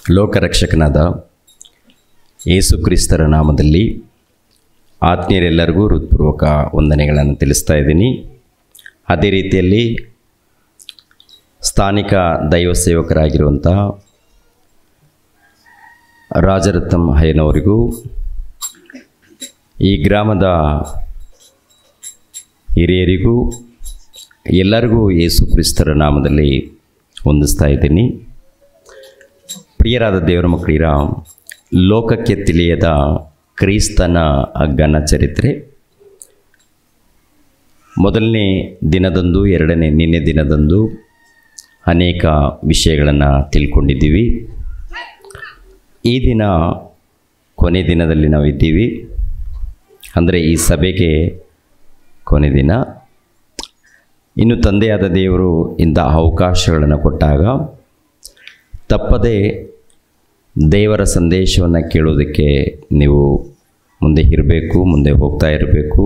ಲೋಕರಕ್ಷಕನಾದ ಯೇಸು ಕ್ರಿಸ್ತರ ನಾಮದಲ್ಲಿ ಆತ್ಮೀಯರೆಲ್ಲರಿಗೂ ಹೃತ್ಪೂರ್ವಕ ವಂದನೆಗಳನ್ನು ತಿಳಿಸ್ತಾ ಇದ್ದೀನಿ. ಅದೇ ರೀತಿಯಲ್ಲಿ ಸ್ಥಾನಿಕ ದೈವ ಸೇವಕರಾಗಿರುವಂತಹ ರಾಜರತ್ನಂ ಹಯ್ಯನವರಿಗೂ ಈ ಗ್ರಾಮದ ಹಿರಿಯರಿಗೂ ಎಲ್ಲರಿಗೂ ಯೇಸು ಕ್ರಿಸ್ತರ ನಾಮದಲ್ಲಿ ವಂದಿಸ್ತಾ ಇದ್ದೀನಿ. ಪ್ರಿಯರಾದ ದೇವರ ಮಕ್ಕಳಿರ, ಲೋಕಕ್ಕೆ ತಿಳಿಯದ ಕ್ರಿಸ್ತನ ಘನ ಚರಿತ್ರೆ ಮೊದಲನೇ ದಿನದಂದು, ನಿನ್ನೆ ದಿನದಂದು ಅನೇಕ ವಿಷಯಗಳನ್ನು ತಿಳ್ಕೊಂಡಿದ್ದೀವಿ. ಈ ದಿನ ಕೊನೆ ದಿನದಲ್ಲಿ ನಾವು ಇದ್ದೀವಿ. ಅಂದರೆ ಈ ಸಭೆಗೆ ಕೊನೆ ದಿನ. ಇನ್ನು ತಂದೆಯಾದ ದೇವರು ಇಂಥ ಅವಕಾಶಗಳನ್ನು ಕೊಟ್ಟಾಗ ತಪ್ಪದೇ ದೇವರ ಸಂದೇಶವನ್ನು ಕೇಳೋದಕ್ಕೆ ನೀವು ಮುಂದೆ ಇರಬೇಕು, ಮುಂದೆ ಹೋಗ್ತಾ ಇರಬೇಕು,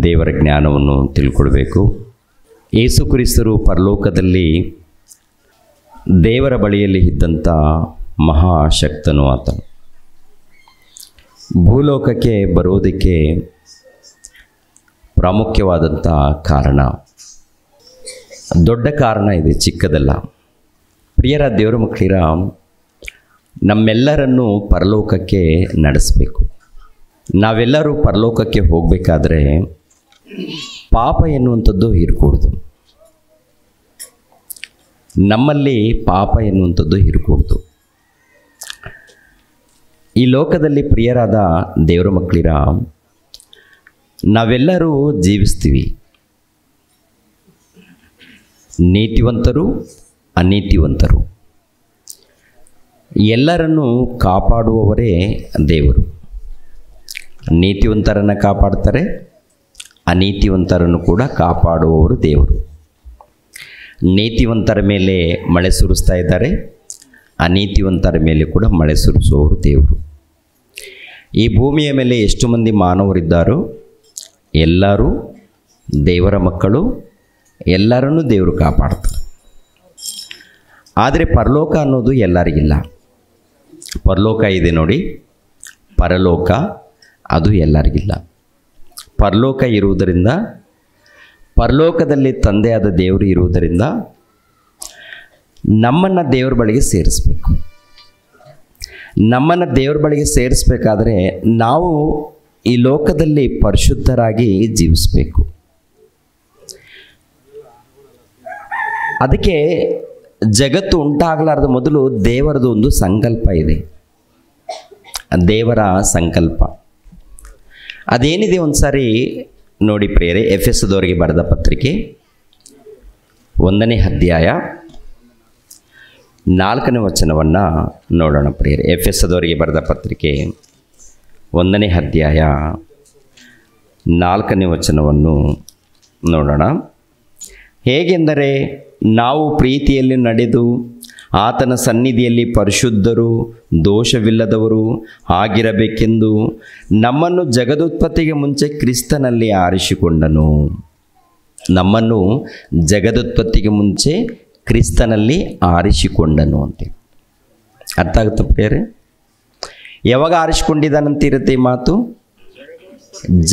ದೇವರ ಜ್ಞಾನವನ್ನು ತಿಳ್ಕೊಳ್ಬೇಕು. ಯೇಸು ಕ್ರಿಸ್ತರು ಪರಲೋಕದಲ್ಲಿ ದೇವರ ಬಳಿಯಲ್ಲಿ ಇದ್ದಂಥ ಮಹಾಶಕ್ತನು ಆತನು. ಭೂಲೋಕಕ್ಕೆ ಬರೋದಕ್ಕೆ ಪ್ರಾಮುಖ್ಯವಾದಂಥ ಕಾರಣ, ದೊಡ್ಡ ಕಾರಣ ಇದೆ, ಚಿಕ್ಕದಲ್ಲ. ಪ್ರಿಯರ ದೇವರ ಮಕ್ಕಳಿರ, ನಮ್ಮೆಲ್ಲರನ್ನು ಪರಲೋಕಕ್ಕೆ ನಡೆಸಬೇಕು. ನಾವೆಲ್ಲರೂ ಪರಲೋಕಕ್ಕೆ ಹೋಗಬೇಕಾದ್ರೆ ಪಾಪ ಎನ್ನುವಂಥದ್ದು ಇರಕೂಡ್ದು. ನಮ್ಮಲ್ಲಿ ಪಾಪ ಎನ್ನುವಂಥದ್ದು ಇರಕೂಡ್ದು. ಈ ಲೋಕದಲ್ಲಿ ಪ್ರಿಯರಾದ ದೇವರ ಮಕ್ಕಳಿರ, ನಾವೆಲ್ಲರೂ ಜೀವಿಸ್ತೀವಿ. ನೀತಿವಂತರು, ಅನೀತಿವಂತರು, ಎಲ್ಲರನ್ನೂ ಕಾಪಾಡುವವರೇ ದೇವರು. ನೀತಿವಂತರನ್ನು ಕಾಪಾಡ್ತಾರೆ, ಅನೀತಿವಂತರನ್ನು ಕೂಡ ಕಾಪಾಡುವವರು ದೇವರು. ನೀತಿವಂತರ ಮೇಲೆ ಮಳೆ ಸುರಿಸ್ತಾ ಇದ್ದಾರೆ, ಅನೀತಿವಂತರ ಮೇಲೆ ಕೂಡ ಮಳೆ ಸುರಿಸುವವರು ದೇವರು. ಈ ಭೂಮಿಯ ಮೇಲೆ ಎಷ್ಟು ಮಂದಿ ಮಾನವರಿದ್ದಾರೋ ಎಲ್ಲರೂ ದೇವರ ಮಕ್ಕಳು, ಎಲ್ಲರನ್ನೂ ದೇವರು ಕಾಪಾಡ್ತಾರೆ. ಆದರೆ ಪರಲೋಕ ಅನ್ನೋದು ಎಲ್ಲರಿಗಿಲ್ಲ. ಪರಲೋಕ ಇದೆ ನೋಡಿ, ಪರಲೋಕ ಅದು ಎಲ್ಲರಿಗಿಲ್ಲ. ಪರಲೋಕ ಇರುವುದರಿಂದ, ಪರಲೋಕದಲ್ಲಿ ತಂದೆಯಾದ ದೇವರು ಇರುವುದರಿಂದ ನಮ್ಮನ್ನು ದೇವರ ಬಳಿಗೆ ಸೇರಿಸಬೇಕು. ನಮ್ಮನ್ನು ದೇವರ ಬಳಿಗೆ ಸೇರಿಸಬೇಕಾದ್ರೆ ನಾವು ಈ ಲೋಕದಲ್ಲಿ ಪರಿಶುದ್ಧರಾಗಿ ಜೀವಿಸಬೇಕು. ಅದಕ್ಕೆ ಜಗತ್ತು ಉಂಟಾಗಲಾರದ ಮೊದಲು ದೇವರದು ಒಂದು ಸಂಕಲ್ಪ ಇದೆ. ದೇವರ ಸಂಕಲ್ಪ ಅದೇನಿದೆ ಒಂದು ಸಾರಿ ನೋಡಿ ಪ್ರಿಯರೇ. ಎಫೆಸದವರಿಗೆ ಬರೆದ ಪತ್ರಿಕೆ 1ನೇ ಅಧ್ಯಾಯ 4ನೇ ವಚನವನ್ನು ನೋಡೋಣ ಪ್ರಿಯರೇ. ಎಫೆಸದವರಿಗೆ ಬರೆದ ಪತ್ರಿಕೆ 1ನೇ ಅಧ್ಯಾಯ 4ನೇ ವಚನವನ್ನು ನೋಡೋಣ. ಹೇಗೆಂದರೆ, ನಾವು ಪ್ರೀತಿಯಲ್ಲಿ ನಡೆದು ಆತನ ಸನ್ನಿಧಿಯಲ್ಲಿ ಪರಿಶುದ್ಧರು, ದೋಷವಿಲ್ಲದವರು ಆಗಿರಬೇಕೆಂದು ನಮ್ಮನ್ನು ಜಗದುತ್ಪತ್ತಿಗೆ ಮುಂಚೆ ಕ್ರಿಸ್ತನಲ್ಲಿ ಆರಿಸಿಕೊಂಡನು. ನಮ್ಮನ್ನು ಜಗದುತ್ಪತ್ತಿಗೆ ಮುಂಚೆ ಕ್ರಿಸ್ತನಲ್ಲಿ ಆರಿಸಿಕೊಂಡನು ಅಂತ ಅರ್ಥ ಆಗುತ್ತೆ ಪ್ರಿಯರೇ. ಯಾವಾಗ ಆರಿಸಿಕೊಂಡಿದ್ದಾನಂತಿರುತ್ತೆ ಈ ಮಾತು?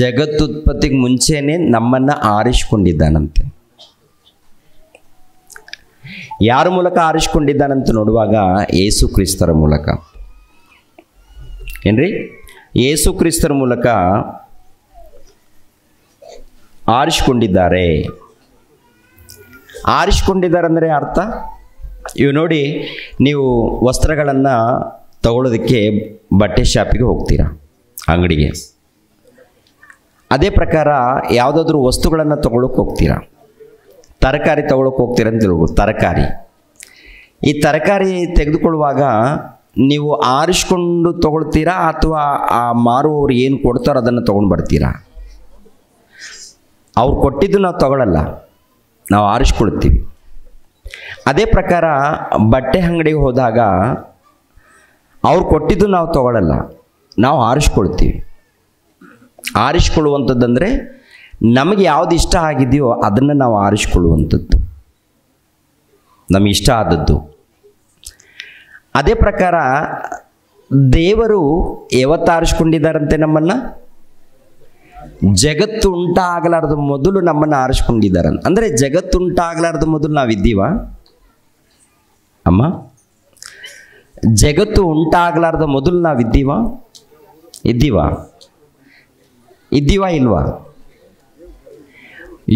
ಜಗತ್ತುತ್ಪತ್ತಿಗೆ ಮುಂಚೆನೇ ನಮ್ಮನ್ನು ಆರಿಸಿಕೊಂಡಿದ್ದಾನಂತೆ. ಯಾರ ಮೂಲಕ ಆರಿಸಿಕೊಂಡಿದ್ದಾನಂತ ನೋಡುವಾಗ ಯೇಸು ಕ್ರಿಸ್ತರ ಮೂಲಕ. ಏನ್ರಿ? ಯೇಸು ಕ್ರಿಸ್ತರ ಮೂಲಕ ಆರಿಸಿಕೊಂಡಿದ್ದಾರೆ. ಆರಿಸಿಕೊಂಡಿದ್ದಾರೆ ಅಂದರೆ ಅರ್ಥ ಇವು ನೋಡಿ. ನೀವು ವಸ್ತ್ರಗಳನ್ನು ತಗೊಳ್ಳೋದಕ್ಕೆ ಬಟ್ಟೆ ಶಾಪಿಗೆ ಹೋಗ್ತೀರಾ, ಅಂಗಡಿಗೆ. ಅದೇ ಪ್ರಕಾರ ಯಾವುದಾದ್ರೂ ವಸ್ತುಗಳನ್ನು ತಗೊಳ್ಳೋಕೆ ಹೋಗ್ತೀರಾ, ತರಕಾರಿ ತಗೊಳ್ಳೋಕೆ ಹೋಗ್ತೀರ ಅಂತ ಹೇಳ್ಬೋದು. ಈ ತರಕಾರಿ ತೆಗೆದುಕೊಳ್ಳುವಾಗ ನೀವು ಆರಿಸ್ಕೊಂಡು ತೊಗೊಳ್ತೀರಾ ಅಥವಾ ಆ ಮಾರುವವರು ಏನು ಕೊಡ್ತಾರೋ ಅದನ್ನು ತೊಗೊಂಡು ಬರ್ತೀರಾ? ಅವ್ರು ಕೊಟ್ಟಿದ್ದು ನಾವು ತಗೊಳ್ಳಲ್ಲ, ನಾವು ಆರಿಸ್ಕೊಳ್ತೀವಿ. ಅದೇ ಪ್ರಕಾರ ಬಟ್ಟೆ ಅಂಗಡಿಗೆ ಹೋದಾಗ ಅವ್ರು ಕೊಟ್ಟಿದ್ದು ನಾವು ತಗೊಳ್ಳಲ್ಲ, ನಾವು ಆರಿಸ್ಕೊಳ್ತೀವಿ. ಆರಿಸ್ಕೊಳ್ಳುವಂಥದ್ದಂದರೆ ನಮಗೆ ಯಾವುದು ಇಷ್ಟ ಆಗಿದೆಯೋ ಅದನ್ನು ನಾವು ಆರಿಸ್ಕೊಳ್ಳುವಂಥದ್ದು, ನಮಗೆ ಇಷ್ಟ ಆದದ್ದು. ಅದೇ ಪ್ರಕಾರ ದೇವರು ಯಾವತ್ತು ಆರಿಸ್ಕೊಂಡಿದ್ದಾರಂತೆ ನಮ್ಮನ್ನು? ಜಗತ್ತು ಉಂಟಾಗಲಾರ್ದ ಮೊದಲು ನಮ್ಮನ್ನು ಆರಿಸ್ಕೊಂಡಿದ್ದಾರೆ. ಅಂದರೆ ಜಗತ್ತು ಉಂಟಾಗಲಾರ್ದ ಮೊದಲು ನಾವಿದ್ದೀವ ಅಮ್ಮ? ಜಗತ್ತು ಉಂಟಾಗಲಾರ್ದ ಮೊದಲು ನಾವಿದ್ದೀವ? ಇದ್ದೀವಾ ಇಲ್ವಾ?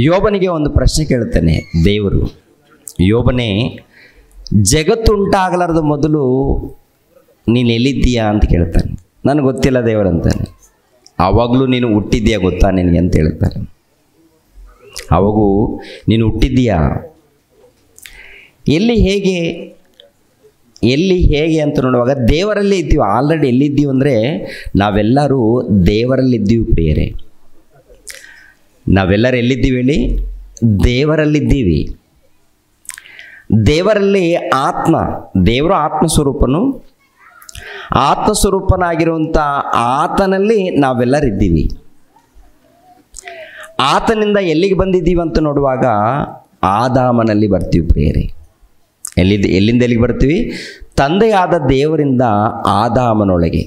ಯೋಬನಿಗೆ ಒಂದು ಪ್ರಶ್ನೆ ಕೇಳ್ತಾನೆ ದೇವರು. ಯೋಬನೇ, ಜಗತ್ತು ಉಂಟಾಗಲಾರ್ದ ಮೊದಲು ನೀನು ಎಲ್ಲಿದ್ದೀಯಾ ಅಂತ ಕೇಳ್ತಾನೆ. ನನಗೆ ಗೊತ್ತಿಲ್ಲ ದೇವರಂತಾನೆ. ಆವಾಗಲೂ ನೀನು ಹುಟ್ಟಿದ್ದೀಯಾ ಗೊತ್ತಾ ನಿನಗೆ ಅಂತ ಹೇಳ್ತಾರೆ. ಅವಾಗೂ ನೀನು ಹುಟ್ಟಿದ್ದೀಯಾ? ಎಲ್ಲಿ ಹೇಗೆ ಅಂತ ನೋಡುವಾಗ ದೇವರಲ್ಲೇ ಇದ್ದೀವಿ. ಆಲ್ರೆಡಿ ಎಲ್ಲಿದ್ದೀವಿ ಅಂದರೆ ನಾವೆಲ್ಲರೂ ದೇವರಲ್ಲಿದ್ದೀವಿ ಪ್ರಿಯರೇ. ನಾವೆಲ್ಲರೂ ಎಲ್ಲಿದ್ದೀವಿ ಹೇಳಿ? ದೇವರಲ್ಲಿದ್ದೀವಿ. ದೇವರಲ್ಲಿ ದೇವರು ಆತ್ಮಸ್ವರೂಪನು. ಆತ್ಮಸ್ವರೂಪನಾಗಿರುವಂಥ ಆತನಲ್ಲಿ ನಾವೆಲ್ಲರಿದ್ದೀವಿ. ಆತನಿಂದ ಎಲ್ಲಿಗೆ ಬಂದಿದ್ದೀವಿ ಅಂತ ನೋಡುವಾಗ ಆದಾಮನಲ್ಲಿ ಬರ್ತೀವಿ ಪ್ರಿಯರೇ. ಎಲ್ಲಿಂದ ಎಲ್ಲಿಗೆ ಬರ್ತೀವಿ? ತಂದೆಯಾದ ದೇವರಿಂದ ಆದಾಮನೊಳಗೆ.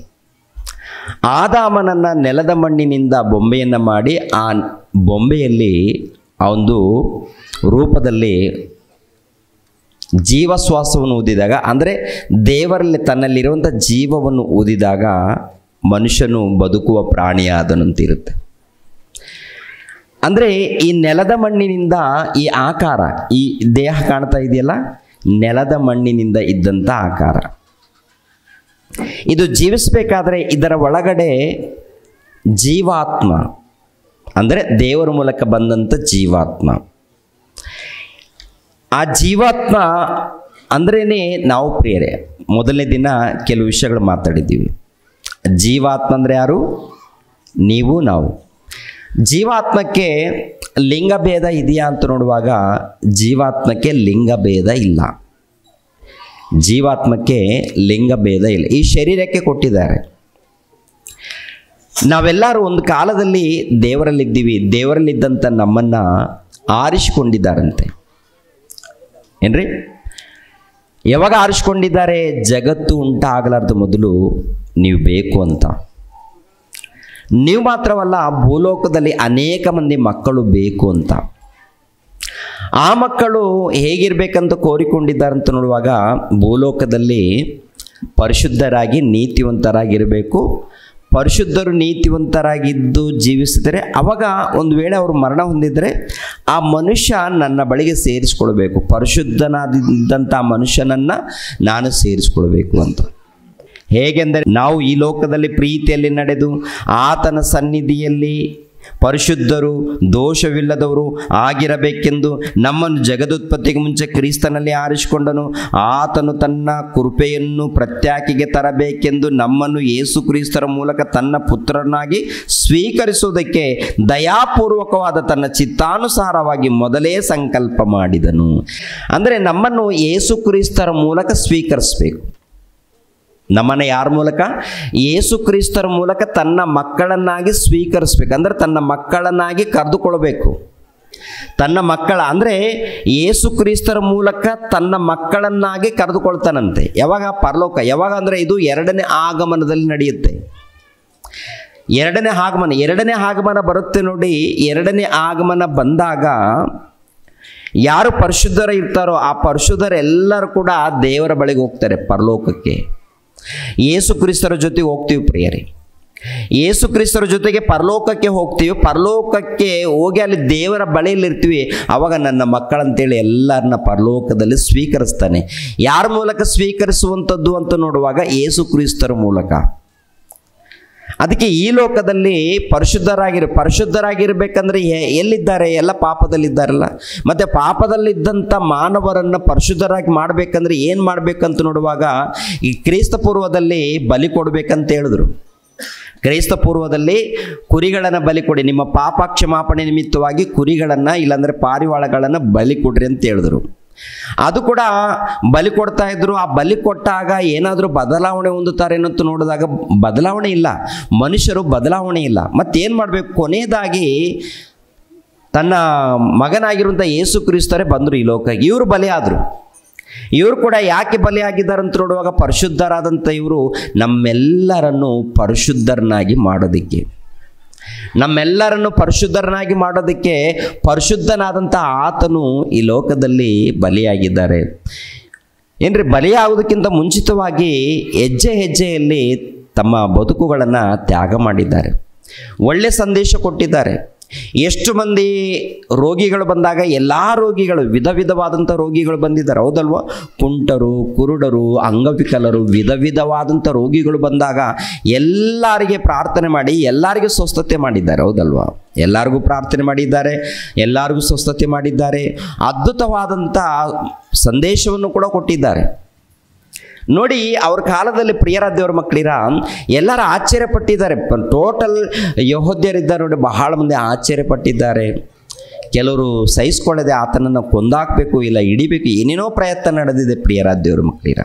ಆದಾಮನನ್ನು ನೆಲದ ಮಣ್ಣಿನಿಂದ ಬೊಂಬೆಯನ್ನು ಮಾಡಿ ಆ ಬೊಂಬೆಯಲ್ಲಿ ಆ ಒಂದು ರೂಪದಲ್ಲಿ ಜೀವಶ್ವಾಸವನ್ನು ಊದಿದಾಗ, ಅಂದರೆ ದೇವರಲ್ಲಿ ತನ್ನಲ್ಲಿರುವಂಥ ಜೀವವನ್ನು ಊದಿದಾಗ ಮನುಷ್ಯನು ಬದುಕುವ ಪ್ರಾಣಿಯಾದನಂತಿರುತ್ತೆ. ಅಂದರೆ ಈ ನೆಲದ ಮಣ್ಣಿನಿಂದ ಈ ಆಕಾರ, ಈ ದೇಹ ಕಾಣ್ತಾ ಇದೆಯಲ್ಲ, ನೆಲದ ಮಣ್ಣಿನಿಂದ ಇದ್ದಂಥ ಆಕಾರ. ಇದು ಜೀವಿಸಬೇಕಾದ್ರೆ ಇದರ ಒಳಗಡೆ ಜೀವಾತ್ಮ, ಅಂದರೆ ದೇವರ ಮೂಲಕ ಬಂದಂಥ ಜೀವಾತ್ಮ. ಆ ಜೀವಾತ್ಮ ಅಂದ್ರೇ ನಾವು ಪ್ರಿಯರೇ. ಮೊದಲನೇ ದಿನ ಕೆಲವು ವಿಷಯಗಳು ಮಾತಾಡಿದ್ದೀವಿ. ಜೀವಾತ್ಮ ಅಂದರೆ ಯಾರು? ನೀವು, ನಾವು. ಜೀವಾತ್ಮಕ್ಕೆ ಲಿಂಗಭೇದ ಇದೆಯಾ ಅಂತ ನೋಡುವಾಗ ಜೀವಾತ್ಮಕ್ಕೆ ಲಿಂಗಭೇದ ಇಲ್ಲ. ಜೀವಾತ್ಮಕ್ಕೆ ಲಿಂಗಭೇದ ಇಲ್ಲ. ಈ ಶರೀರಕ್ಕೆ ಕೊಟ್ಟಿದ್ದಾರೆ. ನಾವೆಲ್ಲರೂ ಒಂದು ಕಾಲದಲ್ಲಿ ದೇವರಲ್ಲಿದ್ದೀವಿ. ದೇವರಲ್ಲಿದ್ದಂಥ ನಮ್ಮನ್ನು ಆರಿಸಿಕೊಂಡಿದ್ದಾರಂತೆ. ಏನ್ರಿ? ಯಾವಾಗ ಆರಿಸ್ಕೊಂಡಿದ್ದಾರೆ? ಜಗತ್ತು ಉಂಟಾಗಲಾರ್ದ ಮೊದಲು ನೀವು ಬೇಕು ಅಂತ. ನೀವು ಮಾತ್ರವಲ್ಲ, ಭೂಲೋಕದಲ್ಲಿ ಅನೇಕ ಮಂದಿ ಮಕ್ಕಳು ಬೇಕು ಅಂತ. ಆ ಮಕ್ಕಳು ಹೇಗಿರಬೇಕಂತ ಕೋರಿಕೊಂಡಿದ್ದಾರಂತ ನೋಡುವಾಗ ಭೂಲೋಕದಲ್ಲಿ ಪರಿಶುದ್ಧರಾಗಿ ನೀತಿವಂತರಾಗಿರಬೇಕು. ಪರಿಶುದ್ಧರು ನೀತಿವಂತರಾಗಿದ್ದು ಜೀವಿಸಿದರೆ ಅವಾಗ ಒಂದು ವೇಳೆ ಅವರು ಮರಣ ಹೊಂದಿದರೆ ಆ ಮನುಷ್ಯ ನನ್ನ ಬಳಿಗೆ ಸೇರಿಸ್ಕೊಳ್ಬೇಕು. ಪರಿಶುದ್ಧನಾದಂಥ ಮನುಷ್ಯನನ್ನು ನಾನು ಸೇರಿಸ್ಕೊಳ್ಬೇಕು ಅಂತ. ಹೇಗೆಂದರೆ ನಾವು ಈ ಲೋಕದಲ್ಲಿ ಪ್ರೀತಿಯಲ್ಲಿ ನಡೆದು ಆತನ ಸನ್ನಿಧಿಯಲ್ಲಿ ಪರಿಶುದ್ಧರು ದೋಷವಿಲ್ಲದವರು ಆಗಿರಬೇಕೆಂದು ನಮ್ಮನ್ನು ಜಗದುತ್ಪತ್ತಿಗೆ ಮುಂಚೆ ಕ್ರಿಸ್ತನಲ್ಲಿ ಆರಿಸಿಕೊಂಡನು. ಆತನು ತನ್ನ ಕೃಪೆಯನ್ನು ಪ್ರತ್ಯಾಕಿಗೆ ತರಬೇಕೆಂದು ನಮ್ಮನ್ನು ಯೇಸು ಕ್ರಿಸ್ತರ ಮೂಲಕ ತನ್ನ ಪುತ್ರನಾಗಿ ಸ್ವೀಕರಿಸುವುದಕ್ಕೆ ದಯಾಪೂರ್ವಕವಾದ ತನ್ನ ಚಿತ್ತಾನುಸಾರವಾಗಿ ಮೊದಲೇ ಸಂಕಲ್ಪ ಮಾಡಿದನು. ಅಂದರೆ ನಮ್ಮನ್ನು ಯೇಸು ಕ್ರಿಸ್ತರ ಮೂಲಕ ಸ್ವೀಕರಿಸಬೇಕು. ನಮ್ಮನ್ನು ಯಾರ ಮೂಲಕ? ಯೇಸು ಕ್ರಿಸ್ತರ ಮೂಲಕ ತನ್ನ ಮಕ್ಕಳನ್ನಾಗಿ ಸ್ವೀಕರಿಸ್ಬೇಕು. ಅಂದರೆ ತನ್ನ ಮಕ್ಕಳನ್ನಾಗಿ ಕರೆದುಕೊಳ್ಬೇಕು. ತನ್ನ ಮಕ್ಕಳ ಅಂದರೆ ಯೇಸು ಕ್ರಿಸ್ತರ ಮೂಲಕ ತನ್ನ ಮಕ್ಕಳನ್ನಾಗಿ ಕರೆದುಕೊಳ್ತಾನಂತೆ. ಯಾವಾಗ? ಪರಲೋಕ. ಯಾವಾಗ ಅಂದರೆ ಇದು ಎರಡನೇ ಆಗಮನದಲ್ಲಿ ನಡೆಯುತ್ತೆ. ಎರಡನೇ ಆಗಮನ ಬರುತ್ತೆ ನೋಡಿ. ಎರಡನೇ ಆಗಮನ ಬಂದಾಗ ಯಾರು ಪರಿಶುದ್ಧರ ಇರ್ತಾರೋ ಆ ಪರಿಶುದ್ಧರೆಲ್ಲರೂ ಕೂಡ ದೇವರ ಬಳಿಗೆ ಹೋಗ್ತಾರೆ, ಪರಲೋಕಕ್ಕೆ. ಯೇಸು ಕ್ರಿಸ್ತರ ಜೊತೆಗೆ ಹೋಗ್ತೀವಿ ಪ್ರಿಯರೇ. ಯೇಸು ಕ್ರಿಸ್ತರ ಜೊತೆಗೆ ಪರಲೋಕಕ್ಕೆ ಹೋಗ್ತೀವಿ. ಪರಲೋಕಕ್ಕೆ ಹೋಗಿ ಅಲ್ಲಿ ದೇವರ ಬಳಿಯಲ್ಲಿ ಇರ್ತೀವಿ. ಆವಾಗ ನನ್ನ ಮಕ್ಕಳಂತೇಳಿ ಎಲ್ಲರನ್ನ ಪರಲೋಕದಲ್ಲಿ ಸ್ವೀಕರಿಸ್ತಾನೆ. ಯಾರ ಮೂಲಕ ಸ್ವೀಕರಿಸುವಂಥದ್ದು ಅಂತ ನೋಡುವಾಗ ಯೇಸು ಕ್ರಿಸ್ತರ ಮೂಲಕ. ಅದಕ್ಕೆ ಈ ಲೋಕದಲ್ಲಿ ಪರಿಶುದ್ಧರಾಗಿರ್ಬೇಕಂದ್ರೆ ಎಲ್ಲಿದ್ದಾರೆ? ಎಲ್ಲ ಪಾಪದಲ್ಲಿದ್ದಾರಲ್ಲ. ಮತ್ತು ಪಾಪದಲ್ಲಿದ್ದಂಥ ಮಾನವರನ್ನು ಪರಿಶುದ್ಧರಾಗಿ ಮಾಡಬೇಕಂದ್ರೆ ಏನು ಮಾಡಬೇಕಂತ ನೋಡುವಾಗ ಈ ಕ್ರಿಸ್ತ ಪೂರ್ವದಲ್ಲಿ ಬಲಿ ಕೊಡಬೇಕಂತ ಹೇಳಿದ್ರು. ಕ್ರೈಸ್ತ ಪೂರ್ವದಲ್ಲಿ ಕುರಿಗಳನ್ನು ಬಲಿ ಕೊಡಿ, ನಿಮ್ಮ ಪಾಪ ಕ್ಷಮಾಪಣೆ ನಿಮಿತ್ತವಾಗಿ ಕುರಿಗಳನ್ನು ಇಲ್ಲಾಂದರೆ ಪಾರಿವಾಳಗಳನ್ನು ಬಲಿ ಕೊಡ್ರಿ ಅಂತ ಹೇಳಿದ್ರು. ಅದು ಕೂಡ ಬಲಿ ಕೊಡ್ತಾ ಇದ್ರು. ಆ ಬಲಿ ಕೊಟ್ಟಾಗ ಏನಾದರೂ ಬದಲಾವಣೆ ಹೊಂದುತ್ತಾರೇನಂತ ನೋಡಿದಾಗ ಬದಲಾವಣೆ ಇಲ್ಲ. ಮನುಷ್ಯರು ಬದಲಾವಣೆ ಇಲ್ಲ. ಮತ್ತೇನು ಮಾಡಬೇಕು? ಕೊನೆಯದಾಗಿ ತನ್ನ ಮಗನಾಗಿರುವಂಥ ಯೇಸು ಕ್ರಿಸ್ತರೇ ಬಂದರು ಈ ಲೋಕಕ್ಕೆ. ಇವರು ಬಲಿ ಆದರು. ಇವರು ಕೂಡ ಯಾಕೆ ಬಲಿಯಾಗಿದ್ದಾರೆ ಅಂತ ನೋಡುವಾಗ ಪರಿಶುದ್ಧರಾದಂಥ ಇವರು ನಮ್ಮೆಲ್ಲರನ್ನು ಪರಿಶುದ್ಧರನ್ನಾಗಿ ಮಾಡೋದಕ್ಕೆ, ನಮ್ಮೆಲ್ಲರನ್ನು ಪರಿಶುದ್ಧರನ್ನಾಗಿ ಮಾಡೋದಕ್ಕೆ ಪರಿಶುದ್ಧನಾದಂಥ ಆತನು ಈ ಲೋಕದಲ್ಲಿ ಬಲಿಯಾಗಿದ್ದಾರೆ. ಏನ್ರಿ, ಬಲಿಯಾಗುವುದಕ್ಕಿಂತ ಮುಂಚಿತವಾಗಿ ಹೆಜ್ಜೆ ಹೆಜ್ಜೆಯಲ್ಲಿ ತಮ್ಮ ಬದುಕುಗಳನ್ನು ತ್ಯಾಗ ಮಾಡಿದ್ದಾರೆ, ಒಳ್ಳೆ ಸಂದೇಶ ಕೊಟ್ಟಿದ್ದಾರೆ. ಎಷ್ಟು ಮಂದಿ ರೋಗಿಗಳು ಬಂದಾಗ ಎಲ್ಲ ರೋಗಿಗಳು ವಿಧ ವಿಧವಾದಂಥ ರೋಗಿಗಳು ಬಂದಿದ್ದಾರೆ, ಹೌದಲ್ವ? ಕುಂಟರು, ಕುರುಡರು, ಅಂಗವಿಕಲರು, ವಿಧ ವಿಧವಾದಂಥ ರೋಗಿಗಳು ಬಂದಾಗ ಎಲ್ಲರಿಗೆ ಪ್ರಾರ್ಥನೆ ಮಾಡಿ ಎಲ್ಲರಿಗೂ ಸ್ವಸ್ಥತೆ ಮಾಡಿದ್ದಾರೆ, ಹೌದಲ್ವ? ಎಲ್ಲರಿಗೂ ಪ್ರಾರ್ಥನೆ ಮಾಡಿದ್ದಾರೆ, ಎಲ್ಲರಿಗೂ ಸ್ವಸ್ಥತೆ ಮಾಡಿದ್ದಾರೆ, ಅದ್ಭುತವಾದಂಥ ಸಂದೇಶವನ್ನು ಕೂಡ ಕೊಟ್ಟಿದ್ದಾರೆ. ನೋಡಿ, ಅವ್ರ ಕಾಲದಲ್ಲಿ ಪ್ರಿಯರ ದೇವರ ಮಕ್ಕಳಿರ ಎಲ್ಲರೂ ಆಶ್ಚರ್ಯಪಟ್ಟಿದ್ದಾರೆ. ಟೋಟಲ್ ಯಹೂದ್ಯರಿದ್ದಾರೆ ನೋಡಿ, ಬಹಳ ಮಂದಿ ಆಶ್ಚರ್ಯಪಟ್ಟಿದ್ದಾರೆ. ಕೆಲವರು ಸಹಿಸ್ಕೊಳ್ಳದೆ ಆತನನ್ನು ಕೊಂದಾಕಬೇಕು, ಇಲ್ಲ ಹಿಡಿಬೇಕು, ಏನೇನೋ ಪ್ರಯತ್ನ ನಡೆದಿದೆ ಪ್ರಿಯರ ದೇವರ ಮಕ್ಕಳಿರ.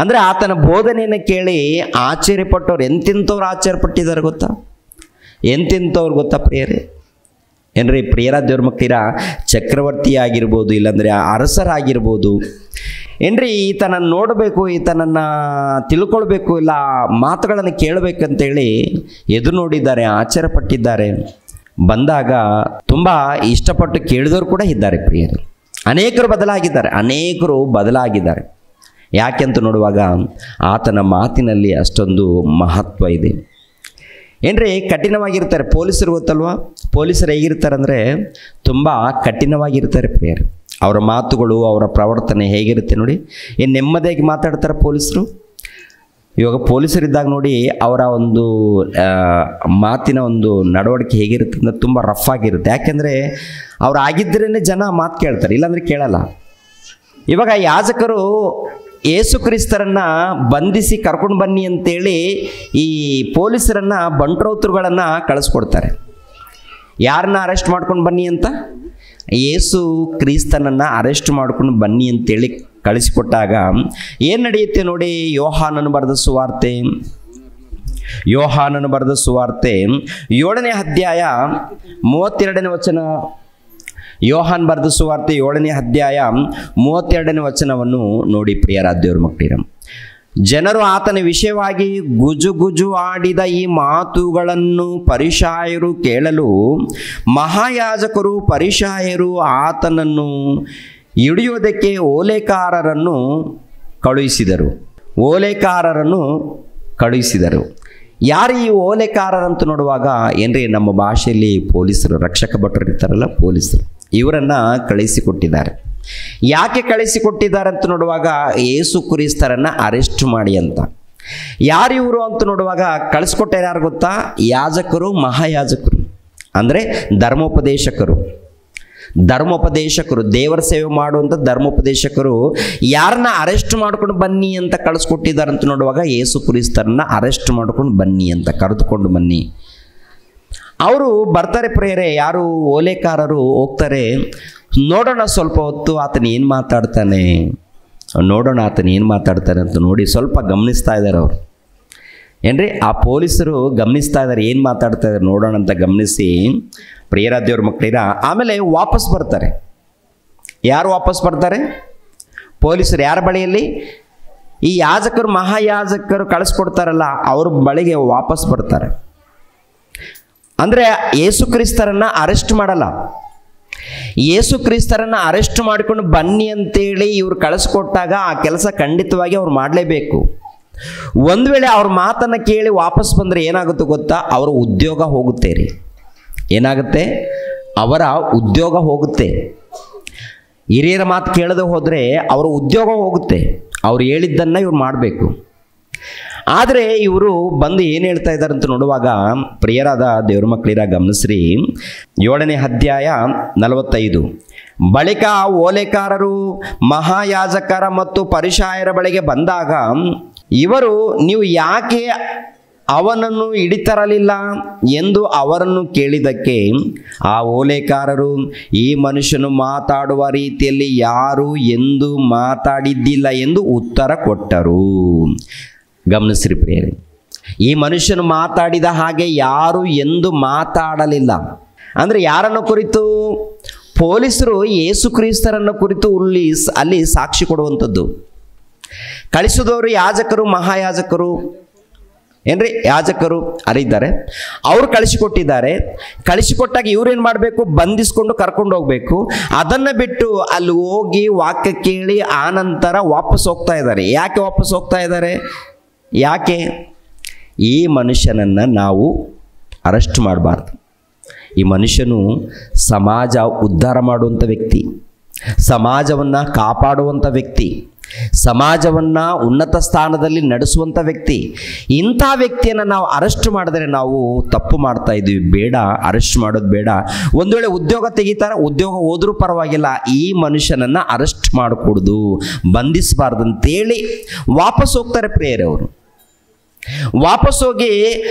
ಅಂದರೆ ಆತನ ಬೋಧನೆಯನ್ನು ಕೇಳಿ ಆಶ್ಚರ್ಯಪಟ್ಟವ್ರು ಎಂತೆಂಥವ್ರು ಆಶ್ಚರ್ಯಪಟ್ಟಿದ್ದಾರೆ ಗೊತ್ತಾ? ಎಂತೆಂಥವ್ರು ಗೊತ್ತಾ ಪ್ರಿಯರೇ? ಏನ್ರಿ, ಪ್ರಿಯರ ದೇವ್ರ ಮಕ್ಕಳಿರ ಚಕ್ರವರ್ತಿ ಆಗಿರ್ಬೋದು, ಇಲ್ಲಾಂದರೆ ಅರಸರಾಗಿರ್ಬೋದು, ಏನ್ರಿ ಈತನನ್ನು ನೋಡಬೇಕು, ಈತನನ್ನು ತಿಳ್ಕೊಳ್ಬೇಕು, ಇಲ್ಲ ಮಾತುಗಳನ್ನು ಕೇಳಬೇಕಂತೇಳಿ ಎದುರು ನೋಡಿದ್ದಾರೆ, ಆಶ್ಚರ್ಯಪಟ್ಟಿದ್ದಾರೆ. ಬಂದಾಗ ತುಂಬ ಇಷ್ಟಪಟ್ಟು ಕೇಳಿದವರು ಕೂಡ ಇದ್ದಾರೆ ಪ್ರಿಯರೇ. ಅನೇಕರು ಬದಲಾಗಿದ್ದಾರೆ. ಯಾಕೆಂತ ನೋಡುವಾಗ ಆತನ ಮಾತಿನಲ್ಲಿ ಅಷ್ಟೊಂದು ಮಹತ್ವ ಇದೆ. ಏನ್ರಿ, ಕಠಿಣವಾಗಿರ್ತಾರೆ. ಪೊಲೀಸರು ಗೊತ್ತಲ್ವ? ಪೊಲೀಸರು ಹೇಗಿರ್ತಾರೆ ಅಂದರೆ ತುಂಬ ಕಠಿಣವಾಗಿರ್ತಾರೆ ಪ್ರಿಯರೇ. ಅವರ ಮಾತುಗಳು, ಅವರ ಪ್ರವರ್ತನೆ ಹೇಗಿರುತ್ತೆ ನೋಡಿ. ಏನು ನೆಮ್ಮದಿಯಾಗಿ ಮಾತಾಡ್ತಾರೆ ಪೊಲೀಸರು. ಇವಾಗ ಪೊಲೀಸರಿದ್ದಾಗ ನೋಡಿ, ಅವರ ಒಂದು ಮಾತಿನ ಒಂದು ನಡವಳಿಕೆ ಹೇಗಿರುತ್ತೆ ಅಂದರೆ ತುಂಬ ರಫ್ ಆಗಿರುತ್ತೆ. ಯಾಕೆಂದರೆ ಅವ್ರು ಆಗಿದ್ದರೇ ಜನ ಮಾತು ಕೇಳ್ತಾರೆ, ಇಲ್ಲಾಂದರೆ ಕೇಳಲ್ಲ. ಇವಾಗ ಯಾಜಕರು ಯೇಸು ಕ್ರಿಸ್ತರನ್ನು ಬಂಧಿಸಿ ಕರ್ಕೊಂಡು ಬನ್ನಿ ಅಂತೇಳಿ ಈ ಪೊಲೀಸರನ್ನು ಬಂಟ್ರೌತರುಗಳನ್ನು ಕಳಿಸ್ಕೊಡ್ತಾರೆ. ಯಾರನ್ನ ಅರೆಸ್ಟ್ ಮಾಡ್ಕೊಂಡು ಬನ್ನಿ ಅಂತ? ಯೇಸು ಕ್ರಿಸ್ತನನ್ನು ಅರೆಸ್ಟ್ ಮಾಡ್ಕೊಂಡು ಬನ್ನಿ ಅಂತೇಳಿ ಕಳಿಸಿಕೊಟ್ಟಾಗ ಏನು ನಡೆಯುತ್ತೆ ನೋಡಿ. ಯೋಹಾನನು ಬರೆದ ಸುವಾರ್ತೆ 7ನೇ ಅಧ್ಯಾಯ 32ನೇ ವಚನ. ಯೋಹಾನ್ ಬರೆದ ಸುವಾರ್ತೆ 7ನೇ ಅಧ್ಯಾಯ 32ನೇ ವಚನವನ್ನು ನೋಡಿ ಪ್ರಿಯರ ದೇವರ ಮಕ್ಕಳಿರ. ಜನರು ಆತನ ವಿಷಯವಾಗಿ ಗುಜುಗುಜು ಆಡಿದ ಈ ಮಾತುಗಳನ್ನು ಫರಿಸಾಯರು ಕೇಳಲು ಮಹಾಯಾಜಕರು ಫರಿಸಾಯರು ಆತನನ್ನು ಹಿಡಿಯುವುದಕ್ಕೆ ಓಲೇಕಾರರನ್ನು ಕಳುಹಿಸಿದರು. ಯಾರು ಈ ಓಲೆಕಾರರಂತ ನೋಡುವಾಗ ಏನ್ರಿ, ನಮ್ಮ ಭಾಷೆಯಲ್ಲಿ ಪೊಲೀಸರು, ರಕ್ಷಕ ಭಟ್ರು ಇರ್ತಾರಲ್ಲ, ಪೊಲೀಸರು, ಇವರನ್ನು ಕಳಿಸಿಕೊಟ್ಟಿದ್ದಾರೆ. ಯಾಕೆ ಕಳಿಸಿಕೊಟ್ಟಿದ್ದಾರೆ ಅಂತ ನೋಡುವಾಗ ಯೇಸು ಕ್ರಿಸ್ತರನ್ನು ಅರೆಸ್ಟ್ ಮಾಡಿ ಅಂತ. ಯಾರು ಇವರು ಅಂತ ನೋಡುವಾಗ ಕಳಿಸ್ಕೊಟ್ಟಾರ ಯಾರು ಗೊತ್ತಾ? ಯಾಜಕರು, ಮಹಾಯಾಜಕರು, ಅಂದರೆ ಧರ್ಮೋಪದೇಶಕರು, ದೇವರ ಸೇವೆ ಮಾಡುವಂಥ ಧರ್ಮೋಪದೇಶಕರು ಯಾರನ್ನ ಅರೆಸ್ಟ್ ಮಾಡ್ಕೊಂಡು ಬನ್ನಿ ಅಂತ ಕಳಿಸ್ಕೊಟ್ಟಿದ್ದಾರೆ ಅಂತ ನೋಡುವಾಗ ಯೇಸು ಕ್ರಿಸ್ತರನ್ನ ಅರೆಸ್ಟ್ ಮಾಡ್ಕೊಂಡು ಬನ್ನಿ ಅಂತ ಕರೆದುಕೊಂಡು ಬನ್ನಿ. ಅವರು ಬರ್ತಾರೆ ಪ್ರಿಯರೇ. ಯಾರು ಓಲೆಕಾರರು ಹೋಗ್ತಾರೆ, ನೋಡೋಣ ಸ್ವಲ್ಪ ಹೊತ್ತು ಆತನ ಏನು ಮಾತಾಡ್ತಾನೆ ಅಂತ ನೋಡಿ ಸ್ವಲ್ಪ ಗಮನಿಸ್ತಾ ಇದ್ದಾರೆ ಅವರು. ಏನ್ರಿ, ಆ ಪೊಲೀಸರು ಗಮನಿಸ್ತಾ ಇದ್ದಾರೆ, ಏನು ಮಾತಾಡ್ತಾ ಇದ್ದಾರೆ ನೋಡೋಣ ಅಂತ ಗಮನಿಸಿ ಪ್ರಿಯರ ದೇವ್ರ ಮಕ್ಕಳಿರ ಆಮೇಲೆ ವಾಪಸ್ ಬರ್ತಾರೆ. ಯಾರು ವಾಪಸ್ ಬರ್ತಾರೆ? ಪೊಲೀಸರು. ಯಾರ ಬಳಿಯಲ್ಲಿ? ಈ ಯಾಜಕರು, ಮಹಾಯಾಜಕರು ಕಳಿಸ್ಕೊಡ್ತಾರಲ್ಲ ಅವ್ರ ಬಳಿಗೆ ವಾಪಸ್ ಬರ್ತಾರೆ. ಅಂದರೆ ಯೇಸು ಕ್ರಿಸ್ತರನ್ನು ಅರೆಸ್ಟ್ ಮಾಡಲ್ಲ. ಯೇಸು ಕ್ರಿಸ್ತರನ್ನು ಅರೆಸ್ಟ್ ಮಾಡಿಕೊಂಡು ಬನ್ನಿ ಅಂತೇಳಿ ಇವ್ರು ಕಳಿಸ್ಕೊಟ್ಟಾಗ ಆ ಕೆಲಸ ಖಂಡಿತವಾಗಿ ಅವ್ರು ಮಾಡಲೇಬೇಕು. ಒಂದು ವೇಳೆ ಅವ್ರ ಮಾತನ್ನು ಕೇಳಿ ವಾಪಸ್ ಬಂದರೆ ಏನಾಗುತ್ತೆ ಗೊತ್ತಾ? ಅವರ ಉದ್ಯೋಗ ಹೋಗುತ್ತೆ ರೀ. ಏನಾಗುತ್ತೆ? ಅವರ ಉದ್ಯೋಗ ಹೋಗುತ್ತೆ. ಹಿರಿಯರ ಮಾತು ಕೇಳದೆ ಹೋದರೆ ಅವರ ಉದ್ಯೋಗ ಹೋಗುತ್ತೆ. ಅವ್ರು ಹೇಳಿದ್ದನ್ನು ಇವ್ರು ಮಾಡಬೇಕು. ಆದರೆ ಇವರು ಬಂದು ಏನು ಹೇಳ್ತಾ ಇದ್ದಾರೆ ಅಂತ ನೋಡುವಾಗ ಪ್ರಿಯರಾದ ದೇವ್ರ ಮಕ್ಕಳಿರ ಗಮನಿಸ್ರಿ. 7ನೇ ಅಧ್ಯಾಯ 45. ಬಳಿಕ ಓಲೆಕಾರರು ಮಹಾಯಾಜಕರ ಮತ್ತು ಫರಿಸಾಯರ ಬಳಿಗೆ ಬಂದಾಗ ಇವರು, ನೀವು ಯಾಕೆ ಅವನನ್ನು ಹಿಡಿತರಲಿಲ್ಲ ಎಂದು ಅವರನ್ನು ಕೇಳಿದಕ್ಕೆ ಆ ಓಲೆಕಾರರು, ಈ ಮನುಷ್ಯನು ಮಾತಾಡುವ ರೀತಿಯಲ್ಲಿ ಯಾರು ಎಂದು ಮಾತಾಡಿದ್ದಿಲ್ಲ ಎಂದು ಉತ್ತರ ಕೊಟ್ಟರು. ಗಮನಿಸ್ರಿ ಪ್ರಿಯರೇ, ಈ ಮನುಷ್ಯನು ಮಾತಾಡಿದ ಹಾಗೆ ಯಾರು ಎಂದು ಮಾತಾಡಲಿಲ್ಲ. ಅಂದರೆ ಯಾರನ್ನು ಕುರಿತು? ಪೊಲೀಸರು ಯೇಸು ಕ್ರಿಸ್ತರನ್ನು ಕುರಿತು ಅಲ್ಲಿ ಸಾಕ್ಷಿ ಕೊಡುವಂಥದ್ದು. ಕಳಿಸಿದವರು ಯಾಜಕರು, ಮಹಾಯಾಜಕರು ಏನ್ರಿ, ಯಾಜಕರು ಅರಿದ್ದಾರೆ. ಅವರು ಕಳಿಸಿಕೊಟ್ಟಿದ್ದಾರೆ. ಕಳಿಸಿಕೊಟ್ಟಾಗ ಇವ್ರೇನು ಮಾಡಬೇಕು? ಬಂಧಿಸ್ಕೊಂಡು ಕರ್ಕೊಂಡು ಹೋಗಬೇಕು. ಅದನ್ನು ಬಿಟ್ಟು ಅಲ್ಲಿ ಹೋಗಿ ವಾಕ್ಯ ಕೇಳಿ ಆನಂತರ ವಾಪಸ್ ಹೋಗ್ತಾ ಇದ್ದಾರೆ. ಯಾಕೆ ವಾಪಸ್ ಹೋಗ್ತಾ ಇದ್ದಾರೆ? ಯಾಕೆ? ಈ ಮನುಷ್ಯನನ್ನು ನಾವು ಅರೆಸ್ಟ್ ಮಾಡಬಾರ್ದು. ಈ ಮನುಷ್ಯನು ಸಮಾಜ ಉದ್ಧಾರ ಮಾಡುವಂಥ ವ್ಯಕ್ತಿ, ಸಮಾಜವನ್ನು ಕಾಪಾಡುವಂಥ ವ್ಯಕ್ತಿ, ಸಮಾಜವನ್ನು ಉನ್ನತ ಸ್ಥಾನದಲ್ಲಿ ನಡೆಸುವಂಥ ವ್ಯಕ್ತಿ. ಇಂಥ ವ್ಯಕ್ತಿಯನ್ನು ನಾವು ಅರೆಸ್ಟ್ ಮಾಡಿದ್ರೆ ನಾವು ತಪ್ಪು ಮಾಡ್ತಾ ಇದ್ದೀವಿ. ಬೇಡ, ಅರೆಸ್ಟ್ ಮಾಡೋದು ಬೇಡ. ಒಂದು ವೇಳೆ ಉದ್ಯೋಗ ತೆಗಿತಾರೆ, ಉದ್ಯೋಗ ಹೋದರೂ ಪರವಾಗಿಲ್ಲ, ಈ ಮನುಷ್ಯನನ್ನು ಅರೆಸ್ಟ್ ಮಾಡಿಕೊಡ್ದು, ಬಂಧಿಸಬಾರ್ದು ಅಂತೇಳಿ ವಾಪಸ್ ಹೋಗ್ತಾರೆ ಪ್ರಿಯರೇ. ಅವರು ವಾಪಸ್ ಹೋಗಿ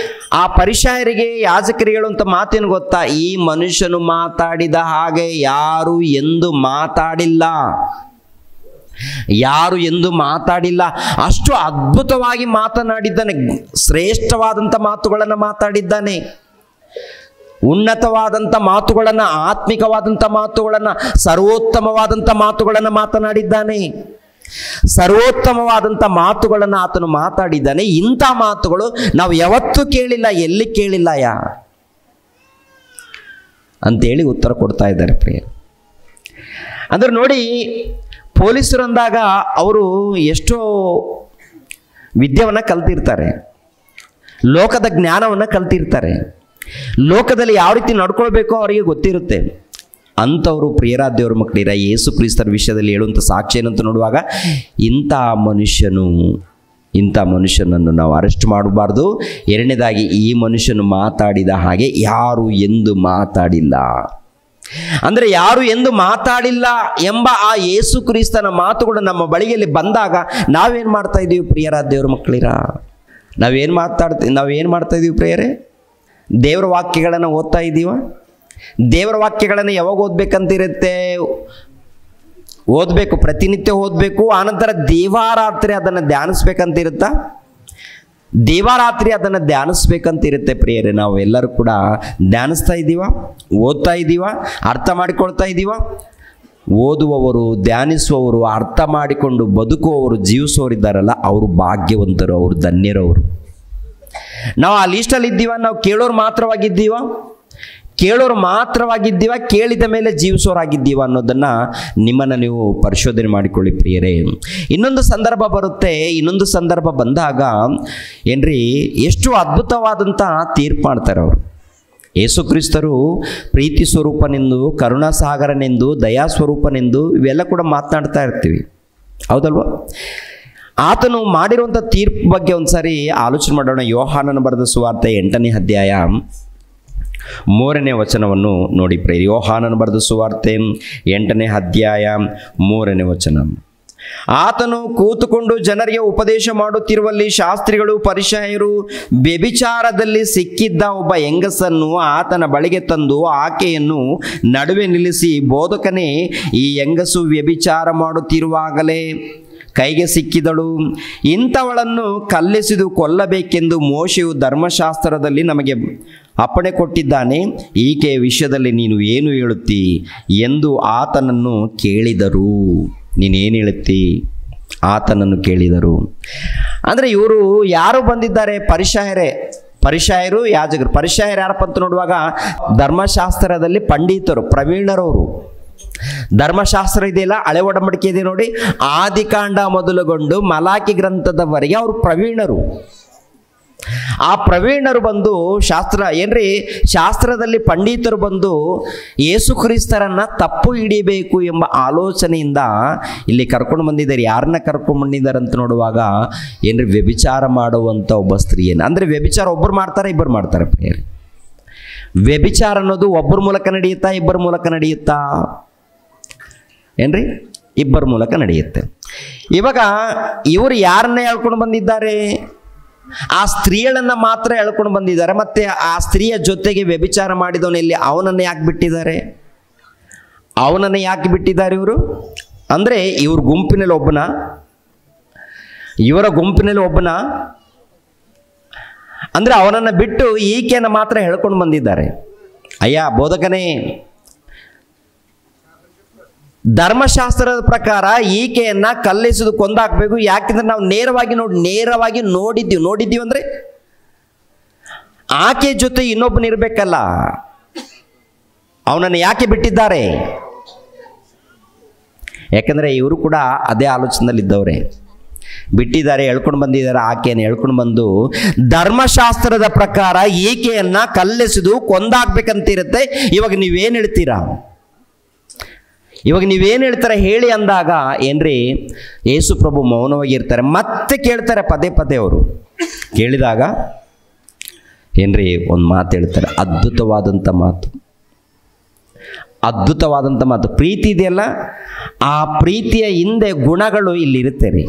ಆ ಪರಿಸಾಯರಿಗೆ, ಯಾಜಕರಿಗೆ ಹೇಳುವಂಥ ಮಾತೇನು ಗೊತ್ತಾ? ಈ ಮನುಷ್ಯನು ಮಾತಾಡಿದ ಹಾಗೆ ಯಾರು ಎಂದು ಮಾತಾಡಿಲ್ಲ, ಯಾರು ಎಂದು ಮಾತಾಡಿಲ್ಲ. ಅಷ್ಟು ಅದ್ಭುತವಾಗಿ ಮಾತನಾಡಿದ್ದಾನೆ. ಶ್ರೇಷ್ಠವಾದಂಥ ಮಾತುಗಳನ್ನು ಮಾತಾಡಿದ್ದಾನೆ. ಉನ್ನತವಾದಂಥ ಮಾತುಗಳನ್ನು, ಆತ್ಮಿಕವಾದಂಥ ಮಾತುಗಳನ್ನು, ಸರ್ವೋತ್ತಮವಾದಂಥ ಮಾತುಗಳನ್ನು ಮಾತನಾಡಿದ್ದಾನೆ. ಸರ್ವೋತ್ತಮವಾದಂಥ ಮಾತುಗಳನ್ನು ಆತನು ಮಾತಾಡಿದ್ದಾನೆ. ಇಂಥ ಮಾತುಗಳು ನಾವು ಯಾವತ್ತೂ ಕೇಳಿಲ್ಲ, ಎಲ್ಲಿ ಕೇಳಿಲ್ಲ ಅಂತೇಳಿ ಉತ್ತರ ಕೊಡ್ತಾ ಇದ್ದಾರೆ ಪ್ರಿಯ. ಅಂದ್ರೆ ನೋಡಿ, ಪೊಲೀಸರು ಅಂದಾಗ ಅವರು ಎಷ್ಟೋ ವಿದ್ಯೆಯನ್ನು ಕಲ್ತಿರ್ತಾರೆ, ಲೋಕದ ಜ್ಞಾನವನ್ನು ಕಲ್ತಿರ್ತಾರೆ, ಲೋಕದಲ್ಲಿ ಯಾವ ರೀತಿ ನಡ್ಕೊಳ್ಬೇಕೋ ಅವರಿಗೆ ಗೊತ್ತಿರುತ್ತೆ. ಅಂಥವರು ಪ್ರಿಯರಾದ ದೇವರ ಮಕ್ಕಳಿರ ಯೇಸು ಕ್ರಿಸ್ತರ ವಿಷಯದಲ್ಲಿ ಹೇಳುವಂಥ ಸಾಕ್ಷಿ ಏನಂತ ನೋಡುವಾಗ, ಇಂಥ ಮನುಷ್ಯನನ್ನು ನಾವು ಅರೆಸ್ಟ್ ಮಾಡಬಾರ್ದು. ಎರಡನೇದಾಗಿ, ಈ ಮನುಷ್ಯನು ಮಾತಾಡಿದ ಹಾಗೆ ಯಾರು ಎಂದು ಮಾತಾಡಿಲ್ಲ. ಅಂದರೆ ಯಾರು ಎಂದು ಮಾತಾಡಿಲ್ಲ ಎಂಬ ಆ ಯೇಸು ಕ್ರಿಸ್ತನ ಮಾತುಗಳು ನಮ್ಮ ಬಳಿಯಲ್ಲಿ ಬಂದಾಗ ನಾವೇನು ಮಾಡ್ತಾ ಇದ್ದೀವಿ ಪ್ರಿಯರಾದ ದೇವರ ಮಕ್ಕಳಿರ? ನಾವೇನು ಮಾಡ್ತಾ ಇದ್ದೀವಿ ಪ್ರಿಯರೇ? ದೇವರ ವಾಕ್ಯಗಳನ್ನು ಓದ್ತಾ ಇದ್ದೀವ? ದೇವರ ವಾಕ್ಯಗಳನ್ನು ಯಾವಾಗ ಓದಬೇಕಂತಿರುತ್ತೆ? ಓದಬೇಕು, ಪ್ರತಿನಿತ್ಯ ಓದಬೇಕು. ಆನಂತರ ದೇವಾರಾತ್ರಿ ಅದನ್ನು ಧ್ಯಾನಿಸ್ಬೇಕಂತಿರುತ್ತಾ? ದೇವಾರಾತ್ರಿ ಅದನ್ನು ಧ್ಯಾನಿಸ್ಬೇಕಂತಿರುತ್ತೆ ಪ್ರಿಯರೇ. ನಾವು ಎಲ್ಲರೂ ಕೂಡ ಧ್ಯಾನಿಸ್ತಾ ಇದ್ದೀವ, ಓದ್ತಾ ಇದ್ದೀವ, ಅರ್ಥ ಮಾಡಿಕೊಳ್ತಾ ಇದ್ದೀವ? ಓದುವವರು, ಧ್ಯಾನಿಸುವವರು, ಅರ್ಥ ಮಾಡಿಕೊಂಡು ಬದುಕುವವರು, ಜೀವಿಸುವವರಿದ್ದಾರಲ್ಲ, ಅವರು ಭಾಗ್ಯವಂತರು, ಅವರು ಧನ್ಯರವರು. ನಾವು ಆ ಲೀಸ್ಟಲ್ಲಿ ಇದ್ದೀವ? ನಾವು ಕೇಳೋರು ಮಾತ್ರವಾಗಿದ್ದೀವ, ಕೇಳಿದ ಮೇಲೆ ಜೀವಿಸೋರಾಗಿದ್ದೀವ ಅನ್ನೋದನ್ನು ನಿಮ್ಮನ್ನು ನೀವು ಪರಿಶೋಧನೆ ಮಾಡಿಕೊಳ್ಳಿ ಪ್ರಿಯರೇ. ಇನ್ನೊಂದು ಸಂದರ್ಭ ಬರುತ್ತೆ. ಇನ್ನೊಂದು ಸಂದರ್ಭ ಬಂದಾಗ ಏನ್ರಿ, ಎಷ್ಟು ಅದ್ಭುತವಾದಂಥ ತೀರ್ಪು ಮಾಡ್ತಾರೆ ಅವರು. ಯೇಸು ಕ್ರಿಸ್ತರು ಪ್ರೀತಿ ಸ್ವರೂಪನೆಂದು, ಕರುಣಾಸಾಗರನೆಂದು, ದಯಾಸ್ವರೂಪನೆಂದು ಇವೆಲ್ಲ ಕೂಡ ಮಾತನಾಡ್ತಾ ಇರ್ತೀವಿ, ಹೌದಲ್ವ? ಆತನು ಮಾಡಿರುವಂಥ ತೀರ್ಪು ಬಗ್ಗೆ ಒಂದು ಸಾರಿ ಆಲೋಚನೆ ಮಾಡೋಣ. ಯೋಹಾನನ ಬರೆದ ಸುವಾರ್ತೆ 8ನೇ ಅಧ್ಯಾಯ 3ನೇ ವಚನವನ್ನು ನೋಡಿ ಪ್ರಿಯರೇ. ಯೋಹಾನನ ಬರೆದ ಸುವಾರ್ತೆ 8ನೇ ಅಧ್ಯಾಯ 3ನೇ ವಚನ. ಆತನು ಕೂತುಕೊಂಡು ಜನರಿಗೆ ಉಪದೇಶ ಮಾಡುತ್ತಿರುವಲ್ಲಿ ಶಾಸ್ತ್ರಿಗಳು, ಪರಿಸಯ್ಯರು ವ್ಯಭಿಚಾರದಲ್ಲಿ ಸಿಕ್ಕಿದ್ದ ಒಬ್ಬ ಹೆಂಗಸನ್ನು ಆತನ ಬಳಿಗೆ ತಂದು ಆಕೆಯನ್ನು ನಡುವೆ ನಿಲ್ಲಿಸಿ, ಬೋಧಕನೇ, ಈ ಹೆಂಗಸು ವ್ಯಭಿಚಾರ ಮಾಡುತ್ತಿರುವಾಗಲೇ ಕೈಗೆ ಸಿಕ್ಕಿದಳು. ಇಂಥವಳನ್ನು ಕಲ್ಲೆಸೆದು ಕೊಲ್ಲಬೇಕೆಂದು ಮೋಶೆಯು ಧರ್ಮಶಾಸ್ತ್ರದಲ್ಲಿ ನಮಗೆ ಅಪ್ಪಣೆ ಕೊಟ್ಟಿದ್ದಾನೆ. ಈಕೆಯ ವಿಷಯದಲ್ಲಿ ನೀನು ಏನು ಹೇಳುತ್ತಿ ಎಂದು ಆತನನ್ನು ಕೇಳಿದರು. ನೀನೇನು ಹೇಳುತ್ತಿ? ಆತನನ್ನು ಕೇಳಿದರು. ಅಂದರೆ ಇವರು ಯಾರು ಬಂದಿದ್ದಾರೆ? ಪರಿಸಯ್ಯರು, ಯಾಜಕರು. ಪರಿಸಯ್ಯರು ಯಾರಪ್ಪ ಅಂತ ನೋಡುವಾಗ ಧರ್ಮಶಾಸ್ತ್ರದಲ್ಲಿ ಪಂಡಿತರು, ಪ್ರವೀಣರವರು. ಧರ್ಮಶಾಸ್ತ್ರ ಇದೆಯಲ್ಲ, ಹಳೆ ಒಡಂಬಡಿಕೆ ಇದೆ ನೋಡಿ, ಆದಿಕಾಂಡ ಮೊದಲುಗೊಂಡು ಮಲಾಕಿ ಗ್ರಂಥದವರೆಗೆ ಅವರು ಪ್ರವೀಣರು. ಆ ಪ್ರವೀಣರು ಬಂದು ಶಾಸ್ತ್ರದಲ್ಲಿ ಪಂಡಿತರು ಬಂದು ಯೇಸು ಕ್ರಿಸ್ತರನ್ನ ತಪ್ಪು ಹಿಡಿಬೇಕು ಎಂಬ ಆಲೋಚನೆಯಿಂದ ಇಲ್ಲಿ ಕರ್ಕೊಂಡು ಬಂದಿದ್ದಾರೆ. ಯಾರನ್ನ ಕರ್ಕೊಂಡು ಬಂದಿದ್ದಾರೆ ಅಂತ ನೋಡುವಾಗ ವ್ಯಭಿಚಾರ ಮಾಡುವಂಥ ಒಬ್ಬ ಸ್ತ್ರೀಯನ್ನು. ಅಂದರೆ ವ್ಯಭಿಚಾರ ಒಬ್ಬರು ಮಾಡ್ತಾರೆ, ಇಬ್ಬರು ಮಾಡ್ತಾರೆ ಪ್ರಿಯರೇ. ವ್ಯಭಿಚಾರ ಅನ್ನೋದು ಒಬ್ಬರ ಮೂಲಕ ನಡೆಯುತ್ತಾ, ಇಬ್ಬರ ಮೂಲಕ ನಡೆಯುತ್ತಾ? ಇಬ್ಬರ ಮೂಲಕ ನಡೆಯುತ್ತೆ. ಇವಾಗ ಇವರು ಯಾರನ್ನ ಹೇಳ್ಕೊಂಡು ಬಂದಿದ್ದಾರೆ? ಆ ಸ್ತ್ರೀಗಳನ್ನು ಮಾತ್ರ ಹೇಳ್ಕೊಂಡು ಬಂದಿದ್ದಾರೆ. ಮತ್ತೆ ಆ ಸ್ತ್ರೀಯ ಜೊತೆಗೆ ವ್ಯಭಿಚಾರ ಮಾಡಿದವನಲ್ಲಿ ಅವನನ್ನು ಯಾಕೆ ಬಿಟ್ಟಿದ್ದಾರೆ? ಇವರು ಅಂದರೆ ಇವರ ಗುಂಪಿನಲ್ಲಿ ಒಬ್ಬನ ಅಂದರೆ ಅವನನ್ನು ಬಿಟ್ಟು ಈಕೆಯನ್ನು ಮಾತ್ರ ಹೇಳ್ಕೊಂಡು ಬಂದಿದ್ದಾರೆ. ಅಯ್ಯ ಬೋಧಕನೇ, ಧರ್ಮಶಾಸ್ತ್ರದ ಪ್ರಕಾರ ಈಕೆಯನ್ನ ಕಲ್ಲೆಸೆದು ಕೊಂದಾಕಬೇಕು. ಯಾಕೆಂದ್ರೆ ನಾವು ನೇರವಾಗಿ ನೋಡಿದ್ದೀವಿ ಅಂದ್ರೆ ಆಕೆ ಜೊತೆ ಇನ್ನೊಬ್ಬನಿರ್ಬೇಕಲ್ಲ. ಅವನನ್ನು ಯಾಕೆ ಬಿಟ್ಟಿದ್ದಾರೆ? ಯಾಕಂದರೆ ಇವರು ಕೂಡ ಅದೇ ಆಲೋಚನೆಯಲ್ಲಿದ್ದವ್ರೆ. ಬಿಟ್ಟಿದ್ದಾರೆ, ಎಳ್ಕೊಂಡು ಬಂದಿದ್ದಾರೆ. ಆಕೆಯನ್ನು ಎಳ್ಕೊಂಡು ಬಂದು ಧರ್ಮಶಾಸ್ತ್ರದ ಪ್ರಕಾರ ಈಕೆಯನ್ನ ಕಲ್ಲೆಸೆದು ಕೊಂದಾಕ್ಬೇಕಂತಿರುತ್ತೆ. ಇವಾಗ ನೀವೇನು ಹೇಳ್ತಾರೆ ಹೇಳಿ ಅಂದಾಗ ಏನ್ರಿ, ಯೇಸು ಪ್ರಭು ಮೌನವಾಗಿರ್ತಾರೆ. ಮತ್ತೆ ಕೇಳ್ತಾರೆ ಪದೇ ಪದೇ. ಅವರು ಕೇಳಿದಾಗ ಏನ್ರಿ ಒಂದು ಮಾತು ಹೇಳ್ತಾರೆ, ಅದ್ಭುತವಾದಂಥ ಮಾತು. ಪ್ರೀತಿ ಇದೆಯಲ್ಲ, ಆ ಪ್ರೀತಿಯ ಹಿಂದೆ ಗುಣಗಳು ಇಲ್ಲಿರುತ್ತೆ ರೀ.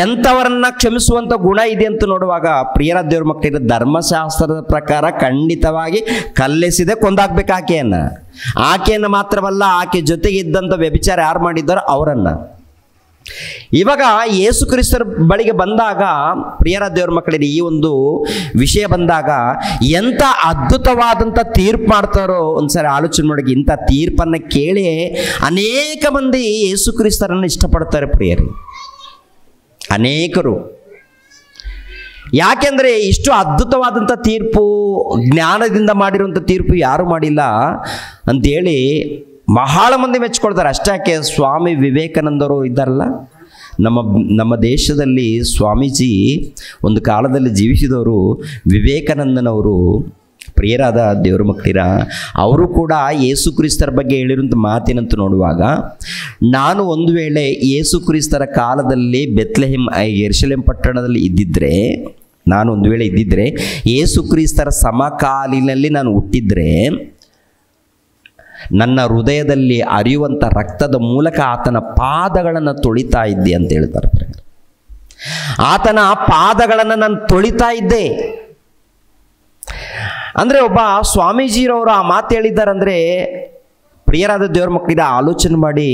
ಎಂಥವರನ್ನ ಕ್ಷಮಿಸುವಂಥ ಗುಣ ಇದೆ ಅಂತ ನೋಡುವಾಗ ಪ್ರಿಯರ ದೇವ್ರ ಮಕ್ಕಳಿಗೆ ಧರ್ಮಶಾಸ್ತ್ರದ ಪ್ರಕಾರ ಖಂಡಿತವಾಗಿ ಕಲ್ಲೆಸೆದೆ ಕೊಂದಾಕ್ಬೇಕು ಆಕೆಯನ್ನು ಮಾತ್ರವಲ್ಲ, ಆಕೆ ಜೊತೆಗೆ ಇದ್ದಂಥ ವ್ಯಭಿಚಾರ ಯಾರು ಮಾಡಿದ್ದಾರೋ ಅವರನ್ನು. ಇವಾಗ ಯೇಸು ಕ್ರಿಸ್ತರ ಬಳಿಗೆ ಬಂದಾಗ ಪ್ರಿಯರ ದೇವ್ರ ಮಕ್ಕಳಿಗೆ ಈ ಒಂದು ವಿಷಯ ಬಂದಾಗ ಎಂಥ ಅದ್ಭುತವಾದಂಥ ತೀರ್ಪು ಮಾಡ್ತಾರೋ ಒಂದ್ಸರಿ ಆಲೋಚನೆ ಮಾಡಿ. ಇಂಥ ತೀರ್ಪನ್ನು ಕೇಳಿ ಅನೇಕ ಮಂದಿ ಯೇಸು ಕ್ರಿಸ್ತರನ್ನು ಇಷ್ಟಪಡ್ತಾರೆ ಪ್ರಿಯರಿ, ಅನೇಕರು. ಯಾಕೆಂದರೆ ಇಷ್ಟು ಅದ್ಭುತವಾದಂಥ ತೀರ್ಪು, ಜ್ಞಾನದಿಂದ ಮಾಡಿರುವಂಥ ತೀರ್ಪು ಯಾರು ಮಾಡಿಲ್ಲ ಅಂಥೇಳಿ ಬಹಳ ಮಂದಿ ಮೆಚ್ಕೊಳ್ತಾರೆ. ಅಷ್ಟಾಕೆ ಸ್ವಾಮಿ ವಿವೇಕಾನಂದರು ಇದ್ದಾರಲ್ಲ, ನಮ್ಮ ದೇಶದಲ್ಲಿ ಸ್ವಾಮೀಜಿ ಒಂದು ಕಾಲದಲ್ಲಿ ಜೀವಿಸಿದವರು ವಿವೇಕಾನಂದನವರು. ಪ್ರಿಯರಾದ ದೇವ್ರ ಮಕ್ಕಳಿರ, ಅವರು ಕೂಡ ಯೇಸು ಕ್ರಿಸ್ತರ ಬಗ್ಗೆ ಹೇಳಿರುವಂಥ ಮಾತಿನಂತೂ ನೋಡುವಾಗ, ನಾನು ಒಂದು ವೇಳೆ ಯೇಸು ಕ್ರಿಸ್ತರ ಕಾಲದಲ್ಲಿ ಯೆರೂಸಲೇಮ್ ಪಟ್ಟಣದಲ್ಲಿ ಇದ್ದಿದ್ದರೆ, ಯೇಸು ಕ್ರಿಸ್ತರ ಸಮಕಾಲೀನಲ್ಲಿ ನಾನು ಹುಟ್ಟಿದ್ರೆ, ನನ್ನ ಹೃದಯದಲ್ಲಿ ಹರಿಯುವಂಥ ರಕ್ತದ ಮೂಲಕ ಆತನ ಪಾದಗಳನ್ನು ತೊಳಿತಾ ಇದ್ದೆ ಅಂತ ಹೇಳ್ತಾರೆ. ಆತನ ಪಾದಗಳನ್ನು ನಾನು ತೊಳಿತಾ ಇದ್ದೆ ಅಂದರೆ, ಒಬ್ಬ ಸ್ವಾಮೀಜಿರವರು ಆ ಮಾತು ಹೇಳಿದ್ದಾರಂದರೆ, ಪ್ರಿಯರಾದ ದೇವ್ರ ಮಕ್ಕಳಿಗೆ ಆಲೋಚನೆ ಮಾಡಿ,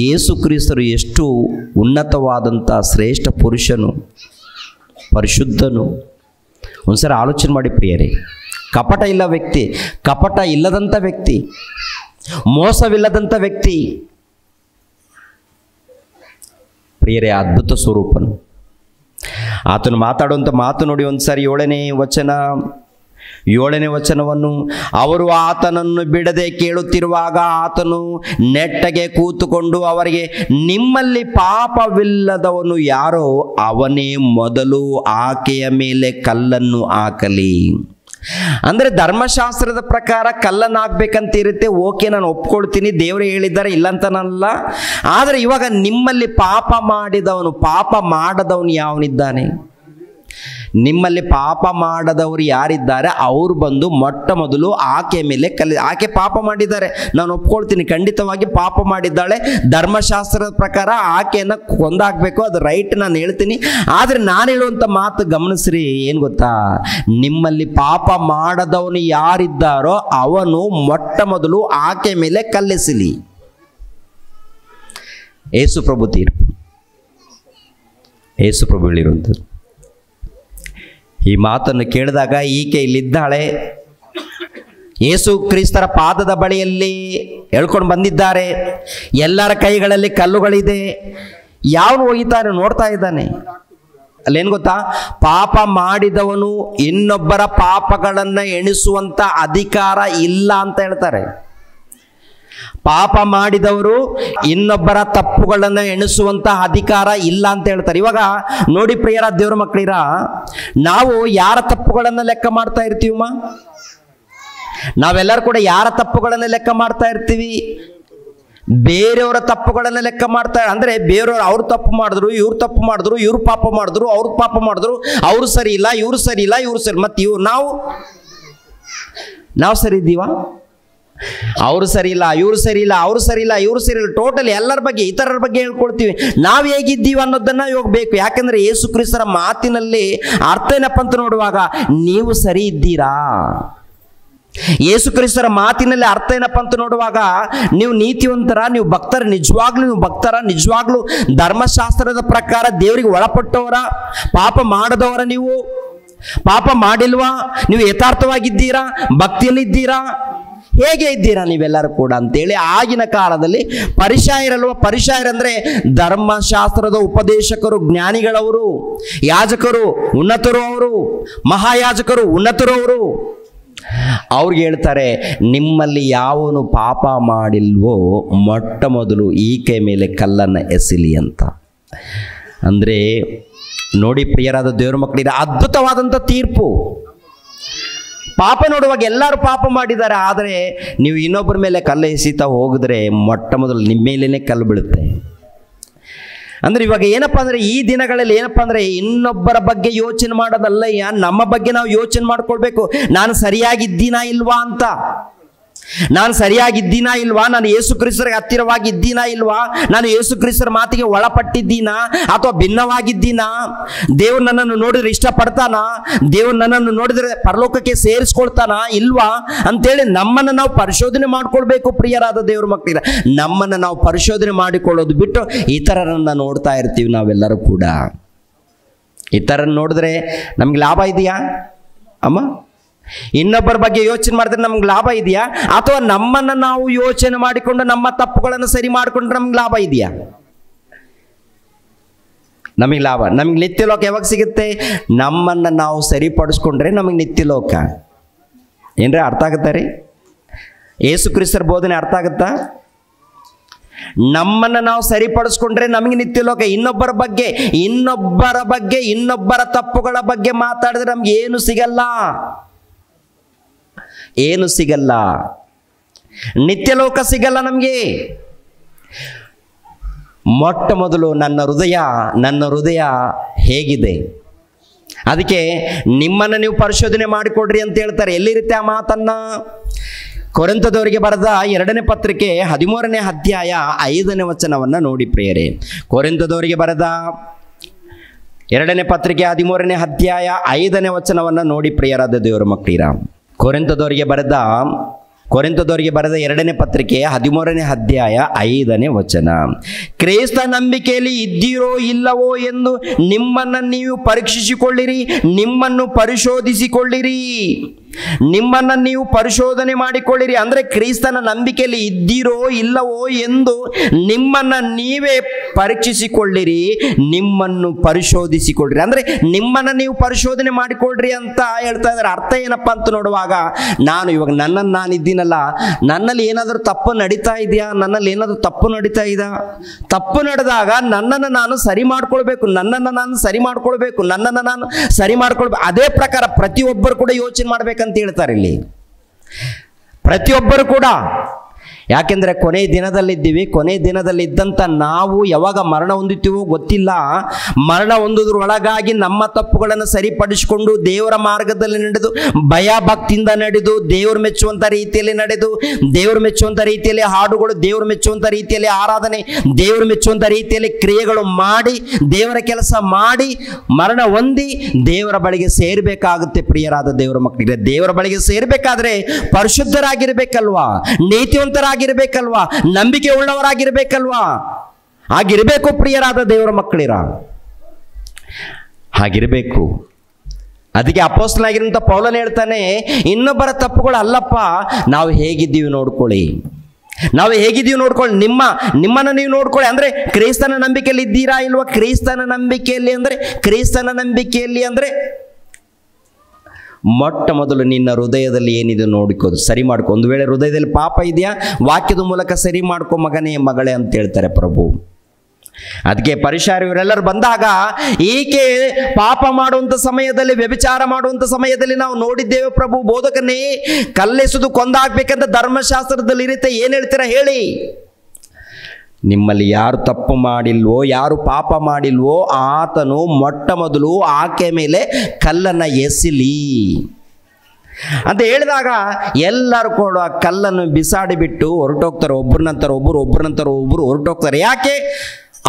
ಯೇಸು ಕ್ರಿಸ್ತರು ಎಷ್ಟು ಉನ್ನತವಾದಂಥ ಶ್ರೇಷ್ಠ ಪುರುಷನು, ಪರಿಶುದ್ಧನು. ಒಂದ್ಸರಿ ಆಲೋಚನೆ ಮಾಡಿ ಪ್ರಿಯರೇ. ಕಪಟ ಇಲ್ಲದಂಥ ವ್ಯಕ್ತಿ, ಮೋಸವಿಲ್ಲದಂಥ ವ್ಯಕ್ತಿ ಪ್ರಿಯರೇ, ಅದ್ಭುತ ಸ್ವರೂಪನು. ಆತನು ಮಾತಾಡುವಂಥ ಮಾತು ನೋಡಿ ಒಂದ್ಸಾರಿ 7ನೇ ವಚನವನ್ನು, ಅವರು ಆತನನ್ನು ಬಿಡದೆ ಕೇಳುತ್ತಿರುವಾಗ ಆತನು ನೆಟ್ಟಗೆ ಕೂತುಕೊಂಡು ಅವರಿಗೆ, ನಿಮ್ಮಲ್ಲಿ ಪಾಪವಿಲ್ಲದವನು ಯಾರೋ ಅವನೇ ಮೊದಲು ಆಕೆಯ ಮೇಲೆ ಕಲ್ಲನ್ನು ಹಾಕಲಿ. ಅಂದರೆ ಧರ್ಮಶಾಸ್ತ್ರದ ಪ್ರಕಾರ ಕಲ್ಲನ್ನು ಹಾಕ್ಬೇಕಂತ ಇರುತ್ತೆ. ಓಕೆ, ನಾನು ಒಪ್ಕೊಳ್ತೀನಿ, ದೇವರೇ ಹೇಳಿದ್ದಾರೆ, ಇಲ್ಲಂತನಲ್ಲ. ಆದರೆ ಇವಾಗ ನಿಮ್ಮಲ್ಲಿ ಪಾಪ ಮಾಡದವನು ಯಾವನಿದ್ದಾನೆ? ನಿಮ್ಮಲ್ಲಿ ಪಾಪ ಮಾಡದವರು ಯಾರಿದ್ದಾರೆ ಅವರು ಬಂದು ಮೊಟ್ಟ ಮೊದಲು ಆಕೆ ಮೇಲೆ ಆಕೆ ಪಾಪ ಮಾಡಿದ್ದಾರೆ, ನಾನು ಒಪ್ಕೊಳ್ತೀನಿ, ಖಂಡಿತವಾಗಿ ಪಾಪ ಮಾಡಿದ್ದಾಳೆ. ಧರ್ಮಶಾಸ್ತ್ರದ ಪ್ರಕಾರ ಆಕೆಯನ್ನು ಕೊಂದಾಕಬೇಕು, ಅದು ರೈಟ್, ನಾನು ಹೇಳ್ತೀನಿ. ಆದರೆ ನಾನು ಹೇಳುವಂಥ ಮಾತು ಗಮನಿಸ್ರಿ, ಏನು ಗೊತ್ತಾ? ನಿಮ್ಮಲ್ಲಿ ಪಾಪ ಮಾಡದವನು ಯಾರಿದ್ದಾರೋ ಅವನು ಮೊಟ್ಟ ಮೊದಲು ಆಕೆ ಮೇಲೆ ಕಲ್ಲೆಸಲಿ. ಯೇಸು ಪ್ರಭು ಹೇಳಿರುವಂಥದ್ದು. ಈ ಮಾತನ್ನು ಕೇಳಿದಾಗ ಈಕೆ ಇಲ್ಲಿದ್ದಾಳೆ, ಯೇಸು ಕ್ರಿಸ್ತರ ಪಾದದ ಬಳಿಯಲ್ಲಿ ಎಳ್ಕೊಂಡು ಬಂದಿದ್ದಾರೆ. ಎಲ್ಲರ ಕೈಗಳಲ್ಲಿ ಕಲ್ಲುಗಳಿದೆ. ಯಾವನು ಒಯ್ತಾನೆ ನೋಡ್ತಾ ಇದ್ದಾನೆ. ಅಲ್ಲೇನು ಗೊತ್ತಾ? ಪಾಪ ಮಾಡಿದವನು ಇನ್ನೊಬ್ಬರ ಪಾಪಗಳನ್ನು ಎಣಿಸುವಂಥ ಅಧಿಕಾರ ಇಲ್ಲ ಅಂತ ಹೇಳ್ತಾರೆ. ಪಾಪ ಮಾಡಿದವರು ಇನ್ನೊಬ್ಬರ ತಪ್ಪುಗಳನ್ನು ಎಣಿಸುವಂಥ ಅಧಿಕಾರ ಇಲ್ಲ ಅಂತ ಹೇಳ್ತಾರೆ. ಇವಾಗ ನೋಡಿ ಪ್ರಿಯರ ದೇವರ ಮಕ್ಕಳಿರ, ನಾವು ಯಾರ ತಪ್ಪುಗಳನ್ನು ಲೆಕ್ಕ ಮಾಡ್ತಾ ಇರ್ತೀವಮ್ಮ? ನಾವೆಲ್ಲರೂ ಕೂಡ ಯಾರ ತಪ್ಪುಗಳನ್ನು ಲೆಕ್ಕ ಮಾಡ್ತಾ ಇರ್ತೀವಿ? ಬೇರೆಯವರ ತಪ್ಪುಗಳನ್ನು ಲೆಕ್ಕ ಮಾಡ್ತಾ, ಅಂದರೆ ಬೇರೆಯವರು ಅವ್ರು ತಪ್ಪು ಮಾಡಿದ್ರು, ಇವ್ರು ತಪ್ಪು ಮಾಡಿದ್ರು, ಇವ್ರು ಪಾಪ ಮಾಡಿದ್ರು, ಅವ್ರು ಪಾಪ ಮಾಡಿದ್ರು, ಅವರು ಸರಿ ಇಲ್ಲ, ಇವ್ರು ಸರಿ ಇಲ್ಲ, ಇವ್ರು ಸರಿ, ಮತ್ತು ನಾವು ಸರಿ ಇದ್ದೀವಾ? ಅವರು ಸರಿ ಇಲ್ಲ, ಇವರು ಸರಿ ಇಲ್ಲ, ಅವರು ಸರಿ ಇಲ್ಲ, ಇವರು ಸರಿ ಇಲ್ಲ, ಟೋಟಲ್ ಎಲ್ಲರ ಬಗ್ಗೆ, ಇತರರ ಬಗ್ಗೆ ಹೇಳ್ಕೊಳ್ತೀವಿ. ನಾವು ಹೇಗಿದ್ದೀವಿ ಅನ್ನೋದನ್ನು ಹೋಗ್ಬೇಕು. ಯಾಕಂದರೆ ಯೇಸು ಕ್ರಿಸ್ತರ ಮಾತಿನಲ್ಲಿ ಅರ್ಥ ಏನಪ್ಪ ಅಂತ ನೋಡುವಾಗ, ನೀವು ಸರಿ ಇದ್ದೀರಾ? ಯೇಸು ಕ್ರಿಸ್ತರ ಮಾತಿನಲ್ಲಿ ಅರ್ಥ ಏನಪ್ಪ ಅಂತ ನೋಡುವಾಗ, ನೀವು ನೀತಿವಂತರ, ನೀವು ಭಕ್ತರ, ನಿಜವಾಗ್ಲೂ ಧರ್ಮಶಾಸ್ತ್ರದ ಪ್ರಕಾರ ದೇವರಿಗೆ ಒಳಪಟ್ಟವರ, ಪಾಪ ಮಾಡದವರ, ನೀವು ಪಾಪ ಮಾಡಿಲ್ವಾ? ನೀವು ಯಥಾರ್ಥವಾಗಿದ್ದೀರಾ? ಭಕ್ತಿಯಲ್ಲಿದ್ದೀರಾ? ಹೇಗೆ ಇದ್ದೀರಾ ನೀವೆಲ್ಲರೂ ಕೂಡ ಅಂತೇಳಿ ಆಗಿನ ಕಾಲದಲ್ಲಿ ಪರಿಸಾಯರಲ್ವ, ಪರಿಸಾಯರಂದರೆ ಧರ್ಮಶಾಸ್ತ್ರದ ಉಪದೇಶಕರು, ಜ್ಞಾನಿಗಳವರು, ಯಾಜಕರು ಉನ್ನತರು, ಅವರು ಮಹಾಯಾಜಕರು ಉನ್ನತರು. ಅವ್ರಿಗೆ ಹೇಳ್ತಾರೆ, ನಿಮ್ಮಲ್ಲಿ ಯಾವನು ಪಾಪ ಮಾಡಿಲ್ವೋ ಮೊಟ್ಟ ಮೊದಲು ಈಕೆ ಮೇಲೆ ಕಲ್ಲನ್ನು ಎಸಿಲಿ ಅಂತ. ಅಂದರೆ ನೋಡಿ ಪ್ರಿಯರಾದ ದೇವರ ಮಕ್ಕಳಿಗೆ ಅದ್ಭುತವಾದಂಥ ತೀರ್ಪು. ಪಾಪ ನೋಡುವಾಗ ಎಲ್ಲರೂ ಪಾಪ ಮಾಡಿದ್ದಾರೆ, ಆದರೆ ನೀವು ಇನ್ನೊಬ್ಬರ ಮೇಲೆ ಕಲ್ಲು ಎಸೀತಾ ಹೋಗಿದ್ರೆ ಮೊಟ್ಟ ಮೊದಲು ನಿಮ್ಮ ಮೇಲೇ ಕಲ್ಲು ಬೀಳುತ್ತೆ. ಅಂದರೆ ಇವಾಗ ಏನಪ್ಪ ಅಂದರೆ ಈ ದಿನಗಳಲ್ಲಿ ಏನಪ್ಪ ಅಂದರೆ ಇನ್ನೊಬ್ಬರ ಬಗ್ಗೆ ಯೋಚನೆ ಮಾಡೋದಲ್ಲಯ್ಯ, ನಮ್ಮ ಬಗ್ಗೆ ನಾವು ಯೋಚನೆ ಮಾಡ್ಕೊಳ್ಬೇಕು. ನಾನು ಸರಿಯಾಗಿದ್ದೀನಾ ಇಲ್ವಾ ಅಂತ, ನಾನು ಸರಿಯಾಗಿದ್ದೀನಾ ಇಲ್ವಾ, ನಾನು ಯೇಸು ಕ್ರಿಸ್ತರಿಗೆ ಹತ್ತಿರವಾಗಿದ್ದೀನಾ ಇಲ್ವಾ, ನಾನು ಯೇಸು ಕ್ರಿಸ್ತರ ಮಾತಿಗೆ ಒಳಪಟ್ಟಿದ್ದೀನಾ ಅಥವಾ ಭಿನ್ನವಾಗಿದ್ದೀನಾ, ದೇವ್ರು ನನ್ನನ್ನು ನೋಡಿದ್ರೆ ಇಷ್ಟಪಡ್ತಾನಾ, ದೇವ್ರು ನನ್ನನ್ನು ನೋಡಿದರೆ ಪರಲೋಕಕ್ಕೆ ಸೇರಿಸ್ಕೊಳ್ತಾನಾ ಇಲ್ವಾ ಅಂತೇಳಿ ನಮ್ಮನ್ನು ನಾವು ಪರಿಶೋಧನೆ ಮಾಡ್ಕೊಳ್ಬೇಕು. ಪ್ರಿಯರಾದ ದೇವ್ರ ಮಕ್ಕಳಿಗೆ ನಮ್ಮನ್ನು ನಾವು ಪರಿಶೋಧನೆ ಮಾಡಿಕೊಳ್ಳೋದು ಬಿಟ್ಟು ಇತರರನ್ನು ನೋಡ್ತಾ ಇರ್ತೀವಿ ನಾವೆಲ್ಲರೂ ಕೂಡ. ಇತರನ್ನು ನೋಡಿದ್ರೆ ನಮ್ಗೆ ಲಾಭ ಇದೆಯಾ ಅಮ್ಮ? ಇನ್ನೊಬ್ಬರ ಬಗ್ಗೆ ಯೋಚನೆ ಮಾಡಿದ್ರೆ ನಮ್ಗೆ ಲಾಭ ಇದೆಯಾ, ಅಥವಾ ನಮ್ಮನ್ನು ನಾವು ಯೋಚನೆ ಮಾಡಿಕೊಂಡು ನಮ್ಮ ತಪ್ಪುಗಳನ್ನು ಸರಿ ಮಾಡಿಕೊಂಡ್ರೆ ನಮ್ಗೆ ಲಾಭ ಇದೆಯಾ? ನಮಗೆ ಲಾಭ, ನಮಗೆ ನಿತ್ಯಲೋಕ ಯಾವಾಗ ಸಿಗುತ್ತೆ? ನಮ್ಮನ್ನು ನಾವು ಸರಿಪಡಿಸ್ಕೊಂಡ್ರೆ ನಮಗೆ ನಿತ್ಯಲೋಕ. ಏನ್ರಿ ಅರ್ಥ ಆಗುತ್ತಾ ರೀ? ಯೇಸು ಕ್ರಿಸ್ತರ ಬೋಧನೆ ಅರ್ಥ ಆಗುತ್ತಾ? ನಮ್ಮನ್ನು ನಾವು ಸರಿಪಡಿಸ್ಕೊಂಡ್ರೆ ನಮಗೆ ನಿತ್ಯಲೋಕ. ಇನ್ನೊಬ್ಬರ ಬಗ್ಗೆ ಇನ್ನೊಬ್ಬರ ತಪ್ಪುಗಳ ಬಗ್ಗೆ ಮಾತಾಡಿದ್ರೆ ನಮ್ಗೆ ಏನು ಸಿಗಲ್ಲ, ಏನು ಸಿಗಲ್ಲ, ನಿತ್ಯಲೋಕ ಸಿಗಲ್ಲ ನಮಗೆ. ಮೊಟ್ಟ ಮೊದಲು ನನ್ನ ಹೃದಯ ಹೇಗಿದೆ, ಅದಕ್ಕೆ ನಿಮ್ಮನ್ನು ನೀವು ಪರಿಶೋಧನೆ ಮಾಡಿಕೊಡ್ರಿ ಅಂತ ಹೇಳ್ತಾರೆ. ಎಲ್ಲಿರುತ್ತೆ ಆ ಮಾತನ್ನ? ಕೊರಿಂಥದವರಿಗೆ ಬರೆದ 2ನೇ ಪತ್ರಿಕೆ 13ನೇ ಅಧ್ಯಾಯ 5ನೇ ವಚನವನ್ನು ನೋಡಿ ಪ್ರಿಯರೇ. ಕೊರಿಂಥದವರಿಗೆ ಬರೆದ 2ನೇ ಪತ್ರಿಕೆ 13ನೇ ಅಧ್ಯಾಯ 5ನೇ ವಚನವನ್ನು ನೋಡಿ ಪ್ರಿಯರಾದ ದೇವರ ಮಕ್ಕಳಿರ. ಕೊರಿಂಥದವರಿಗೆ ಬರೆದ 2ನೇ ಪತ್ರಿಕೆ 13ನೇ ಅಧ್ಯಾಯ 5ನೇ ವಚನ. ಕ್ರೈಸ್ತ ನಂಬಿಕೆಯಲ್ಲಿ ಇದ್ದೀರೋ ಇಲ್ಲವೋ ಎಂದು ನಿಮ್ಮನ್ನು ನೀವು ಪರೀಕ್ಷಿಸಿಕೊಳ್ಳಿರಿ, ನಿಮ್ಮನ್ನು ಪರಿಶೋಧಿಸಿಕೊಳ್ಳಿರಿ, ನಿಮ್ಮನ್ನು ನೀವು ಪರಿಶೋಧನೆ ಮಾಡಿಕೊಳ್ಳಿರಿ. ಅಂದರೆ ಕ್ರಿಸ್ತನ ನಂಬಿಕೆಯಲ್ಲಿ ಇದ್ದೀರೋ ಇಲ್ಲವೋ ಎಂದು ನಿಮ್ಮನ್ನು ನೀವೇ ಪರೀಕ್ಷಿಸಿಕೊಳ್ಳಿರಿ, ನಿಮ್ಮನ್ನು ಪರಿಶೋಧಿಸಿಕೊಳ್ಳಿರಿ. ಅಂದರೆ ನಿಮ್ಮನ್ನು ನೀವು ಪರಿಶೋಧನೆ ಮಾಡಿಕೊಳ್ಳ್ರಿ ಅಂತ ಹೇಳ್ತಾ ಇದ್ದಾರೆ. ಅರ್ಥ ಏನಪ್ಪ ಅಂತ ನೋಡುವಾಗ, ಇವಾಗ ನನ್ನನ್ನು ನಾನಿದ್ದೀನಲ್ಲ, ನನ್ನಲ್ಲಿ ಏನಾದರೂ ತಪ್ಪು ನಡೀತಾ ಇದೆಯಾ, ನನ್ನಲ್ಲಿ ಏನಾದರೂ ತಪ್ಪು ನಡೀತಾ ಇದೆಯಾ? ತಪ್ಪು ನಡೆದಾಗ ನನ್ನನ್ನು ನಾನು ಸರಿ ಮಾಡ್ಕೊಳ್ಬೇಕು, ನನ್ನನ್ನು ನಾನು ಸರಿ ಮಾಡ್ಕೊಳ್ಬೇಕು. ಅದೇ ಪ್ರಕಾರ ಪ್ರತಿಯೊಬ್ಬರು ಕೂಡ ಯೋಚನೆ ಮಾಡ್ಬೇಕಂತ ಹೇಳ್ತಾರೆ ಇಲ್ಲಿ, ಪ್ರತಿಯೊಬ್ಬರು ಕೂಡ. ಯಾಕೆಂದರೆ ಕೊನೆ ದಿನದಲ್ಲಿದ್ದೀವಿ. ಕೊನೆ ದಿನದಲ್ಲಿದ್ದಂಥ ನಾವು ಯಾವಾಗ ಮರಣ ಹೊಂದುತ್ತೀವೋ ಗೊತ್ತಿಲ್ಲ. ಮರಣ ಹೊಂದುವುದರೊಳಗಾಗಿ ನಮ್ಮ ತಪ್ಪುಗಳನ್ನು ಸರಿಪಡಿಸಿಕೊಂಡು ದೇವರ ಮಾರ್ಗದಲ್ಲಿ ನಡೆದು, ಭಯ ಭಕ್ತಿಯಿಂದ ನಡೆದು, ದೇವರು ಮೆಚ್ಚುವಂಥ ರೀತಿಯಲ್ಲಿ ನಡೆದು, ದೇವರು ಮೆಚ್ಚುವಂಥ ರೀತಿಯಲ್ಲಿ ಹಾಡುಗಳು, ದೇವರು ಮೆಚ್ಚುವಂಥ ರೀತಿಯಲ್ಲಿ ಆರಾಧನೆ, ದೇವರು ಮೆಚ್ಚುವಂಥ ರೀತಿಯಲ್ಲಿ ಕ್ರಿಯೆಗಳು ಮಾಡಿ, ದೇವರ ಕೆಲಸ ಮಾಡಿ ಮರಣ ಹೊಂದಿ ದೇವರ ಬಳಿಗೆ ಸೇರಬೇಕಾಗುತ್ತೆ. ಪ್ರಿಯರಾದ ದೇವರ ಮಕ್ಕಳಿಗೆ, ದೇವರ ಬಳಿಗೆ ಸೇರಬೇಕಾದ್ರೆ ಪರಿಶುದ್ಧರಾಗಿರ್ಬೇಕಲ್ವಾ, ನೀತಿವಂತರಾಗಿರ್ಬೇಕಲ್ವಾ, ನಂಬಿಕೆ ಉಳ್ಳವರಾಗಿರ್ಬೇಕಲ್ವಾ? ಹಾಗಿರಬೇಕು ಪ್ರಿಯರಾದ ದೇವರ ಮಕ್ಕಳಿರ, ಹಾಗಿರಬೇಕು. ಅದಕ್ಕೆ ಅಪೊಸ್ತಲನಾಗಿರುವಂಥ ಪೌಲನು ಹೇಳ್ತಾನೆ, ಇನ್ನೊಬ್ಬರ ತಪ್ಪುಗಳು ಅಲ್ಲಪ್ಪ, ನಾವು ಹೇಗಿದ್ದೀವಿ ನೋಡ್ಕೊಳ್ಳಿ, ನಾವು ಹೇಗಿದ್ದೀವಿ ನೋಡ್ಕೊಳ್ಳಿ, ನಿಮ್ಮನ್ನು ನೀವು ನೋಡ್ಕೊಳ್ಳಿ. ಅಂದರೆ ಕ್ರೈಸ್ತನ ನಂಬಿಕೆಯಲ್ಲಿ ಇದ್ದೀರಾ ಇಲ್ವಾ? ಕ್ರೈಸ್ತನ ನಂಬಿಕೆಯಲ್ಲಿ ಅಂದರೆ ಮೊಟ್ಟ ಮೊದಲು ನಿನ್ನ ಹೃದಯದಲ್ಲಿ ಏನಿದೆ ನೋಡಿಕೋದು, ಸರಿ ಮಾಡ್ಕೊ. ಒಂದು ವೇಳೆ ಹೃದಯದಲ್ಲಿ ಪಾಪ ಇದೆಯಾ, ವಾಕ್ಯದ ಮೂಲಕ ಸರಿ ಮಾಡ್ಕೊ ಮಗನೇ ಮಗಳೇ ಅಂತ ಹೇಳ್ತಾರೆ ಪ್ರಭು. ಅದಕ್ಕೆ ಪರಿಸಾಯರೆಲ್ಲರೂ ಬಂದಾಗ, ಈಕೆ ಪಾಪ ಮಾಡುವಂಥ ಸಮಯದಲ್ಲಿ, ವ್ಯಭಿಚಾರ ಮಾಡುವಂಥ ಸಮಯದಲ್ಲಿ ನಾವು ನೋಡಿದ್ದೇವೆ ಪ್ರಭು, ಬೋಧಕನೇ ಕಲ್ಲೆಸೆದು ಕೊಂದಾಗಬೇಕಂತ ಧರ್ಮಶಾಸ್ತ್ರದಲ್ಲಿ ಇರುತ್ತೆ. ಏನು ಹೇಳ್ತೀರಾ ಹೇಳಿ? ನಿಮ್ಮಲ್ಲಿ ಯಾರು ತಪ್ಪು ಮಾಡಿಲ್ವೋ, ಯಾರು ಪಾಪ ಮಾಡಿಲ್ವೋ, ಆತನು ಮೊಟ್ಟ ಮೊದಲು ಆಕೆ ಮೇಲೆ ಕಲ್ಲನ್ನು ಎಸಿಲಿ ಅಂತ ಹೇಳಿದಾಗ ಎಲ್ಲರೂ ಕೂಡ ಕಲ್ಲನ್ನು ಬಿಸಾಡಿಬಿಟ್ಟು ಹೊರಟೋಗ್ತಾರೆ. ಒಬ್ಬರ ನಂತರ ಒಬ್ಬರು ಹೊರಟೋಗ್ತಾರೆ. ಯಾಕೆ?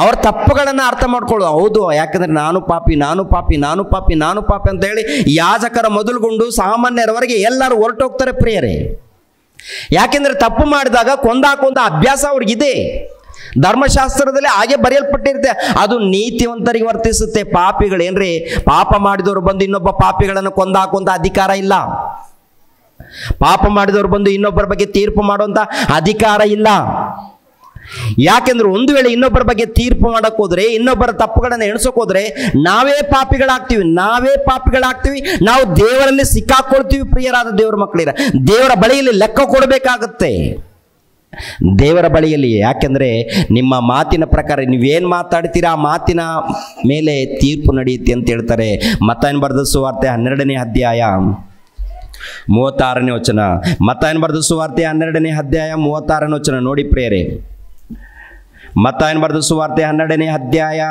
ಅವ್ರ ತಪ್ಪುಗಳನ್ನು ಅರ್ಥ ಮಾಡ್ಕೊಳ್ಳೋದು. ಹೌದು, ಯಾಕಂದರೆ ನಾನು ಪಾಪಿ ಅಂತ ಹೇಳಿ ಯಾಜಕರ ಮೊದಲುಗೊಂಡು ಸಾಮಾನ್ಯರವರೆಗೆ ಎಲ್ಲರೂ ಹೊರಟೋಗ್ತಾರೆ ಪ್ರಿಯರೇ. ಯಾಕೆಂದರೆ ತಪ್ಪು ಮಾಡಿದಾಗ ಕೊಂದಾಕುವಂಥ ಅಭ್ಯಾಸ ಅವ್ರಿಗಿದೆ. ಧರ್ಮಶಾಸ್ತ್ರದಲ್ಲಿ ಹಾಗೆ ಬರೆಯಲ್ಪಟ್ಟಿರುತ್ತೆ. ಅದು ನೀತಿವಂತರಿಗೆ ವರ್ತಿಸುತ್ತೆ. ಪಾಪಿಗಳೇನ್ರಿ, ಪಾಪ ಮಾಡಿದವರು ಬಂದು ಇನ್ನೊಬ್ಬ ಪಾಪಿಗಳನ್ನು ಕೊಂದಾಕುವಂಥ ಅಧಿಕಾರ ಇಲ್ಲ. ಪಾಪ ಮಾಡಿದವರು ಬಂದು ಇನ್ನೊಬ್ಬರ ಬಗ್ಗೆ ತೀರ್ಪು ಮಾಡುವಂಥ ಅಧಿಕಾರ ಇಲ್ಲ. ಯಾಕೆಂದ್ರೆ ಒಂದು ವೇಳೆ ಇನ್ನೊಬ್ಬರ ಬಗ್ಗೆ ತೀರ್ಪು ಮಾಡಕ್ಕೆ ಹೋದ್ರೆ, ಇನ್ನೊಬ್ಬರ ತಪ್ಪುಗಳನ್ನು ಎಣಿಸೋಕೆ ಹೋದ್ರೆ ನಾವೇ ಪಾಪಿಗಳಾಗ್ತೀವಿ. ನಾವು ದೇವರಲ್ಲಿ ಸಿಕ್ಕಾಕೊಳ್ತೀವಿ. ಪ್ರಿಯರಾದ ದೇವರ ಮಕ್ಕಳಿರ, ದೇವರ ಬಳಿಯಲ್ಲಿ ಲೆಕ್ಕ ಕೊಡಬೇಕಾಗತ್ತೆ. ದೇವರ ಬಳಿಯಲ್ಲಿ. ಯಾಕೆಂದರೆ ನಿಮ್ಮ ಮಾತಿನ ಪ್ರಕಾರ ನೀವೇನು ಮಾತಾಡ್ತೀರಾ ಆ ಮಾತಿನ ಮೇಲೆ ತೀರ್ಪು ನಡೆಯುತ್ತೆ ಅಂತ ಹೇಳ್ತಾರೆ. ಮತ್ತಾಯನ ಬರೆದ ಸುವಾರ್ತೆ 12ನೇ ಅಧ್ಯಾಯ 36ನೇ ವಚನ. ಮತ್ತಾಯನ ಬರೆದ ಸುವಾರ್ತೆ 12ನೇ ಅಧ್ಯಾಯ 36ನೇ ವಚನ ನೋಡಿ ಪ್ರಿಯರೇ. ಮತ್ತಾಯನ ಬರೆದ ಸುವಾರ್ತೆ 12ನೇ ಅಧ್ಯಾಯ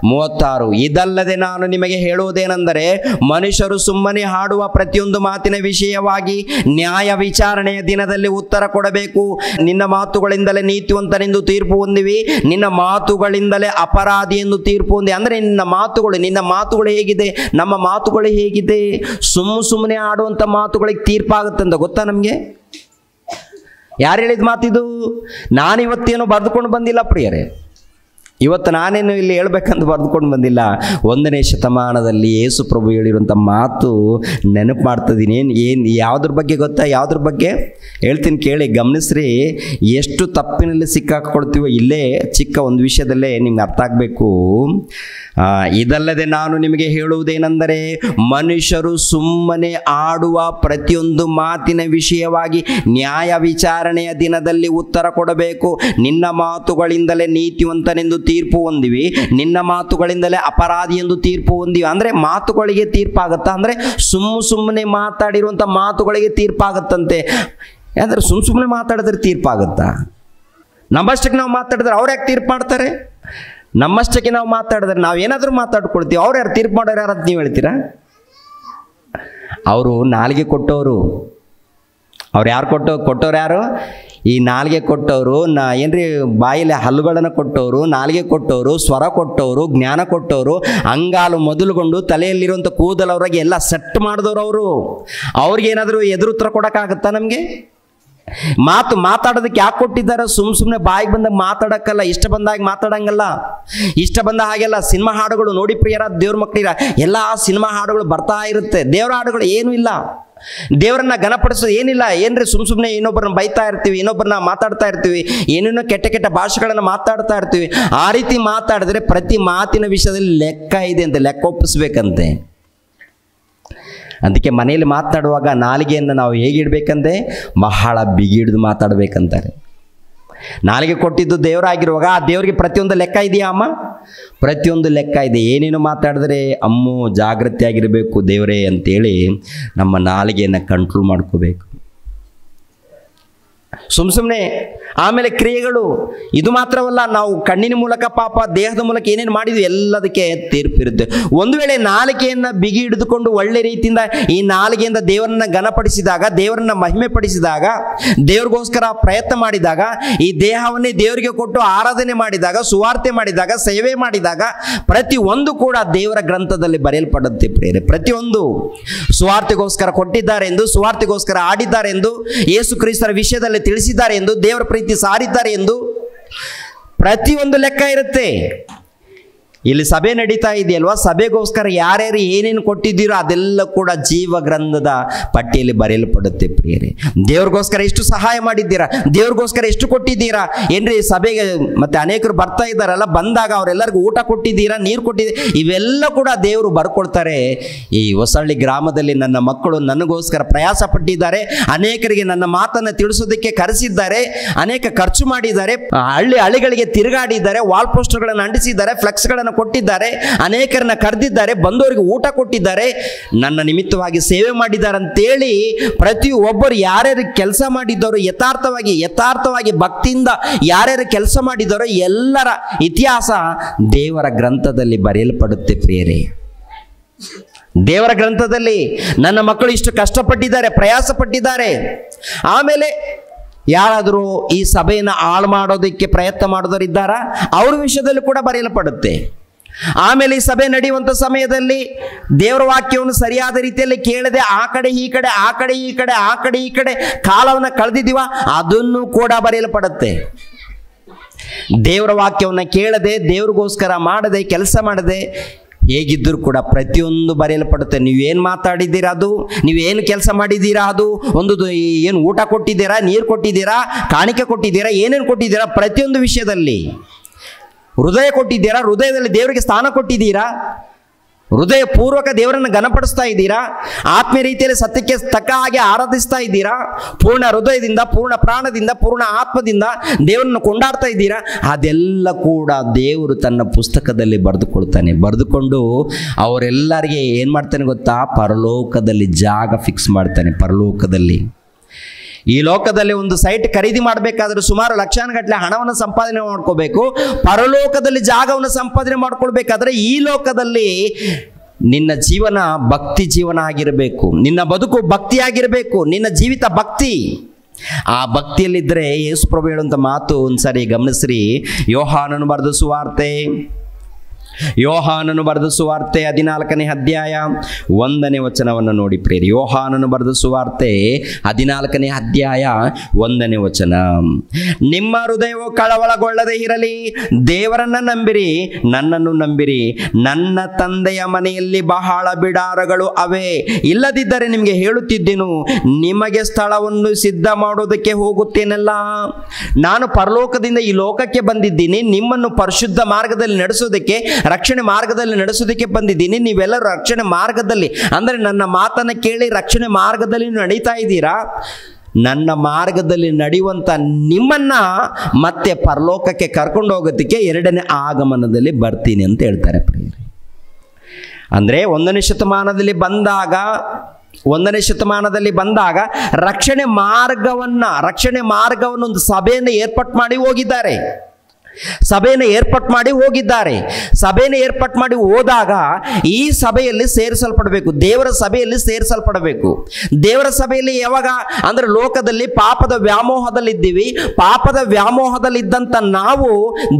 36. ಇದಲ್ಲದೆ ನಾನು ನಿಮಗೆ ಹೇಳುವುದೇನೆಂದರೆ, ಮನುಷ್ಯರು ಸುಮ್ಮನೆ ಹಾಡುವ ಪ್ರತಿಯೊಂದು ಮಾತಿನ ವಿಷಯವಾಗಿ ನ್ಯಾಯ ವಿಚಾರಣೆಯ ದಿನದಲ್ಲಿ ಉತ್ತರ ಕೊಡಬೇಕು. ನಿನ್ನ ಮಾತುಗಳಿಂದಲೇ ನೀತಿವಂತನೆಂದು ತೀರ್ಪು ಹೊಂದಿವಿ, ನಿನ್ನ ಮಾತುಗಳಿಂದಲೇ ಅಪರಾಧಿ ಎಂದು ತೀರ್ಪು ಹೊಂದಿ. ಅಂದರೆ ನಿನ್ನ ಮಾತುಗಳು ಹೇಗಿದೆ, ನಮ್ಮ ಮಾತುಗಳು ಹೇಗಿದೆ? ಸುಮ್ಮನೆ ಆಡುವಂಥ ಮಾತುಗಳಿಗೆ ತೀರ್ಪಾಗುತ್ತೆ ಅಂತ ಗೊತ್ತಾ ನಮಗೆ? ಯಾರು ಹೇಳಿದ ಮಾತಿದು? ನಾನಿವತ್ತೇನು ಬರೆದುಕೊಂಡು ಬಂದಿಲ್ಲ ಪ್ರಿಯರೇ. ಇವತ್ತು ನಾನೇನು ಇಲ್ಲಿ ಹೇಳ್ಬೇಕಂತ ಬರೆದುಕೊಂಡು ಬಂದಿಲ್ಲ. 1ನೇ ಶತಮಾನದಲ್ಲಿ ಯೇಸು ಪ್ರಭು ಹೇಳಿರುವಂಥ ಮಾತು ನೆನಪು ಮಾಡ್ತಿದ್ದೀನಿ. ಏನು ಯಾವುದ್ರ ಬಗ್ಗೆ ಗೊತ್ತಾ? ಯಾವುದ್ರ ಬಗ್ಗೆ ಹೇಳ್ತೀನಿ ಕೇಳಿ, ಗಮನಿಸ್ರಿ. ಎಷ್ಟು ತಪ್ಪಿನಲ್ಲಿ ಸಿಕ್ಕಾಕೊಳ್ತೀವೋ ಇಲ್ಲೇ ಚಿಕ್ಕ ಒಂದು ವಿಷಯದಲ್ಲೇ ನಿಮ್ಗೆ ಅರ್ಥ ಆಗಬೇಕು. ಇದಲ್ಲದೆ ನಾನು ನಿಮಗೆ ಹೇಳುವುದೇನೆಂದರೆ, ಮನುಷ್ಯರು ಸುಮ್ಮನೆ ಆಡುವ ಪ್ರತಿಯೊಂದು ಮಾತಿನ ವಿಷಯವಾಗಿ ನ್ಯಾಯ ವಿಚಾರಣೆಯ ದಿನದಲ್ಲಿ ಉತ್ತರ ಕೊಡಬೇಕು. ನಿನ್ನ ಮಾತುಗಳಿಂದಲೇ ನೀತಿವಂತನೆಂದು ತೀರ್ಪು ಹೊಂದಿವಿ, ನಿನ್ನ ಮಾತುಗಳಿಂದಲೇ ಅಪರಾಧಿ ಎಂದು ತೀರ್ಪು ಹೊಂದಿವಿ. ಅಂದರೆ ಮಾತುಗಳಿಗೆ ತೀರ್ಪಾಗತ್ತಾ? ಅಂದರೆ ಸುಮ್ಮನೆ ಮಾತಾಡಿರುವಂಥ ಮಾತುಗಳಿಗೆ ತೀರ್ಪಾಗತ್ತಂತೆ. ಯಾಕಂದರೆ ಸುಮ್ಮನೆ ಮಾತಾಡಿದ್ರೆ ತೀರ್ಪಾಗತ್ತಾ? ನಮ್ಮಷ್ಟಕ್ಕೆ ನಾವು ಮಾತಾಡಿದ್ರೆ ಅವ್ರು ಯಾಕೆ ತೀರ್ಪು ಮಾಡ್ತಾರೆ? ನಮ್ಮಷ್ಟಕ್ಕೆ ನಾವು ಮಾತಾಡಿದ್ರೆ ನಾವೇನಾದರೂ ಮಾತಾಡ್ಕೊಳ್ತೀವಿ. ಅವ್ರು ಯಾರು ತೀರ್ಪು ಮಾಡೋರು? ಯಾರು ಅಂತ ನೀವು ಹೇಳ್ತೀರಾ? ಅವರು ನಾಲಿಗೆ ಕೊಟ್ಟವರು. ಅವ್ರು ಯಾರು ಕೊಟ್ಟವ್ರು? ಯಾರು? ಈ ನಾಲಿಗೆ ಕೊಟ್ಟವರು. ಏನ್ರಿ, ಬಾಯಲ್ಲಿ ಹಲ್ಲುಗಳನ್ನು ಕೊಟ್ಟವರು, ನಾಲಿಗೆ ಕೊಟ್ಟವರು, ಸ್ವರ ಕೊಟ್ಟವರು, ಜ್ಞಾನ ಕೊಟ್ಟವರು, ಅಂಗಾಲು ಮೊದಲುಗೊಂಡು ತಲೆಯಲ್ಲಿರುವಂಥ ಕೂದಲವ್ರಿಗೆ ಎಲ್ಲ ಸೆಟ್ ಮಾಡಿದವರು ಅವರು. ಅವ್ರಿಗೇನಾದರೂ ಎದುರುತ್ತರ ಕೊಡೋಕ್ಕಾಗತ್ತಾ ನಮಗೆ? ಮಾತಾಡೋದಕ್ಕೆ ಯಾಕೆ ಕೊಟ್ಟಿದ್ದಾರೆ? ಸುಮ್ಮನೆ ಬಾಯಿಗೆ ಬಂದಾಗ ಮಾತಾಡೋಕ್ಕಲ್ಲ, ಇಷ್ಟ ಬಂದಾಗ ಮಾತಾಡಂಗಲ್ಲ, ಇಷ್ಟ ಬಂದ ಹಾಗೆಲ್ಲ. ಸಿನಿಮಾ ಹಾಡುಗಳು ನೋಡಿ ಪ್ರಿಯರಾದ ದೇವ್ರ ಮಕ್ಕಳಿರ, ಎಲ್ಲ ಸಿನಿಮಾ ಹಾಡುಗಳು ಬರ್ತಾ ಇರುತ್ತೆ. ದೇವರ ಹಾಡುಗಳು ಏನೂ ಇಲ್ಲ. ದೇವರನ್ನ ಘನಪಡಿಸೋದು ಏನಿಲ್ಲ. ಏನ್ರಿ ಸುಮ್ಮನೆ ಇನ್ನೊಬ್ಬರನ್ನ ಬೈತಾ ಇರ್ತೀವಿ, ಇನ್ನೊಬ್ಬರನ್ನ ಮಾತಾಡ್ತಾ ಇರ್ತೀವಿ, ಏನೇನೋ ಕೆಟ್ಟ ಭಾಷೆಗಳನ್ನು ಮಾತಾಡ್ತಾ ಇರ್ತೀವಿ. ಆ ರೀತಿ ಮಾತಾಡಿದ್ರೆ ಪ್ರತಿ ಮಾತಿನ ವಿಷಯದಲ್ಲಿ ಲೆಕ್ಕ ಇದೆ ಅಂತ, ಲೆಕ್ಕ ಒಪ್ಪಿಸ್ಬೇಕಂತೆ. ಅದಕ್ಕೆ ಮನೆಯಲ್ಲಿ ಮಾತನಾಡುವಾಗ ನಾಲಿಗೆಯನ್ನು ನಾವು ಹೇಗಿಡ್ಬೇಕಂದ್ರೆ ಬಹಳ ಬಿಗಿಡಿದು ಮಾತಾಡಬೇಕಂತಾರೆ. ನಾಲಿಗೆ ಕೊಟ್ಟಿದ್ದು ದೇವರಾಗಿರುವಾಗ ಆ ದೇವರಿಗೆ ಪ್ರತಿಯೊಂದು ಲೆಕ್ಕ ಇದೆಯಾ ಅಮ್ಮ? ಪ್ರತಿಯೊಂದು ಲೆಕ್ಕ ಇದೆ. ಏನೇನು ಮಾತಾಡಿದ್ರೆ ಅಮ್ಮು ಜಾಗೃತಿಯಾಗಿರಬೇಕು ದೇವರೇ ಅಂತೇಳಿ ನಮ್ಮ ನಾಲಿಗೆಯನ್ನು ಕಂಟ್ರೋಲ್ ಮಾಡ್ಕೋಬೇಕು. ಸುಮ್ಮನೆ ಆಮೇಲೆ ಕ್ರಿಯೆಗಳು ಇದು ಮಾತ್ರವಲ್ಲ, ನಾವು ಕಣ್ಣಿನ ಮೂಲಕ ಪಾಪ ದೇಹದ ಮೂಲಕ ಏನೇನು ಮಾಡಿದ್ವಿ ಎಲ್ಲದಕ್ಕೆ ತೀರ್ಪಿರುತ್ತೆ. ಒಂದು ವೇಳೆ ನಾಲಿಗೆಯನ್ನು ಬಿಗಿ ಹಿಡಿದುಕೊಂಡು ಒಳ್ಳೆ ರೀತಿಯಿಂದ ಈ ನಾಲಿಗೆಯಿಂದ ದೇವರನ್ನ ಘನಪಡಿಸಿದಾಗ, ದೇವರನ್ನ ಮಹಿಮೆ ಪಡಿಸಿದಾಗ, ದೇವ್ರಿಗೋಸ್ಕರ ಪ್ರಯತ್ನ ಮಾಡಿದಾಗ, ಈ ದೇಹವನ್ನೇ ದೇವರಿಗೆ ಕೊಟ್ಟು ಆರಾಧನೆ ಮಾಡಿದಾಗ, ಸುವಾರ್ತೆ ಮಾಡಿದಾಗ, ಸೇವೆ ಮಾಡಿದಾಗ ಪ್ರತಿಯೊಂದು ಕೂಡ ದೇವರ ಗ್ರಂಥದಲ್ಲಿ ಬರೆಯಲ್ಪಡುತ್ತೆ ಪ್ರಿಯರೇ. ಪ್ರತಿಯೊಂದು ಸುವಾರ್ತೆಗೋಸ್ಕರ ಕೊಟ್ಟಿದ್ದಾರೆ ಎಂದು, ಸುವಾರ್ತೆಗೋಸ್ಕರ ಆಡಿದ್ದಾರೆ ಎಂದು, ಯೇಸು ಕ್ರಿಸ್ತರ ವಿಷಯದಲ್ಲಿ ತಿಳಿಸಿದ್ದಾರೆ ಎಂದು, ದೇವರ ಪ್ರೀತಿ ಸಾರಿದ್ದಾರೆ ಎಂದು ಪ್ರತಿಯೊಂದು ಲೆಕ್ಕ ಇರುತ್ತೆ. ಇಲ್ಲಿ ಸಭೆ ನಡೀತಾ ಇದೆಯಲ್ವಾ, ಸಭೆಗೋಸ್ಕರ ಯಾರ್ಯಾರು ಏನೇನು ಕೊಟ್ಟಿದ್ದೀರೋ ಅದೆಲ್ಲ ಕೂಡ ಜೀವ ಗ್ರಂಥದ ಪಟ್ಟಿಯಲ್ಲಿ ಬರೆಯಲ್ಪಡುತ್ತೆ ಪ್ರಿಯರೇ. ದೇವ್ರಿಗೋಸ್ಕರ ಎಷ್ಟು ಸಹಾಯ ಮಾಡಿದ್ದೀರಾ, ದೇವ್ರಿಗೋಸ್ಕರ ಎಷ್ಟು ಕೊಟ್ಟಿದ್ದೀರಾ ಏನ್ರಿ ಸಭೆಗೆ. ಮತ್ತೆ ಅನೇಕರು ಬರ್ತಾ ಇದ್ದಾರಲ್ಲ, ಬಂದಾಗ ಅವರೆಲ್ಲರಿಗೂ ಊಟ ಕೊಟ್ಟಿದ್ದೀರಾ, ನೀರು ಕೊಟ್ಟಿದ್ದೀರಾ, ಇವೆಲ್ಲ ಕೂಡ ದೇವರು ಬರ್ಕೊಡ್ತಾರೆ. ಈ ಹೊಸಳ್ಳಿ ಗ್ರಾಮದಲ್ಲಿ ನನ್ನ ಮಕ್ಕಳು ನನಗೋಸ್ಕರ ಪ್ರಯಾಸ ಪಟ್ಟಿದ್ದಾರೆ, ಅನೇಕರಿಗೆ ನನ್ನ ಮಾತನ್ನು ತಿಳಿಸೋದಕ್ಕೆ ಕರೆಸಿದ್ದಾರೆ, ಅನೇಕ ಖರ್ಚು ಮಾಡಿದ್ದಾರೆ, ಹಳ್ಳಿಗಳಿಗೆ ತಿರುಗಾಡಿದ್ದಾರೆ, ವಾಲ್ ಪೋಸ್ಟರ್ಗಳನ್ನು ಅಂಟಿಸಿದ್ದಾರೆ, ಫ್ಲೆಕ್ಸ್ಗಳನ್ನು ಕೊಟ್ಟಿದ್ದಾರೆ, ಅನೇಕರನ್ನ ಕರೆದಿದ್ದಾರೆ, ಬಂದವರಿಗೆ ಊಟ ಕೊಟ್ಟಿದ್ದಾರೆ, ನನ್ನ ನಿಮಿತ್ತವಾಗಿ ಸೇವೆ ಮಾಡಿದ್ದಾರೆ ಅಂತೇಳಿ ಪ್ರತಿಯೊಬ್ಬರು ಯಾರ್ಯಾರು ಕೆಲಸ ಮಾಡಿದ್ದವರು ಯಥಾರ್ಥವಾಗಿ ಭಕ್ತಿಯಿಂದ ಯಾರ್ಯಾರು ಕೆಲಸ ಮಾಡಿದ್ದಾರೋ ಎಲ್ಲರ ಇತಿಹಾಸ ದೇವರ ಗ್ರಂಥದಲ್ಲಿ ಬರೆಯಲ್ಪಡುತ್ತೆ ಪ್ರಿಯರೇ. ದೇವರ ಗ್ರಂಥದಲ್ಲಿ ನನ್ನ ಮಕ್ಕಳು ಇಷ್ಟು ಕಷ್ಟಪಟ್ಟಿದ್ದಾರೆ, ಪ್ರಯಾಸ ಪಟ್ಟಿದ್ದಾರೆ. ಆಮೇಲೆ ಯಾರಾದರೂ ಈ ಸಭೆಯನ್ನು ಹಾಳು ಮಾಡೋದಕ್ಕೆ ಪ್ರಯತ್ನ ಮಾಡೋದರಿದ್ದಾರಾ, ಅವ್ರ ವಿಷಯದಲ್ಲಿ ಕೂಡ ಬರೆಯಲ್ಪಡುತ್ತೆ. ಆಮೇಲೆ ಈ ಸಭೆ ನಡೆಯುವಂಥ ಸಮಯದಲ್ಲಿ ದೇವರ ವಾಕ್ಯವನ್ನು ಸರಿಯಾದ ರೀತಿಯಲ್ಲಿ ಕೇಳದೆ ಆ ಕಡೆ ಈ ಕಡೆ ಕಾಲವನ್ನು ಕಳೆದಿದ್ದೀವ, ಅದನ್ನು ಕೂಡ ಬರೆಯಲ್ಪಡುತ್ತೆ. ದೇವರ ವಾಕ್ಯವನ್ನು ಕೇಳದೆ, ದೇವ್ರಿಗೋಸ್ಕರ ಮಾಡದೆ, ಕೆಲಸ ಮಾಡದೆ ಹೇಗಿದ್ದರೂ ಕೂಡ ಪ್ರತಿಯೊಂದು ಬರೆಯಲ್ಪಡುತ್ತೆ. ನೀವೇನು ಮಾತಾಡಿದ್ದೀರಾ, ಅದು ನೀವೇನು ಕೆಲಸ ಮಾಡಿದ್ದೀರಾ, ಅದು ಒಂದು ಏನು ಊಟ ಕೊಟ್ಟಿದ್ದೀರಾ, ನೀರು ಕೊಟ್ಟಿದ್ದೀರಾ, ಕಾಣಿಕೆ ಕೊಟ್ಟಿದ್ದೀರಾ, ಏನೇನು ಕೊಟ್ಟಿದ್ದೀರಾ, ಪ್ರತಿಯೊಂದು ವಿಷಯದಲ್ಲಿ ಹೃದಯ ಕೊಟ್ಟಿದ್ದೀರಾ, ಹೃದಯದಲ್ಲಿ ದೇವರಿಗೆ ಸ್ಥಾನ ಕೊಟ್ಟಿದ್ದೀರಾ, ಹೃದಯ ಪೂರ್ವಕ ದೇವರನ್ನು ಘನಪಡಿಸ್ತಾ ಇದ್ದೀರಾ, ಆತ್ಮೀಯ ರೀತಿಯಲ್ಲಿ ಸತ್ಯಕ್ಕೆ ತಕ್ಕ ಹಾಗೆ ಆರಾಧಿಸ್ತಾ ಇದ್ದೀರಾ, ಪೂರ್ಣ ಹೃದಯದಿಂದ, ಪೂರ್ಣ ಪ್ರಾಣದಿಂದ, ಪೂರ್ಣ ಆತ್ಮದಿಂದ ದೇವರನ್ನು ಕೊಂಡಾಡ್ತಾ ಇದ್ದೀರಾ, ಅದೆಲ್ಲ ಕೂಡ ದೇವರು ತನ್ನ ಪುಸ್ತಕದಲ್ಲಿ ಬರೆದುಕೊಳ್ತಾನೆ. ಬರೆದುಕೊಂಡು ಅವರೆಲ್ಲರಿಗೆ ಏನು ಮಾಡ್ತಾನೆ ಗೊತ್ತಾ, ಪರಲೋಕದಲ್ಲಿ ಜಾಗ ಫಿಕ್ಸ್ ಮಾಡ್ತಾನೆ. ಪರಲೋಕದಲ್ಲಿ, ಈ ಲೋಕದಲ್ಲಿ ಒಂದು ಸೈಟ್ ಖರೀದಿ ಮಾಡಬೇಕಾದ್ರೆ ಸುಮಾರು ಲಕ್ಷಾನುಗಟ್ಟಲೆ ಹಣವನ್ನು ಸಂಪಾದನೆ ಮಾಡ್ಕೋಬೇಕು. ಪರಲೋಕದಲ್ಲಿ ಜಾಗವನ್ನು ಸಂಪಾದನೆ ಮಾಡ್ಕೊಳ್ಬೇಕಾದ್ರೆ ಈ ಲೋಕದಲ್ಲಿ ನಿನ್ನ ಜೀವನ ಭಕ್ತಿ ಜೀವನ ಆಗಿರಬೇಕು, ನಿನ್ನ ಬದುಕು ಭಕ್ತಿಯಾಗಿರಬೇಕು, ನಿನ್ನ ಜೀವಿತ ಭಕ್ತಿ. ಆ ಭಕ್ತಿಯಲ್ಲಿದ್ದರೆ ಯೇಸು ಪ್ರಭು ಹೇಳುವಂಥ ಮಾತು ಒಂದ್ಸರಿ ಗಮನಿಸ್ರಿ. ಯೋಹಾನನು ಬರೆದ ಸುವಾರ್ತೆ 14ನೇ ಅಧ್ಯಾಯ 1ನೇ ವಚನವನ್ನು ನೋಡಿ ಪ್ರಿಯರೇ. ಯೋಹಾನನು ಬರೆದ ಸುವಾರ್ತೆ 14ನೇ ಅಧ್ಯಾಯ 1ನೇ ವಚನ. ನಿಮ್ಮ ಹೃದಯವು ಕಳವಳಗೊಳ್ಳದೆ ಇರಲಿ, ದೇವರನ್ನ ನಂಬಿರಿ, ನನ್ನನ್ನು ನಂಬಿರಿ. ನನ್ನ ತಂದೆಯ ಮನೆಯಲ್ಲಿ ಬಹಳ ಬಿಡಾರಗಳು ಅವೆ, ಇಲ್ಲದಿದ್ದರೆ ನಿಮಗೆ ಹೇಳುತ್ತಿದ್ದೆನು, ನಿಮಗೆ ಸ್ಥಳವನ್ನು ಸಿದ್ಧ ಮಾಡೋದಕ್ಕೆ ಹೋಗುತ್ತೇನಲ್ಲ. ನಾನು ಪರಲೋಕದಿಂದ ಈ ಲೋಕಕ್ಕೆ ಬಂದಿದ್ದೀನಿ, ನಿಮ್ಮನ್ನು ಪರಿಶುದ್ಧ ಮಾರ್ಗದಲ್ಲಿ ನಡೆಸೋದಕ್ಕೆ, ರಕ್ಷಣೆ ಮಾರ್ಗದಲ್ಲಿ ನಡೆಸೋದಕ್ಕೆ ಬಂದಿದ್ದೀನಿ. ನೀವೆಲ್ಲರೂ ರಕ್ಷಣೆ ಮಾರ್ಗದಲ್ಲಿ, ಅಂದರೆ ನನ್ನ ಮಾತನ್ನು ಕೇಳಿ ರಕ್ಷಣೆ ಮಾರ್ಗದಲ್ಲಿ ನಡೀತಾ ಇದ್ದೀರಾ. ನನ್ನ ಮಾರ್ಗದಲ್ಲಿ ನಡೆಯುವಂಥ ನಿಮ್ಮನ್ನ ಮತ್ತೆ ಪರಲೋಕಕ್ಕೆ ಕರ್ಕೊಂಡು ಹೋಗೋದಕ್ಕೆ 2ನೇ ಆಗಮನದಲ್ಲಿ ಬರ್ತೀನಿ ಅಂತ ಹೇಳ್ತಾರೆ ಪ್ರಿಯರೇ. ಅಂದರೆ 1ನೇ ಶತಮಾನದಲ್ಲಿ ಬಂದಾಗ ರಕ್ಷಣೆ ಮಾರ್ಗವನ್ನು ಒಂದು ಸಭೆಯನ್ನು ಏರ್ಪಾಟ್ ಮಾಡಿ ಹೋಗಿದ್ದಾರೆ. ಸಭೆಯನ್ನು ಏರ್ಪಾಟ್ ಮಾಡಿ ಹೋದಾಗ ಈ ಸಭೆಯಲ್ಲಿ ಸೇರಿಸಲ್ಪಡಬೇಕು, ದೇವರ ಸಭೆಯಲ್ಲಿ ಸೇರಿಸಲ್ಪಡಬೇಕು. ದೇವರ ಸಭೆಯಲ್ಲಿ ಯಾವಾಗ ಅಂದರೆ ಲೋಕದಲ್ಲಿ ಪಾಪದ ವ್ಯಾಮೋಹದಲ್ಲಿದ್ದೀವಿ, ಪಾಪದ ವ್ಯಾಮೋಹದಲ್ಲಿದ್ದಂಥ ನಾವು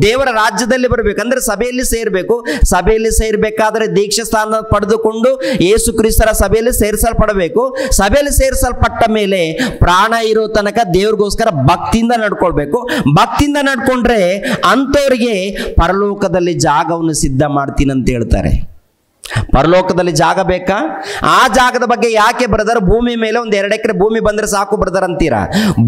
ದೇವರ ರಾಜ್ಯದಲ್ಲಿ ಬರಬೇಕು, ಅಂದರೆ ಸಭೆಯಲ್ಲಿ ಸೇರಬೇಕು. ಸಭೆಯಲ್ಲಿ ಸೇರಬೇಕಾದ್ರೆ ದೀಕ್ಷಾ ಸ್ಥಾನ ಪಡೆದುಕೊಂಡು ಯೇಸು ಕ್ರಿಸ್ತರ ಸಭೆಯಲ್ಲಿ ಸೇರಿಸಲ್ಪಡಬೇಕು. ಸಭೆಯಲ್ಲಿ ಸೇರಿಸಲ್ಪಟ್ಟ ಮೇಲೆ ಪ್ರಾಣ ಇರೋ ತನಕ ದೇವ್ರಿಗೋಸ್ಕರ ಭಕ್ತಿಯಿಂದ ನಡ್ಕೊಳ್ಬೇಕು. ಭಕ್ತಿಯಿಂದ ನಡ್ಕೊಂಡ್ರೆ ಅಂಥವ್ರಿಗೆ ಪರಲೋಕದಲ್ಲಿ ಜಾಗವನ್ನು ಸಿದ್ಧ ಮಾಡ್ತೀನಿ ಅಂತ ಹೇಳ್ತಾರೆ. ಪರಲೋಕದಲ್ಲಿ ಜಾಗ ಬೇಕಾ? ಆ ಜಾಗದ ಬಗ್ಗೆ ಯಾಕೆ ಬ್ರದರ್, ಭೂಮಿ ಮೇಲೆ ಒಂದು 2 ಎಕರೆ ಭೂಮಿ ಬಂದರೆ ಸಾಕು ಬ್ರದರ್ ಅಂತೀರಾ?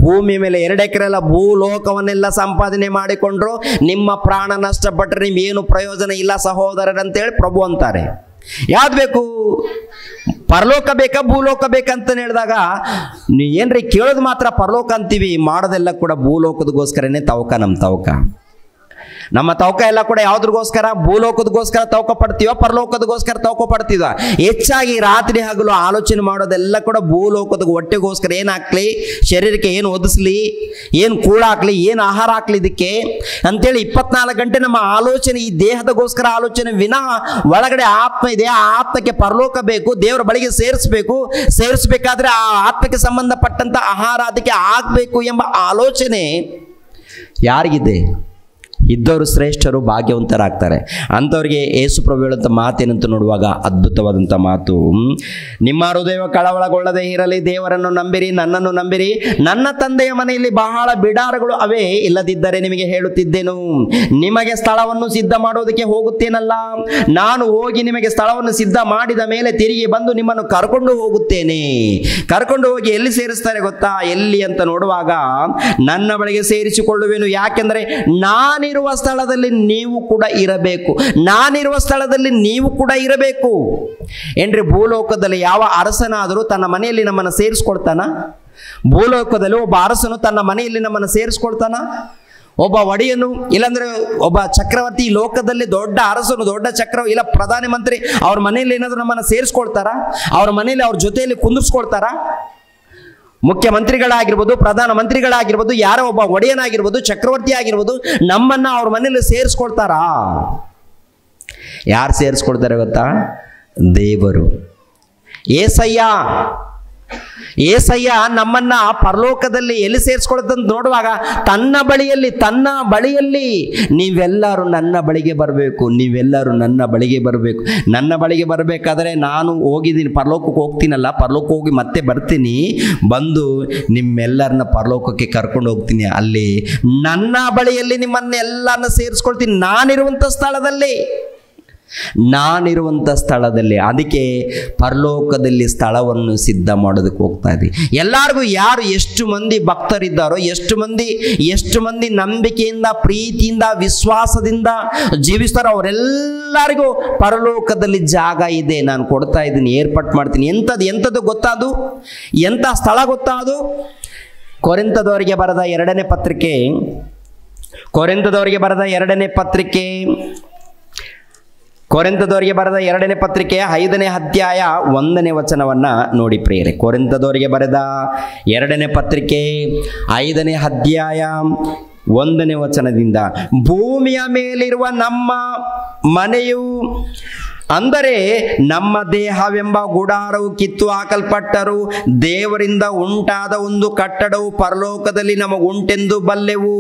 ಭೂಮಿ ಮೇಲೆ 2 ಎಕರೆ ಎಲ್ಲ ಭೂಲೋಕವನ್ನೆಲ್ಲ ಸಂಪಾದನೆ ಮಾಡಿಕೊಂಡ್ರು ನಿಮ್ಮ ಪ್ರಾಣ ನಷ್ಟಪಟ್ಟರೆ ನಿಮ್ಗೇನು ಪ್ರಯೋಜನ ಇಲ್ಲ ಸಹೋದರರಂತೇಳಿ ಪ್ರಭು ಅಂತಾರೆ. ಯಾವ್ದು ಬೇಕು? ಪರಲೋಕ ಬೇಕಾ ಭೂಲೋಕ ಬೇಕಂತ ಹೇಳಿದಾಗ ಏನ್ರಿ ಕೇಳೋದು ಮಾತ್ರ ಪರಲೋಕ ಅಂತೀವಿ, ಮಾಡೋದೆಲ್ಲ ಕೂಡ ಭೂಲೋಕದಗೋಸ್ಕರನೇ ನಮ್ಮ ತವಕ ಎಲ್ಲ ಕೂಡ ಯಾವುದ್ರಗೋಸ್ಕರ? ಭೂಲೋಕದಗೋಸ್ಕರ ತವಕ ಪಡ್ತೀವ, ಪರಲೋಕದಗೋಸ್ಕರ ತವಕ ಪಡ್ತೀವ. ಹೆಚ್ಚಾಗಿ ರಾತ್ರಿ ಹಗಲು ಆಲೋಚನೆ ಮಾಡೋದೆಲ್ಲ ಕೂಡ ಭೂಲೋಕದ ಹೊಟ್ಟೆಗೋಸ್ಕರ. ಏನಾಗ್ಲಿ, ಶರೀರಕ್ಕೆ ಏನು ಒದಿಸ್ಲಿ, ಏನು ಕೂಳ ಹಾಕ್ಲಿ, ಏನು ಆಹಾರ ಹಾಕ್ಲಿ ಇದಕ್ಕೆ ಅಂತೇಳಿ 24 ಗಂಟೆ ನಮ್ಮ ಆಲೋಚನೆ ಈ ದೇಹದಗೋಸ್ಕರ ಆಲೋಚನೆ ವಿನಃ ಒಳಗಡೆ ಆತ್ಮ ಇದೆ, ಆ ಆತ್ಮಕ್ಕೆ ಪರಲೋಕ ಬೇಕು, ದೇವರ ಬಳಿಗೆ ಸೇರಿಸಬೇಕಾದ್ರೆ ಆ ಆತ್ಮಕ್ಕೆ ಸಂಬಂಧಪಟ್ಟಂತ ಆಹಾರ ಅದಕ್ಕೆ ಆಗಬೇಕು ಎಂಬ ಆಲೋಚನೆ ಯಾರಿಗಿದೆ? ಇದ್ದವರು ಶ್ರೇಷ್ಠರು, ಭಾಗ್ಯವಂತರಾಗ್ತಾರೆ. ಅಂಥವ್ರಿಗೆ ಯೇಸು ಪ್ರಭು ಹೇಳುವಂಥ ಮಾತೇನಂತ ನೋಡುವಾಗ ಅದ್ಭುತವಾದಂಥ ಮಾತು. ನಿಮ್ಮ ಹೃದಯ ಕಳವಳಗೊಳ್ಳದೆ ಇರಲಿ, ದೇವರನ್ನು ನಂಬಿರಿ, ನನ್ನನ್ನು ನಂಬಿರಿ. ನನ್ನ ತಂದೆಯ ಮನೆಯಲ್ಲಿ ಬಹಳ ಬಿಡಾರಗಳು ಅವೆ, ಇಲ್ಲದಿದ್ದರೆ ನಿಮಗೆ ಹೇಳುತ್ತಿದ್ದೆನು, ನಿಮಗೆ ಸ್ಥಳವನ್ನು ಸಿದ್ಧ ಮಾಡೋದಕ್ಕೆ ಹೋಗುತ್ತೇನಲ್ಲ. ನಾನು ಹೋಗಿ ನಿಮಗೆ ಸ್ಥಳವನ್ನು ಸಿದ್ಧ ಮಾಡಿದ ಮೇಲೆ ತಿರುಗಿ ಬಂದು ನಿಮ್ಮನ್ನು ಕರ್ಕೊಂಡು ಹೋಗುತ್ತೇನೆ. ಕರ್ಕೊಂಡು ಹೋಗಿ ಎಲ್ಲಿ ಸೇರಿಸ್ತಾರೆ ಗೊತ್ತಾ? ಎಲ್ಲಿ ಅಂತ ನೋಡುವಾಗ ನನ್ನ ಬಳಿಗೆ ಸೇರಿಸಿಕೊಳ್ಳುವೆನು. ಯಾಕೆಂದರೆ ನಾನಿರುವ ಸ್ಥಳದಲ್ಲಿ ನೀವು ಕೂಡ ಇರಬೇಕು. ಏನ್ರಿ, ಭೂಲೋಕದಲ್ಲಿ ಯಾವ ಅರಸನಾದರೂ ತನ್ನ ಮನೆಯಲ್ಲಿ ನಮ್ಮನ್ನು ಸೇರಿಸ್ಕೊಳ್ತಾನ? ಭೂಲೋಕದಲ್ಲಿ ಒಬ್ಬ ಅರಸನು ತನ್ನ ಮನೆಯಲ್ಲಿ ನಮ್ಮನ್ನು ಸೇರಿಸ್ಕೊಳ್ತಾನ? ಒಬ್ಬ ಒಡೆಯನು, ಇಲ್ಲಾಂದ್ರೆ ಒಬ್ಬ ಚಕ್ರವರ್ತಿ, ಈ ಲೋಕದಲ್ಲಿ ದೊಡ್ಡ ಅರಸನು, ದೊಡ್ಡ ಚಕ್ರವರ್ತಿ ಇಲ್ಲ ಪ್ರಧಾನ ಮಂತ್ರಿ ಅವ್ರ ಮನೆಯಲ್ಲಿ ಏನಾದರೂ ನಮ್ಮನ್ನು ಸೇರಿಸ್ಕೊಳ್ತಾರ? ಅವ್ರ ಮನೆಯಲ್ಲಿ ಅವ್ರ ಜೊತೆಯಲ್ಲಿ ಕುಂದಿರ್ಸ್ಕೊಳ್ತಾರ? ಮುಖ್ಯಮಂತ್ರಿಗಳಾಗಿರ್ಬೋದು, ಪ್ರಧಾನ ಮಂತ್ರಿಗಳಾಗಿರ್ಬೋದು, ಯಾರೋ ಒಬ್ಬ ಒಡೆಯನಾಗಿರ್ಬೋದು, ಚಕ್ರವರ್ತಿ ಆಗಿರ್ಬೋದು, ನಮ್ಮನ್ನ ಅವ್ರ ಮನೆಯಲ್ಲಿ ಸೇರಿಸ್ಕೊಳ್ತಾರಾ? ಯಾರು ಸೇರಿಸ್ಕೊಳ್ತಾರೆ ಗೊತ್ತಾ? ದೇವರು. ಏಸಯ್ಯ ನಮ್ಮನ್ನ ಪರಲೋಕದಲ್ಲಿ ಎಲ್ಲಿ ಸೇರಿಸ್ಕೊಳ್ತಂತ ನೋಡುವಾಗ ತನ್ನ ಬಳಿಯಲ್ಲಿ ನೀವೆಲ್ಲರೂ ನನ್ನ ಬಳಿಗೆ ಬರಬೇಕು, ನನ್ನ ಬಳಿಗೆ ಬರಬೇಕಾದ್ರೆ ನಾನು ಹೋಗಿದ್ದೀನಿ, ಪರಲೋಕಕ್ಕೆ ಹೋಗ್ತೀನಲ್ಲ, ಪರಲೋಕಕ್ಕೆ ಹೋಗಿ ಮತ್ತೆ ಬರ್ತೀನಿ, ಬಂದು ನಿಮ್ಮೆಲ್ಲರನ್ನ ಪರಲೋಕಕ್ಕೆ ಕರ್ಕೊಂಡು ಹೋಗ್ತೀನಿ. ಅಲ್ಲಿ ನನ್ನ ಬಳಿಯಲ್ಲಿ ನಿಮ್ಮನ್ನೆಲ್ಲರನ್ನ ಸೇರಿಸ್ಕೊಳ್ತೀನಿ, ನಾನಿರುವಂಥ ಸ್ಥಳದಲ್ಲಿ. ನಾನಿರುವಂಥ ಸ್ಥಳದಲ್ಲಿ. ಅದಕ್ಕೆ ಪರಲೋಕದಲ್ಲಿ ಸ್ಥಳವನ್ನು ಸಿದ್ಧ ಮಾಡೋದಕ್ಕೆ ಹೋಗ್ತಾ ಇದ್ದೀವಿ. ಎಲ್ಲರಿಗೂ ಯಾರು ಎಷ್ಟು ಮಂದಿ ಭಕ್ತರಿದ್ದಾರೋ, ಎಷ್ಟು ಮಂದಿ ನಂಬಿಕೆಯಿಂದ, ಪ್ರೀತಿಯಿಂದ, ವಿಶ್ವಾಸದಿಂದ ಜೀವಿಸ್ತಾರೋ ಅವರೆಲ್ಲರಿಗೂ ಪರಲೋಕದಲ್ಲಿ ಜಾಗ ಇದೆ. ನಾನು ಕೊಡ್ತಾ ಇದ್ದೀನಿ, ಏರ್ಪಾಟ್ ಮಾಡ್ತೀನಿ. ಎಂಥದ್ದು ಗೊತ್ತಾದು? ಎಂಥ ಸ್ಥಳ ಗೊತ್ತಾದು? ಕೊರಿಂಥದವರಿಗೆ ಬರೆದ ಎರಡನೇ ಪತ್ರಿಕೆ 5ನೇ ಅಧ್ಯಾಯ 1ನೇ ವಚನವನ್ನು ನೋಡಿ ಪ್ರಿಯರೇ. ಕೊರಿಂಥದವರಿಗೆ ಬರೆದ 2ನೇ ಪತ್ರಿಕೆ 5ನೇ ಅಧ್ಯಾಯ 1ನೇ ವಚನದಿಂದ, ಭೂಮಿಯ ಮೇಲಿರುವ ನಮ್ಮ ಮನೆಯು ಅಂದರೆ ನಮ್ಮ ದೇಹವೆಂಬ ಗುಡಾರವು ಕಿತ್ತು ಹಾಕಲ್ಪಟ್ಟರು, ದೇವರಿಂದ ಉಂಟಾದ ಒಂದು ಕಟ್ಟಡವು ಪರಲೋಕದಲ್ಲಿ ನಮಗುಂಟೆಂದು ಬಲ್ಲೆವು.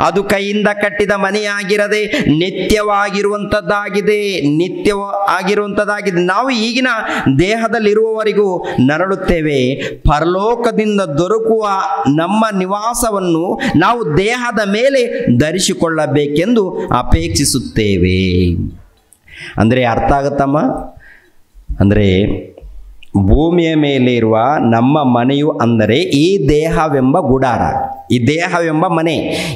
ಅದು ಕೈಯಿಂದ ಕಟ್ಟಿದ ಮನೆಯಾಗಿರದೆ ನಿತ್ಯವಾಗಿರುವಂಥದ್ದಾಗಿದೆ. ನಾವು ಈಗಿನ ದೇಹದಲ್ಲಿರುವವರೆಗೂ ನರಳುತ್ತೇವೆ. ಪರಲೋಕದಿಂದ ದೊರಕುವ ನಮ್ಮ ನಿವಾಸವನ್ನು ನಾವು ದೇಹದ ಮೇಲೆ ಧರಿಸಿಕೊಳ್ಳಬೇಕೆಂದು ಅಪೇಕ್ಷಿಸುತ್ತೇವೆ. ಅಂದರೆ ಅರ್ಥ ಆಗುತ್ತಮ್ಮ? ಅಂದರೆ ಭೂಮಿಯ ಮೇಲೆ ಇರುವ ನಮ್ಮ ಮನೆಯು ಅಂದರೆ ಈ ದೇಹವೆಂಬ ಗುಡಾರ, ಈ ದೇಹವೆಂಬ ಮನೆ.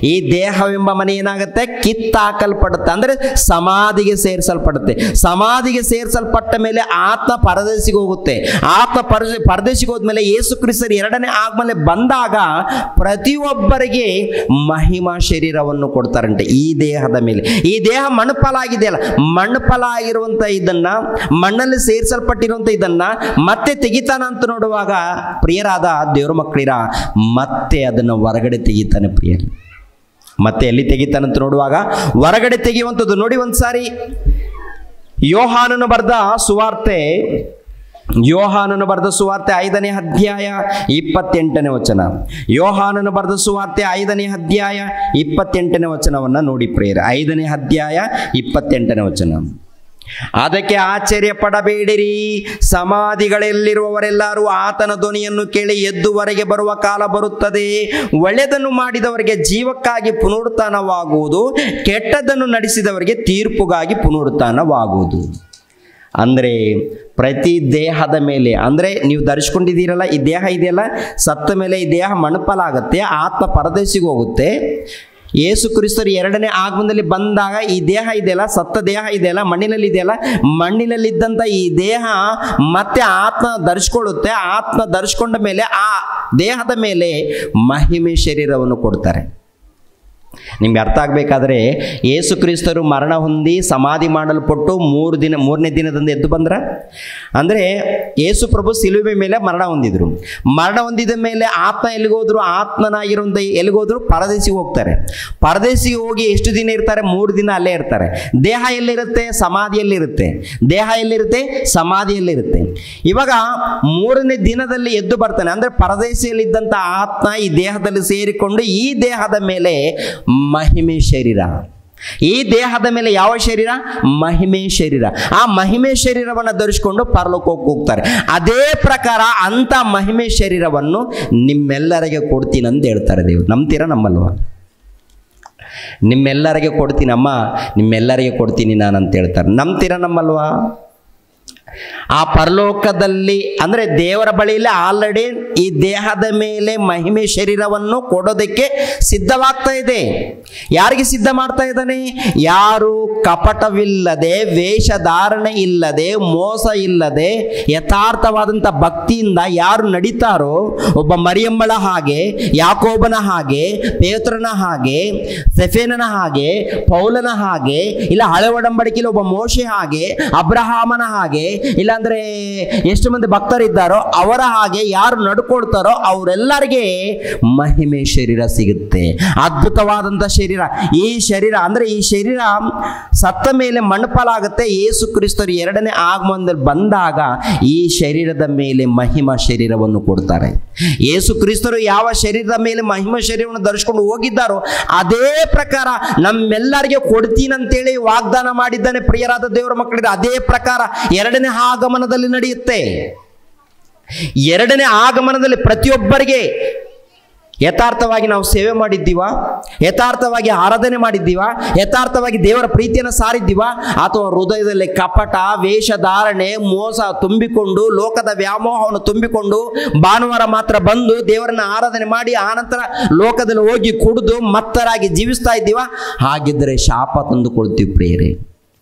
ಈ ದೇಹವೆಂಬ ಮನೆ ಏನಾಗುತ್ತೆ? ಕಿತ್ತಾಕಲ್ಪಡುತ್ತೆ. ಅಂದರೆ ಸಮಾಧಿಗೆ ಸೇರಿಸಲ್ಪಡುತ್ತೆ. ಸಮಾಧಿಗೆ ಸೇರಿಸಲ್ಪಟ್ಟ ಮೇಲೆ ಆತ್ಮ ಪರದೇಶಿಗೆ ಹೋಗುತ್ತೆ. ಆತ್ಮ ಪರದೇಶಿಗೆ ಹೋದ್ಮೇಲೆ ಯೇಸು ಕ್ರಿಸ್ತರು ಎರಡನೇ ಆಗಮನ ಬಂದಾಗ ಪ್ರತಿಯೊಬ್ಬರಿಗೆ ಮಹಿಮಾ ಶರೀರವನ್ನು ಕೊಡ್ತಾರಂತೆ ಈ ದೇಹದ ಮೇಲೆ. ಈ ದೇಹ ಮಣ್ಣುಪಾಲಾಗಿದೆಯಲ್ಲ, ಮಣ್ಣುಪಾಲಾಗಿರುವಂಥ ಇದನ್ನ, ಮಣ್ಣಲ್ಲಿ ಸೇರಿಸಲ್ಪಟ್ಟಿರುವಂಥ ಇದನ್ನ ಮತ್ತೆ ತೆಗಿತಾನ ಅಂತ ನೋಡುವಾಗ ಪ್ರಿಯರಾದ ದೇವರ ಮಕ್ಕಳಿರ, ಮತ್ತೆ ಅದನ್ನು ಹೊರಗಡೆ ತೆಗಿತಾನೆ ಪ್ರಿಯರು. ಮತ್ತೆ ಎಲ್ಲಿ ತೆಗಿತಾನಂತ ನೋಡುವಾಗ ಹೊರಗಡೆ ತೆಗೆಯುವಂಥದ್ದು ನೋಡಿ. ಒಂದ್ಸಾರಿ ಯೋಹಾನನು ಬರೆದ ಸುವಾರ್ತೆ 5ನೇ ಅಧ್ಯಾಯ 28ನೇ ವಚನ. ಯೋಹಾನನು ಬರೆದ ಸುವಾರ್ತೆ 5ನೇ ಅಧ್ಯಾಯ 28ನೇ ವಚನವನ್ನು ನೋಡಿ ಪ್ರಿಯರೇ. 5ನೇ ಅಧ್ಯಾಯ 28ನೇ ವಚನ. ಅದಕ್ಕೆ ಆಶ್ಚರ್ಯ ಪಡಬೇಡಿರಿ, ಸಮಾಧಿಗಳಲ್ಲಿರುವವರೆಲ್ಲರೂ ಆತನ ಧ್ವನಿಯನ್ನು ಕೇಳಿ ಎದ್ದು ಹೊರಗೆ ಬರುವ ಕಾಲ ಬರುತ್ತದೆ. ಒಳ್ಳೆಯದನ್ನು ಮಾಡಿದವರಿಗೆ ಜೀವಕ್ಕಾಗಿ ಪುನರುತ್ಥಾನವಾಗುವುದು, ಕೆಟ್ಟದ್ದನ್ನು ನಡೆಸಿದವರಿಗೆ ತೀರ್ಪುಗಾಗಿ ಪುನರುತ್ಥಾನವಾಗುವುದು. ಅಂದರೆ ಪ್ರತಿ ದೇಹದ ಮೇಲೆ, ಅಂದರೆ ನೀವು ಧರಿಸ್ಕೊಂಡಿದ್ದೀರಲ್ಲ ಈ ದೇಹ ಇದೆಯಲ್ಲ, ಸತ್ತ ಮೇಲೆ ಈ ದೇಹ ಮಣ್ಣುಪಾಲಾಗುತ್ತೆ, ಆತ್ಮ ಪರದೇಶಿಗೆ ಹೋಗುತ್ತೆ. ಯೇಸು ಕ್ರಿಸ್ತರು ಎರಡನೇ ಆಗಮನದಲ್ಲಿ ಬಂದಾಗ ಈ ದೇಹ ಇದೆಯಲ್ಲ, ಸತ್ತ ದೇಹ ಇದೆಯಲ್ಲ, ಮಣ್ಣಿನಲ್ಲಿ ಇದೆಯಲ್ಲ, ಮಣ್ಣಿನಲ್ಲಿದ್ದಂಥ ಈ ದೇಹ ಮತ್ತೆ ಆತ್ಮ ಧರಿಸ್ಕೊಳ್ಳುತ್ತೆ. ಆತ್ಮ ಧರಿಸ್ಕೊಂಡ ಮೇಲೆ ಆ ದೇಹದ ಮೇಲೆ ಮಹಿಮೆ ಶರೀರವನ್ನು ಕೊಡ್ತಾರೆ. ನಿಮ್ಗೆ ಅರ್ಥ ಆಗಬೇಕಾದ್ರೆ, ಯೇಸು ಕ್ರಿಸ್ತರು ಮರಣ ಹೊಂದಿ ಸಮಾಧಿ ಮಾಡಲ್ಪಟ್ಟು 3ನೇ ದಿನದಂದು ಎದ್ದು ಬಂದ್ರ. ಅಂದರೆ ಯೇಸು ಪ್ರಭು ಸಿಲುಬೆ ಮೇಲೆ ಮರಣ ಹೊಂದಿದ್ರು. ಮರಣ ಹೊಂದಿದ ಮೇಲೆ ಆತ್ಮ ಎಲ್ಲಿಗೋದ್ರು? ಆತ್ಮನಾಗಿರುವಂಥ ಎಲ್ಲಿಗೋದ್ರು? ಪರದೇಶಿಗೆ ಹೋಗ್ತಾರೆ. ಪರದೇಶಿಗೆ ಹೋಗಿ ಎಷ್ಟು ದಿನ ಇರ್ತಾರೆ? 3 ದಿನ ಅಲ್ಲೇ ಇರ್ತಾರೆ. ದೇಹ ಎಲ್ಲಿರುತ್ತೆ? ಸಮಾಧಿಯಲ್ಲಿರುತ್ತೆ. ದೇಹ ಎಲ್ಲಿರುತ್ತೆ? ಸಮಾಧಿಯಲ್ಲಿರುತ್ತೆ. ಇವಾಗ 3ನೇ ದಿನದಲ್ಲಿ ಎದ್ದು ಬರ್ತಾನೆ. ಅಂದರೆ ಪರದೇಶಿಯಲ್ಲಿದ್ದಂಥ ಆತ್ಮ ಈ ದೇಹದಲ್ಲಿ ಸೇರಿಕೊಂಡು ಈ ದೇಹದ ಮೇಲೆ ಮಹಿಮೆ ಶರೀರ. ಈ ದೇಹದ ಮೇಲೆ ಯಾವ ಶರೀರ? ಮಹಿಮೆ ಶರೀರ. ಆ ಮಹಿಮೆ ಶರೀರವನ್ನು ಧರಿಸಿಕೊಂಡು ಪರಲೋಕಕ್ಕೆ ಹೋಗ್ತಾರೆ. ಅದೇ ಪ್ರಕಾರ ಅಂತ ಮಹಿಮೆ ಶರೀರವನ್ನು ನಿಮ್ಮೆಲ್ಲರಿಗೆ ಕೊಡ್ತೀನಿ ಅಂತ ಹೇಳ್ತಾರೆ ದೇವರು. ನಂಬ್ತೀರಾ? ನಮ್ಮಲ್ವಾ? ನಿಮ್ಮೆಲ್ಲರಿಗೆ ಕೊಡ್ತೀನಮ್ಮ, ನಿಮ್ಮೆಲ್ಲರಿಗೆ ಕೊಡ್ತೀನಿ ನಾನು ಅಂತ ಹೇಳ್ತಾರೆ. ನಂಬ್ತೀರಾ? ನಮ್ಮಲ್ವಾ? ಆ ಪರಲೋಕದಲ್ಲಿ ಅಂದರೆ ದೇವರ ಬಳಿಯಲ್ಲಿ ಆಲ್ರೆಡಿ ಈ ದೇಹದ ಮೇಲೆ ಮಹಿಮೆ ಶರೀರವನ್ನು ಕೊಡೋದಕ್ಕೆ ಸಿದ್ಧವಾಗ್ತಾ ಇದೆ. ಯಾರಿಗೆ ಸಿದ್ಧ ಮಾಡ್ತಾ ಇದ್ದಾನೆ? ಯಾರು ಕಪಟವಿಲ್ಲದೆ, ವೇಷಧಾರಣೆ ಇಲ್ಲದೆ, ಮೋಸ ಇಲ್ಲದೆ, ಯಥಾರ್ಥವಾದಂಥ ಭಕ್ತಿಯಿಂದ ಯಾರು ನಡೀತಾರೋ, ಒಬ್ಬ ಮರಿಯಮ್ಮಳ ಹಾಗೆ, ಯಾಕೋಬನ ಹಾಗೆ, ಪೇತ್ರನ ಹಾಗೆ, ಸೆಫೇನನ ಹಾಗೆ, ಪೌಲನ ಹಾಗೆ, ಇಲ್ಲ ಹಳೆ ಒಡಂಬಡಿಕೆಯಲ್ಲಿ ಒಬ್ಬ ಮೋಶೆ ಹಾಗೆ, ಅಬ್ರಹಾಮನ ಹಾಗೆ, ಇಲ್ಲಾಂದ್ರೆ ಎಷ್ಟು ಮಂದಿ ಭಕ್ತರಿದ್ದಾರೋ ಅವರ ಹಾಗೆ ಯಾರು ನಡ್ಕೊಳ್ತಾರೋ ಅವರೆಲ್ಲರಿಗೆ ಮಹಿಮೆ ಶರೀರ ಸಿಗುತ್ತೆ. ಅದ್ಭುತವಾದಂಥ ಶರೀರ. ಈ ಶರೀರ ಅಂದರೆ ಈ ಶರೀರ ಸತ್ತ ಮೇಲೆ ಮಣ್ಣುಪಾಲಾಗುತ್ತೆ. ಯೇಸು ಕ್ರಿಸ್ತರು ಎರಡನೇ ಆಗಮನದಲ್ಲಿ ಬಂದಾಗ ಈ ಶರೀರದ ಮೇಲೆ ಮಹಿಮಾ ಶರೀರವನ್ನು ಕೊಡ್ತಾರೆ. ಯೇಸು ಕ್ರಿಸ್ತರು ಯಾವ ಶರೀರದ ಮೇಲೆ ಮಹಿಮಾ ಶರೀರವನ್ನು ಧರಿಸಿಕೊಂಡು ಹೋಗಿದ್ದಾರೋ ಅದೇ ಪ್ರಕಾರ ನಮ್ಮೆಲ್ಲರಿಗೆ ಕೊಡ್ತೀನಂತೇಳಿ ವಾಗ್ದಾನ ಮಾಡಿದ್ದಾನೆ. ಪ್ರಿಯರಾದ ದೇವರ ಮಕ್ಕಳಿಗೆ ಅದೇ ಪ್ರಕಾರ ಎರಡನೇ ಆಗಮನದಲ್ಲಿ ನಡೆಯುತ್ತೆ. ಎರಡನೇ ಆಗಮನದಲ್ಲಿ ಪ್ರತಿಯೊಬ್ಬರಿಗೆ ಯಥಾರ್ಥವಾಗಿ ನಾವು ಸೇವೆ ಮಾಡಿದ್ದೀವಾ? ಯಥಾರ್ಥವಾಗಿ ಆರಾಧನೆ ಮಾಡಿದ್ದೀವಾ? ಯಥಾರ್ಥವಾಗಿ ದೇವರ ಪ್ರೀತಿಯನ್ನು ಸಾರಿದ್ದೀವಾ? ಅಥವಾ ಹೃದಯದಲ್ಲಿ ಕಪಟ, ವೇಷಧಾರಣೆ, ಮೋಸ ತುಂಬಿಕೊಂಡು, ಲೋಕದ ವ್ಯಾಮೋಹವನ್ನು ತುಂಬಿಕೊಂಡು ಭಾನುವಾರ ಮಾತ್ರ ಬಂದು ದೇವರನ್ನ ಆರಾಧನೆ ಮಾಡಿ ಆನಂತರ ಲೋಕದಲ್ಲಿ ಹೋಗಿ ಕುಡಿದು ಮತ್ತರಾಗಿ ಜೀವಿಸ್ತಾ ಇದ್ದೀವಾ? ಹಾಗಿದ್ದರೆ ಶಾಪ ತಂದುಕೊಳ್ತೀವಿ ಪ್ರಿಯರೇ.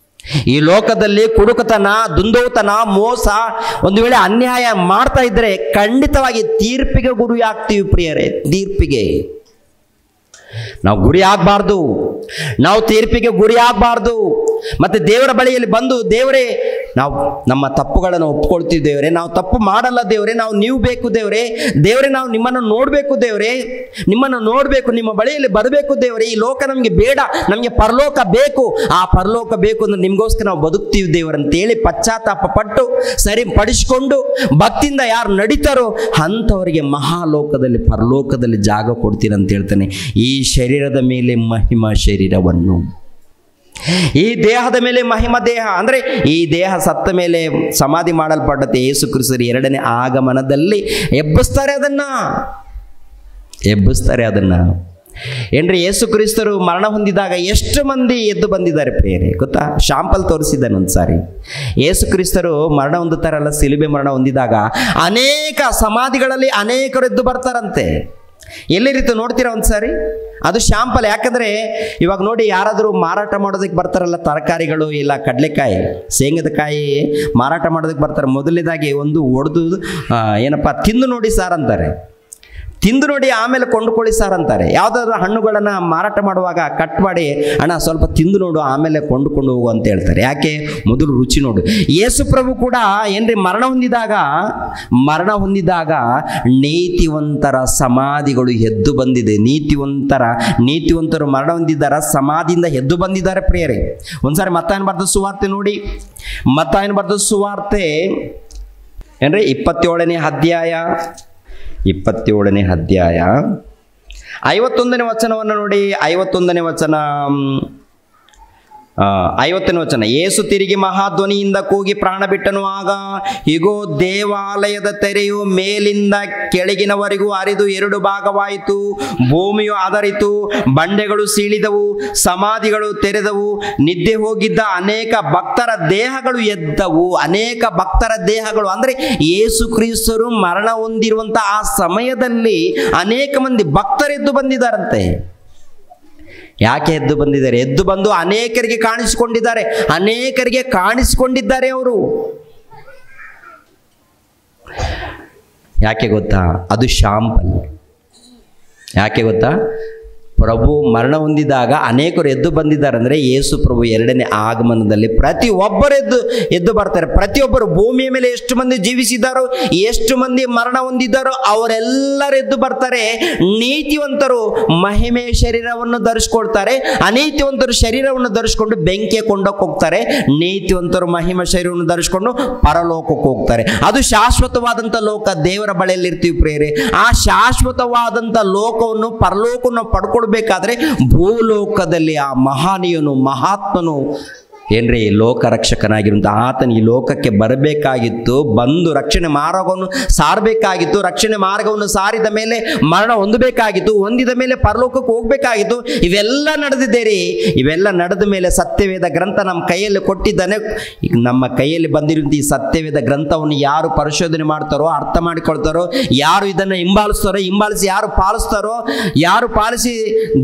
ಈ ಲೋಕದಲ್ಲಿ ಕುಡುಕತನ, ದುಂದೋತನ, ಮೋಸ, ಒಂದು ವೇಳೆ ಅನ್ಯಾಯ ಮಾಡ್ತಾ ಇದ್ರೆ ಖಂಡಿತವಾಗಿ ತೀರ್ಪಿಗೆ ಗುರಿ ಆಗ್ತೀವಿ ಪ್ರಿಯರೇ. ತೀರ್ಪಿಗೆ ನಾವು ಗುರಿ ಆಗಬಾರ್ದು, ನಾವು ತೀರ್ಪಿಗೆ ಗುರಿ ಆಗಬಾರ್ದು. ಮತ್ತೆ ದೇವರ ಬಳಿಯಲ್ಲಿ ಬಂದು, ದೇವರೇ ನಾವು ನಮ್ಮ ತಪ್ಪುಗಳನ್ನು ಒಪ್ಕೊಳ್ತೀವಿ, ದೇವರೇ ನಾವು ತಪ್ಪು ಮಾಡಲ್ಲ, ದೇವರೇ ನಾವು ನೀವು ಬೇಕು, ದೇವರೇ ದೇವರೇ ನಾವು ನಿಮ್ಮನ್ನು ನೋಡಬೇಕು, ದೇವರೇ ನಿಮ್ಮನ್ನು ನೋಡಬೇಕು, ನಿಮ್ಮ ಬಳಿಯಲ್ಲಿ ಬರಬೇಕು, ದೇವರೇ ಈ ಲೋಕ ನಮಗೆ ಬೇಡ, ನಮಗೆ ಪರಲೋಕ ಬೇಕು, ಆ ಪರಲೋಕ ಬೇಕು ಅಂದ್ರೆ ನಿಮಗೋಸ್ಕರ ನಾವು ಬದುಕ್ತೀವಿ ದೇವರಂತೇಳಿ ಪಶ್ಚಾತ್ತಾಪ ಪಟ್ಟು ಸರಿಪಡಿಸಿಕೊಂಡು ಭಕ್ತಿಯಿಂದ ಯಾರು ನಡೀತಾರೋ ಅಂಥವರಿಗೆ ಮಹಾಲೋಕದಲ್ಲಿ ಪರಲೋಕದಲ್ಲಿ ಜಾಗ ಕೊಡ್ತೀನಿ ಅಂತ ಹೇಳ್ತಾನೆ. ಈ ಶರೀರದ ಮೇಲೆ ಮಹಿಮಾ ಶರೀರವನ್ನು, ಈ ದೇಹದ ಮೇಲೆ ಮಹಿಮಾ ದೇಹ ಅಂದರೆ ಈ ದೇಹ ಸತ್ತ ಮೇಲೆ ಸಮಾಧಿ ಮಾಡಲ್ಪಟ್ಟತೆ ಯೇಸು ಕ್ರಿಸ್ತರು ಎರಡನೇ ಆಗಮನದಲ್ಲಿ ಎಬ್ಬಿಸ್ತಾರೆ ಅದನ್ನ. ಏನ್ರಿ, ಯೇಸು ಕ್ರಿಸ್ತರು ಮರಣ ಹೊಂದಿದಾಗ ಎಷ್ಟು ಮಂದಿ ಎದ್ದು ಬಂದಿದ್ದಾರೆ ಪ್ರಿಯರೇ ಗೊತ್ತಾ? ಶಾಂಪಲ್ ತೋರಿಸಿದ್ದಾನೆ ಒಂದ್ಸಾರಿ. ಯೇಸು ಕ್ರಿಸ್ತರು ಮರಣ ಹೊಂದುತ್ತಾರಲ್ಲ, ಸಿಲುಬೆ ಮರಣ ಹೊಂದಿದಾಗ ಅನೇಕ ಸಮಾಧಿಗಳಲ್ಲಿ ಅನೇಕರು ಎದ್ದು ಬರ್ತಾರಂತೆ. ಎಲ್ಲಿ ರೀತಿ ನೋಡ್ತೀರಾ ಒಂದ್ಸಾರಿ? ಅದು ಶಾಂಪಲ್. ಯಾಕಂದರೆ ಇವಾಗ ನೋಡಿ, ಯಾರಾದರೂ ಮಾರಾಟ ಮಾಡೋದಕ್ಕೆ ಬರ್ತಾರಲ್ಲ, ತರಕಾರಿಗಳು ಇಲ್ಲ ಕಡಲೆಕಾಯಿ, ಶೇಂಗದ ಕಾಯಿ ಮಾರಾಟ ಮಾಡೋದಕ್ಕೆ ಬರ್ತಾರೆ. ಮೊದಲನೇದಾಗಿ ಒಂದು ಒಡೆದು ಏನಪ್ಪ ತಿಂದು ನೋಡಿ ಸಾರ್ ಅಂತಾರೆ, ತಿಂದು ನೋಡಿ ಆಮೇಲೆ ಕೊಂಡುಕೊಳ್ಳಿ ಸಾರ್ ಅಂತಾರೆ. ಯಾವುದಾದ್ರೂ ಹಣ್ಣುಗಳನ್ನು ಮಾರಾಟ ಮಾಡುವಾಗ ಕಟ್ ಮಾಡಿ, ಅಣ್ಣ ಸ್ವಲ್ಪ ತಿಂದು ನೋಡು ಆಮೇಲೆ ಕೊಂಡುಕೊಂಡು ಹೋಗು ಅಂತ ಹೇಳ್ತಾರೆ. ಯಾಕೆ? ಮೊದಲು ರುಚಿ ನೋಡು. ಯೇಸು ಪ್ರಭು ಕೂಡ ಏನ್ರಿ ಮರಣ ಹೊಂದಿದಾಗ ನೀತಿವಂತರ ಸಮಾಧಿಗಳು ಎದ್ದು ಬಂದಿದೆ. ನೀತಿವಂತರು ಮರಣ ಹೊಂದಿದ್ದಾರೆ, ಸಮಾಧಿಯಿಂದ ಎದ್ದು ಬಂದಿದ್ದಾರೆ ಪ್ರಿಯರೇ. ಒಂದ್ಸಾರಿ ಮತ್ತಾಯನ ಬರೆದ ಸುವಾರ್ತೆ ನೋಡಿ. ಮತ್ತಾಯನ ಬರೆದ ಸುವಾರ್ತೆ ಏನ್ರಿ 27ನೇ ಅಧ್ಯಾಯ 51ನೇ ವಚನವನ್ನು ನೋಡಿ. 51ನೇ ವಚನ 50ನೇ ವಚನ. ಯೇಸು ತಿರುಗಿ ಮಹಾಧ್ವನಿಯಿಂದ ಕೂಗಿ ಪ್ರಾಣ ಬಿಟ್ಟನು. ಆಗ ಹೀಗೋ ದೇವಾಲಯದ ತೆರೆಯು ಮೇಲಿಂದ ಕೆಳಗಿನವರೆಗೂ ಹರಿದು 2 ಭಾಗವಾಯಿತು. ಭೂಮಿಯು ಅದರಿತು, ಬಂಡೆಗಳು ಸೀಳಿದವು, ಸಮಾಧಿಗಳು ತೆರೆದವು. ನಿದ್ದೆ ಹೋಗಿದ್ದ ಅನೇಕ ಭಕ್ತರ ದೇಹಗಳು ಎದ್ದವು. ಅನೇಕ ಭಕ್ತರ ದೇಹಗಳು ಅಂದರೆ ಯೇಸು ಕ್ರಿಸ್ತರು ಮರಣ ಹೊಂದಿರುವಂಥ ಆ ಸಮಯದಲ್ಲಿ ಅನೇಕ ಮಂದಿ ಭಕ್ತರೆದ್ದು ಬಂದಿದ್ದಾರಂತೆ. ಯಾಕೆ ಎದ್ದು ಬಂದಿದ್ದಾರೆ? ಎದ್ದು ಬಂದು ಅನೇಕರಿಗೆ ಕಾಣಿಸಿಕೊಂಡಿದ್ದಾರೆ ಅವರು. ಯಾಕೆ ಗೊತ್ತಾ? ಅದು ಶಾಂಪಲ್. ಯಾಕೆ ಗೊತ್ತಾ? ಪ್ರಭು ಮರಣ ಹೊಂದಿದಾಗ ಅನೇಕರು ಎದ್ದು ಬಂದಿದ್ದಾರೆ ಅಂದರೆ ಯೇಸು ಪ್ರಭು ಎರಡನೇ ಆಗಮನದಲ್ಲಿ ಪ್ರತಿಯೊಬ್ಬರು ಎದ್ದು ಬರ್ತಾರೆ. ಪ್ರತಿಯೊಬ್ಬರು ಭೂಮಿಯ ಮೇಲೆ ಎಷ್ಟು ಮಂದಿ ಜೀವಿಸಿದ್ದಾರೋ, ಎಷ್ಟು ಮಂದಿ ಮರಣ ಹೊಂದಿದ್ದಾರೋ ಅವರೆಲ್ಲರೂ ಎದ್ದು ಬರ್ತಾರೆ. ನೀತಿವಂತರು ಮಹಿಮೆ ಶರೀರವನ್ನು ಧರಿಸ್ಕೊಳ್ತಾರೆ, ಅನೀತಿವಂತರು ಶರೀರವನ್ನು ಧರಿಸ್ಕೊಂಡು ಬೆಂಕಿಗೆ ಕೊಂಡೋಗಿ ಹೋಗ್ತಾರೆ. ನೀತಿವಂತರು ಮಹಿಮೆ ಶರೀರವನ್ನು ಧರಿಸ್ಕೊಂಡು ಪರಲೋಕಕ್ಕೆ ಹೋಗ್ತಾರೆ. ಅದು ಶಾಶ್ವತವಾದಂಥ ಲೋಕ. ದೇವರ ಬಳಿಯಲ್ಲಿ ಇರ್ತೀವಿ ಪ್ರಿಯರೇ. ಆ ಶಾಶ್ವತವಾದಂಥ ಲೋಕವನ್ನು, ಪರಲೋಕವನ್ನು ಪಡ್ಕೊಳ್ಬೇಕಾದ್ರೆ ಭೂಲೋಕದಲ್ಲಿ ಆ ಮಹಾನೀಯನು, ಮಹಾತ್ಮನು ಏನ್ರಿ ಲೋಕರಕ್ಷಕನಾಗಿರುವಂಥ ಆತನ ಈ ಲೋಕಕ್ಕೆ ಬರಬೇಕಾಗಿತ್ತು. ಬಂದು ರಕ್ಷಣೆ ಮಾರ್ಗವನ್ನು ಸಾರಬೇಕಾಗಿತ್ತು. ರಕ್ಷಣೆ ಮಾರ್ಗವನ್ನು ಸಾರಿದ ಮೇಲೆ ಮರಣ ಹೊಂದಬೇಕಾಗಿತ್ತು. ಹೊಂದಿದ ಮೇಲೆ ಪರಲೋಕಕ್ಕೆ ಹೋಗಬೇಕಾಗಿತ್ತು. ಇವೆಲ್ಲ ನಡೆದಿದ್ದೇರಿ. ಇವೆಲ್ಲ ನಡೆದ ಮೇಲೆ ಸತ್ಯವೇದ ಗ್ರಂಥ ನಮ್ಮ ಕೈಯಲ್ಲಿ ಕೊಟ್ಟಿದ್ದಾನೆ. ಈಗ ನಮ್ಮ ಕೈಯಲ್ಲಿ ಬಂದಿರುವಂಥ ಈ ಸತ್ಯವೇದ ಗ್ರಂಥವನ್ನು ಯಾರು ಪರಿಶೋಧನೆ ಮಾಡ್ತಾರೋ, ಅರ್ಥ ಮಾಡಿಕೊಳ್ತಾರೋ, ಯಾರು ಇದನ್ನು ಹಿಂಬಾಲಿಸಿ ಯಾರು ಪಾಲಿಸಿ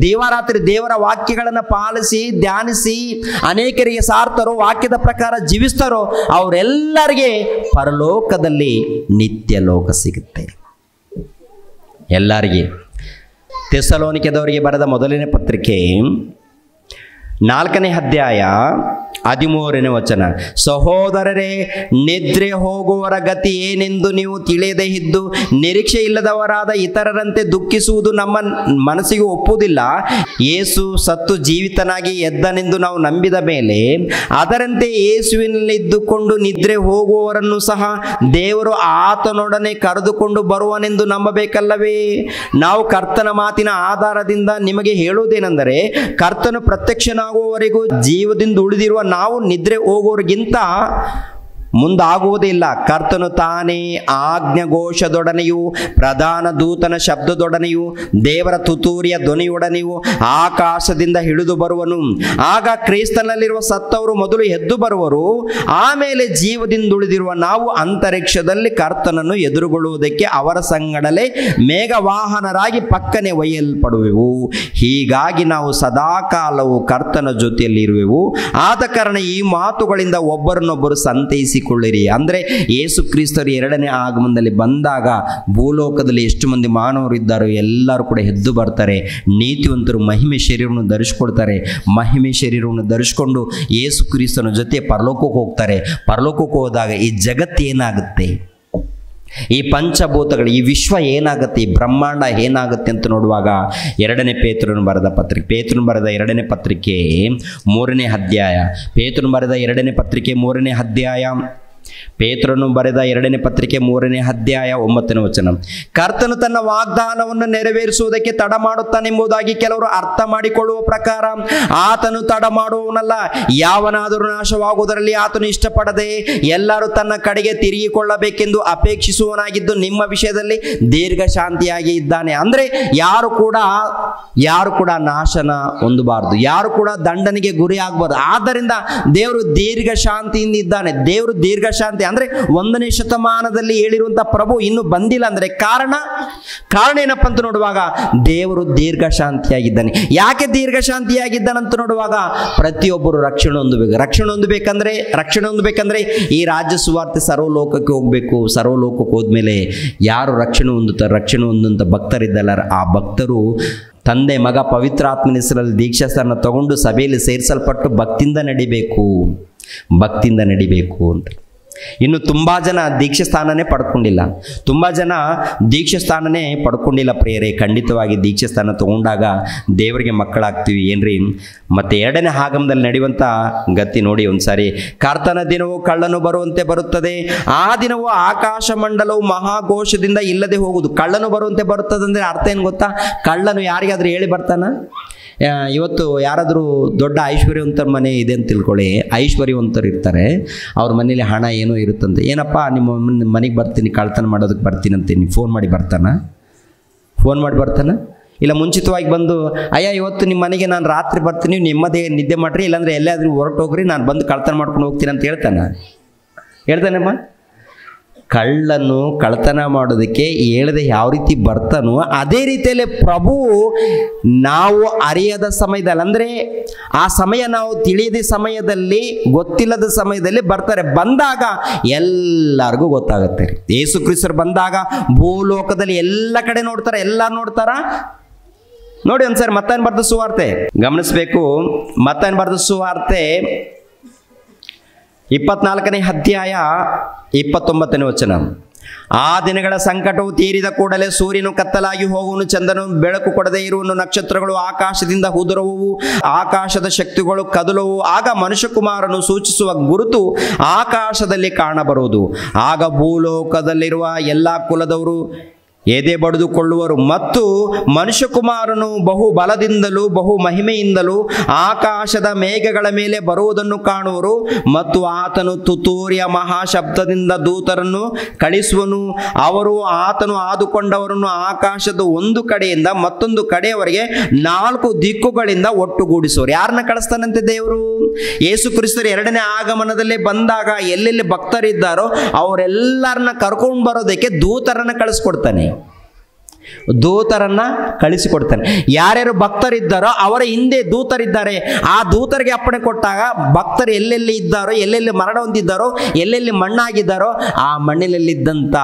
ದೇವರಾತ್ರಿ ದೇವರ ವಾಕ್ಯಗಳನ್ನು ಪಾಲಿಸಿ ಧ್ಯಾನಿಸಿ ಅನೇಕರಿಗೆ ಸಾರ್ತಾರೋ, ವಾಕ್ಯದ ಪ್ರಕಾರ ಜೀವಿಸ್ತಾರೋ ಅವರೆಲ್ಲರಿಗೆ ಪರಲೋಕದಲ್ಲಿ ನಿತ್ಯ ಲೋಕ ಸಿಗುತ್ತೆ. ಎಲ್ಲರಿಗೆ. ಥೆಸಲೋನಿಕದವರಿಗೆ ಬರೆದ ಮೊದಲನೇ ಪತ್ರಿಕೆ 4ನೇ ಅಧ್ಯಾಯ 13ನೇ ವಚನ. ಸಹೋದರರೇ, ನಿದ್ರೆ ಹೋಗುವವರ ಗತಿ ಏನೆಂದು ನೀವು ತಿಳಿಯದೇ ಇದ್ದು ನಿರೀಕ್ಷೆ ಇಲ್ಲದವರಾದ ಇತರರಂತೆ ದುಃಖಿಸುವುದು ನಮ್ಮ ಮನಸ್ಸಿಗೆ ಒಪ್ಪುವುದಿಲ್ಲ. ಯೇಸು ಸತ್ತು ಜೀವಿತನಾಗಿ ಎದ್ದನೆಂದು ನಾವು ನಂಬಿದ ಮೇಲೆ ಅದರಂತೆ ಯೇಸುವಿನಲ್ಲಿದ್ದುಕೊಂಡು ನಿದ್ರೆ ಹೋಗುವವರನ್ನು ಸಹ ದೇವರು ಆತನೊಡನೆ ಕರೆದುಕೊಂಡು ಬರುವನೆಂದು ನಂಬಬೇಕಲ್ಲವೇ? ನಾವು ಕರ್ತನ ಮಾತಿನ ಆಧಾರದಿಂದ ನಿಮಗೆ ಹೇಳುವುದೇನೆಂದರೆ, ಕರ್ತನು ಪ್ರತ್ಯಕ್ಷನಾಗುವವರೆಗೂ ಜೀವದಿಂದ ಉಳಿದಿರುವ ನಾವು ನಿದ್ರೆ ಹೋಗೋರಿಗಿಂತ ಮುಂದಾಗುವುದಿಲ್ಲ. ಕರ್ತನು ತಾನೇ ಆಜ್ಞಾಘೋಷದೊಡನೆಯೂ ಪ್ರಧಾನ ದೂತನ ಶಬ್ದದೊಡನೆಯೂ ದೇವರ ತುತ್ತೂರಿಯ ಧ್ವನಿಯೊಡನೆಯೂ ಆಕಾಶದಿಂದ ಇಳಿದು ಬರುವನು. ಆಗ ಕ್ರಿಸ್ತನಲ್ಲಿರುವ ಸತ್ತವರು ಮೊದಲು ಎದ್ದು ಬರುವರು. ಆಮೇಲೆ ಜೀವದಿಂದುಳಿದಿರುವ ನಾವು ಅಂತರಿಕ್ಷದಲ್ಲಿ ಕರ್ತನನ್ನು ಎದುರುಗೊಳ್ಳುವುದಕ್ಕೆ ಅವರ ಸಂಗಡಲೇ ಮೇಘವಾಹನರಾಗಿ ಪಕ್ಕನೆ ಒಯ್ಯಲ್ಪಡುವೆವು. ಹೀಗಾಗಿ ನಾವು ಸದಾಕಾಲವು ಕರ್ತನ ಜೊತೆಯಲ್ಲಿ ಇರುವೆವು. ಆದ ಕಾರಣ ಈ ಮಾತುಗಳಿಂದ ಒಬ್ಬರನ್ನೊಬ್ಬರು ಸಂತೈಸಿಕೊಳ್ಳಿರಿ. ಅಂದರೆ ಯೇಸು ಕ್ರಿಸ್ತರು ಎರಡನೇ ಆಗಮನದಲ್ಲಿ ಬಂದಾಗ ಭೂಲೋಕದಲ್ಲಿ ಎಷ್ಟು ಮಂದಿ ಮಾನವರು ಇದ್ದಾರೋ ಎಲ್ಲರೂ ಕೂಡ ಎದ್ದು ಬರ್ತಾರೆ. ನೀತಿವಂತರು ಮಹಿಮೆ ಶರೀರವನ್ನು ಧರಿಸ್ಕೊಳ್ತಾರೆ. ಮಹಿಮೆ ಶರೀರವನ್ನು ಧರಿಸ್ಕೊಂಡು ಯೇಸು ಕ್ರಿಸ್ತನ ಜೊತೆ ಪರಲೋಕಕ್ಕೆ ಹೋಗ್ತಾರೆ. ಪರಲೋಕಕ್ಕೆ ಹೋದಾಗ ಈ ಜಗತ್ತು ಏನಾಗುತ್ತೆ, ಈ ಪಂಚಭೂತಗಳು, ಈ ವಿಶ್ವ ಏನಾಗುತ್ತೆ, ಈ ಬ್ರಹ್ಮಾಂಡ ಏನಾಗುತ್ತೆ ಅಂತ ನೋಡುವಾಗ ಪೇತ್ರನು ಬರೆದ ಪತ್ರಿಕೆ 2ನೇ ಪತ್ರಿಕೆ 3ನೇ ಅಧ್ಯಾಯ, ಪೇತ್ರನು ಬರೆದ 2ನೇ ಪತ್ರಿಕೆ 3ನೇ ಅಧ್ಯಾಯ, ಪೇತ್ರನು ಬರೆದ 2ನೇ ಪತ್ರಿಕೆ 3ನೇ ಅಧ್ಯಾಯ 9ನೇ ವಚನ. ಕರ್ತನು ತನ್ನ ವಾಗ್ದಾನವನ್ನು ನೆರವೇರಿಸುವುದಕ್ಕೆ ತಡ ಮಾಡುತ್ತಾನೆಂಬುದಾಗಿ ಕೆಲವರು ಅರ್ಥ ಮಾಡಿಕೊಳ್ಳುವ ಪ್ರಕಾರ ಆತನು ತಡ ಮಾಡುವವನಲ್ಲ. ಯಾವನಾದರೂ ನಾಶವಾಗುವುದರಲ್ಲಿ ಆತನು ಇಷ್ಟಪಡದೆ ಎಲ್ಲರೂ ತನ್ನ ಕಡೆಗೆ ತಿರುಗಿಕೊಳ್ಳಬೇಕೆಂದು ಅಪೇಕ್ಷಿಸುವನಾಗಿದ್ದು ನಿಮ್ಮ ವಿಷಯದಲ್ಲಿ ದೀರ್ಘ ಶಾಂತಿಯಾಗಿ ಇದ್ದಾನೆ. ಅಂದರೆ ಯಾರು ಕೂಡ ನಾಶನ ಹೊಂದಬಾರದು, ಯಾರು ಕೂಡ ದಂಡನೆಗೆ ಗುರಿ ಆಗಬಾರ್ದು. ಆದ್ದರಿಂದ ದೇವರು ದೀರ್ಘ ಶಾಂತಿಯಿಂದ ಇದ್ದಾನೆ. ದೇವರು ದೀರ್ಘ ಶಾಂತಿ ಅಂದ್ರೆ 1ನೇ ಶತಮಾನದಲ್ಲಿ ಹೇಳಿರುವಂತಹ ಪ್ರಭು ಇನ್ನೂ ಬಂದಿಲ್ಲ. ಅಂದ್ರೆ ಕಾರಣ ಏನಪ್ಪ ಅಂತ ನೋಡುವಾಗ ದೇವರು ದೀರ್ಘ ಶಾಂತಿಯಾಗಿದ್ದಾನೆ. ಯಾಕೆ ದೀರ್ಘ ಶಾಂತಿಯಾಗಿದ್ದಾನಂತ ನೋಡುವಾಗ ಪ್ರತಿಯೊಬ್ಬರು ರಕ್ಷಣೆ ಹೊಂದಬೇಕಂದ್ರೆ ಈ ರಾಜ್ಯ ಸುವಾರ್ತೆ ಸರ್ವಲೋಕಕ್ಕೆ ಹೋಗ್ಬೇಕು. ಸರ್ವಲೋಕಕ್ಕೆ ಹೋದ್ಮೇಲೆ ಯಾರು ರಕ್ಷಣೆ ಹೊಂದುವಂತ ಭಕ್ತರಿದ್ದಲ್ಲ, ಆ ಭಕ್ತರು ತಂದೆ ಮಗ ಪವಿತ್ರಾತ್ಮನ ಹೆಸರಲ್ಲಿ ದೀಕ್ಷಾಸ್ಥಾನ ತಗೊಂಡು ಸಭೆಯಲ್ಲಿ ಸೇರಿಸಲ್ಪಟ್ಟು ಭಕ್ತಿಯಿಂದ ನಡಿಬೇಕು ಅಂತ. ಇನ್ನು ತುಂಬ ಜನ ದೀಕ್ಷಾಸ್ಥಾನನೇ ಪಡ್ಕೊಂಡಿಲ್ಲ ಪ್ರಿಯರೇ. ಖಂಡಿತವಾಗಿ ದೀಕ್ಷಾಸ್ಥಾನ ತಗೊಂಡಾಗ ದೇವರಿಗೆ ಮಕ್ಕಳಾಗ್ತೀವಿ ಏನ್ರಿ. ಮತ್ತು 2ನೇ ಆಗಮನದಲ್ಲಿ ನಡೆಯುವಂಥ ಗತಿ ನೋಡಿ ಒಂದ್ಸಾರಿ. ಕರ್ತನ ದಿನವು ಕಳ್ಳನು ಬರುವಂತೆ ಬರುತ್ತದೆ, ಆ ದಿನವು ಆಕಾಶ ಮಂಡಲವು ಮಹಾಘೋಷದಿಂದ ಇಲ್ಲದೆ ಹೋಗುವುದು. ಕಳ್ಳನು ಬರುವಂತೆ ಬರುತ್ತದೆ ಅಂದರೆ ಅರ್ಥ ಏನು ಗೊತ್ತಾ? ಕಳ್ಳನು ಯಾರಿಗಾದ್ರೂ ಹೇಳಿ ಬರ್ತಾನ? ಇವತ್ತು ಯಾರಾದರೂ ದೊಡ್ಡ ಐಶ್ವರ್ಯವಂತರ ಮನೆ ಇದೆ ಅಂತ ತಿಳ್ಕೊಳ್ಳಿ, ಐಶ್ವರ್ಯವಂತರು ಇರ್ತಾರೆ, ಅವ್ರ ಮನೇಲಿ ಹಣ ಏನೋ ಇರುತ್ತಂತೆ. ಏನಪ್ಪ ನಿಮ್ಮ ಮನೆಗೆ ಬರ್ತೀನಿ, ಕಳ್ತನ ಮಾಡೋದಕ್ಕೆ ಬರ್ತೀನಿ ಅಂತೀನಿ. ಫೋನ್ ಮಾಡಿ ಬರ್ತಾನ? ಇಲ್ಲ ಮುಂಚಿತವಾಗಿ ಬಂದು ಅಯ್ಯ ಇವತ್ತು ನಿಮ್ಮ ಮನೆಗೆ ನಾನು ರಾತ್ರಿ ಬರ್ತೀನಿ, ನೀವು ನಿಮ್ಮದೇ ನಿದ್ದೆ ಮಾಡಿರಿ, ಇಲ್ಲಾಂದರೆ ಎಲ್ಲಾದರೂ ಹೊರಟೋಗ್ರಿ, ನಾನು ಬಂದು ಕಳ್ತನ ಮಾಡ್ಕೊಂಡು ಹೋಗ್ತೀನಿ ಅಂತ ಹೇಳ್ತಾನಮ್ಮ. ಕಳ್ಳನು ಕಳ್ತನ ಮಾಡೋದಕ್ಕೆ ಹೇಳದೆ ಯಾವ ರೀತಿ ಬರ್ತಾನೋ ಅದೇ ರೀತಿಯಲ್ಲಿ ಪ್ರಭು ನಾವು ಅರಿಯದ ಸಮಯದಲ್ಲಿ, ಅಂದರೆ ಆ ಸಮಯ ನಾವು ತಿಳಿಯದ ಸಮಯದಲ್ಲಿ, ಗೊತ್ತಿಲ್ಲದ ಸಮಯದಲ್ಲಿ ಬರ್ತಾರೆ. ಬಂದಾಗ ಎಲ್ಲರಿಗೂ ಗೊತ್ತಾಗುತ್ತೆ. ಯೇಸು ಕ್ರಿಸ್ತರು ಬಂದಾಗ ಭೂಲೋಕದಲ್ಲಿ ಎಲ್ಲ ಕಡೆ ನೋಡ್ತಾರ. ನೋಡಿ ಒಂದ್ಸರಿ ಮತ್ತಾಯನ ಬರೆದ ಸುವಾರ್ತೆ ಗಮನಿಸಬೇಕು. ಮತ್ತಾಯನ ಬರೆದ ಸುವಾರ್ತೆ 24ನೇ ಅಧ್ಯಾಯ 29ನೇ ವಚನ. ಆ ದಿನಗಳ ಸಂಕಟವು ತೀರಿದ ಕೂಡಲೇ ಸೂರ್ಯನು ಕತ್ತಲಾಗಿ ಹೋಗುವನು, ಚಂದ್ರನು ಬೆಳಕು ಕೊಡದೇ ಇರುವನು, ನಕ್ಷತ್ರಗಳು ಆಕಾಶದಿಂದ ಉದುರುವವು, ಆಕಾಶದ ಶಕ್ತಿಗಳು ಕದಲುವು. ಆಗ ಮನುಷ್ಯಕುಮಾರನು ಸೂಚಿಸುವ ಗುರುತು ಆಕಾಶದಲ್ಲಿ ಕಾಣಬರುವುದು. ಆಗ ಭೂಲೋಕದಲ್ಲಿರುವ ಎಲ್ಲ ಕುಲದವರು ಎದೆ ಬಡಿದುಕೊಳ್ಳುವರು ಮತ್ತು ಮನುಷ್ಯಕುಮಾರನು ಬಹು ಬಲದಿಂದಲೂ ಬಹು ಮಹಿಮೆಯಿಂದಲೂ ಆಕಾಶದ ಮೇಘಗಳ ಮೇಲೆ ಬರುವುದನ್ನು ಕಾಣುವರು. ಮತ್ತು ಆತನು ತುತ್ತೂರಿಯ ಮಹಾಶಬ್ದದಿಂದ ದೂತರನ್ನು ಕಳಿಸುವನು. ಅವರು ಆತನು ಆದುಕೊಂಡವರನ್ನು ಆಕಾಶದ ಒಂದು ಕಡೆಯಿಂದ ಮತ್ತೊಂದು ಕಡೆಯವರೆಗೆ 4 ದಿಕ್ಕುಗಳಿಂದ ಒಟ್ಟುಗೂಡಿಸುವರು. ಯಾರನ್ನ ಕಳಿಸ್ತಾನಂತೆ ದೇವರು? ಯೇಸು ಕ್ರಿಸ್ತರು 2ನೇ ಆಗಮನದಲ್ಲಿ ಬಂದಾಗ ಎಲ್ಲೆಲ್ಲಿ ಭಕ್ತರಿದ್ದಾರೋ ಅವರೆಲ್ಲರನ್ನ ಕರ್ಕೊಂಡು ಬರೋದಕ್ಕೆ ದೂತರನ್ನ ಕಳಿಸಿಕೊಡ್ತಾನೆ. ಯಾರ್ಯಾರು ಭಕ್ತರಿದ್ದಾರೋ ಅವರ ಹಿಂದೆ ದೂತರಿದ್ದಾರೆ. ಆ ದೂತರಿಗೆ ಅಪ್ಪಣೆ ಕೊಟ್ಟಾಗ ಭಕ್ತರು ಎಲ್ಲೆಲ್ಲಿ ಇದ್ದಾರೋ, ಎಲ್ಲೆಲ್ಲಿ ಮರಣ ಹೊಂದಿದ್ದಾರೋ, ಎಲ್ಲೆಲ್ಲಿ ಮಣ್ಣಾಗಿದ್ದಾರೋ ಆ ಮಣ್ಣಿನಲ್ಲಿದ್ದಂಥ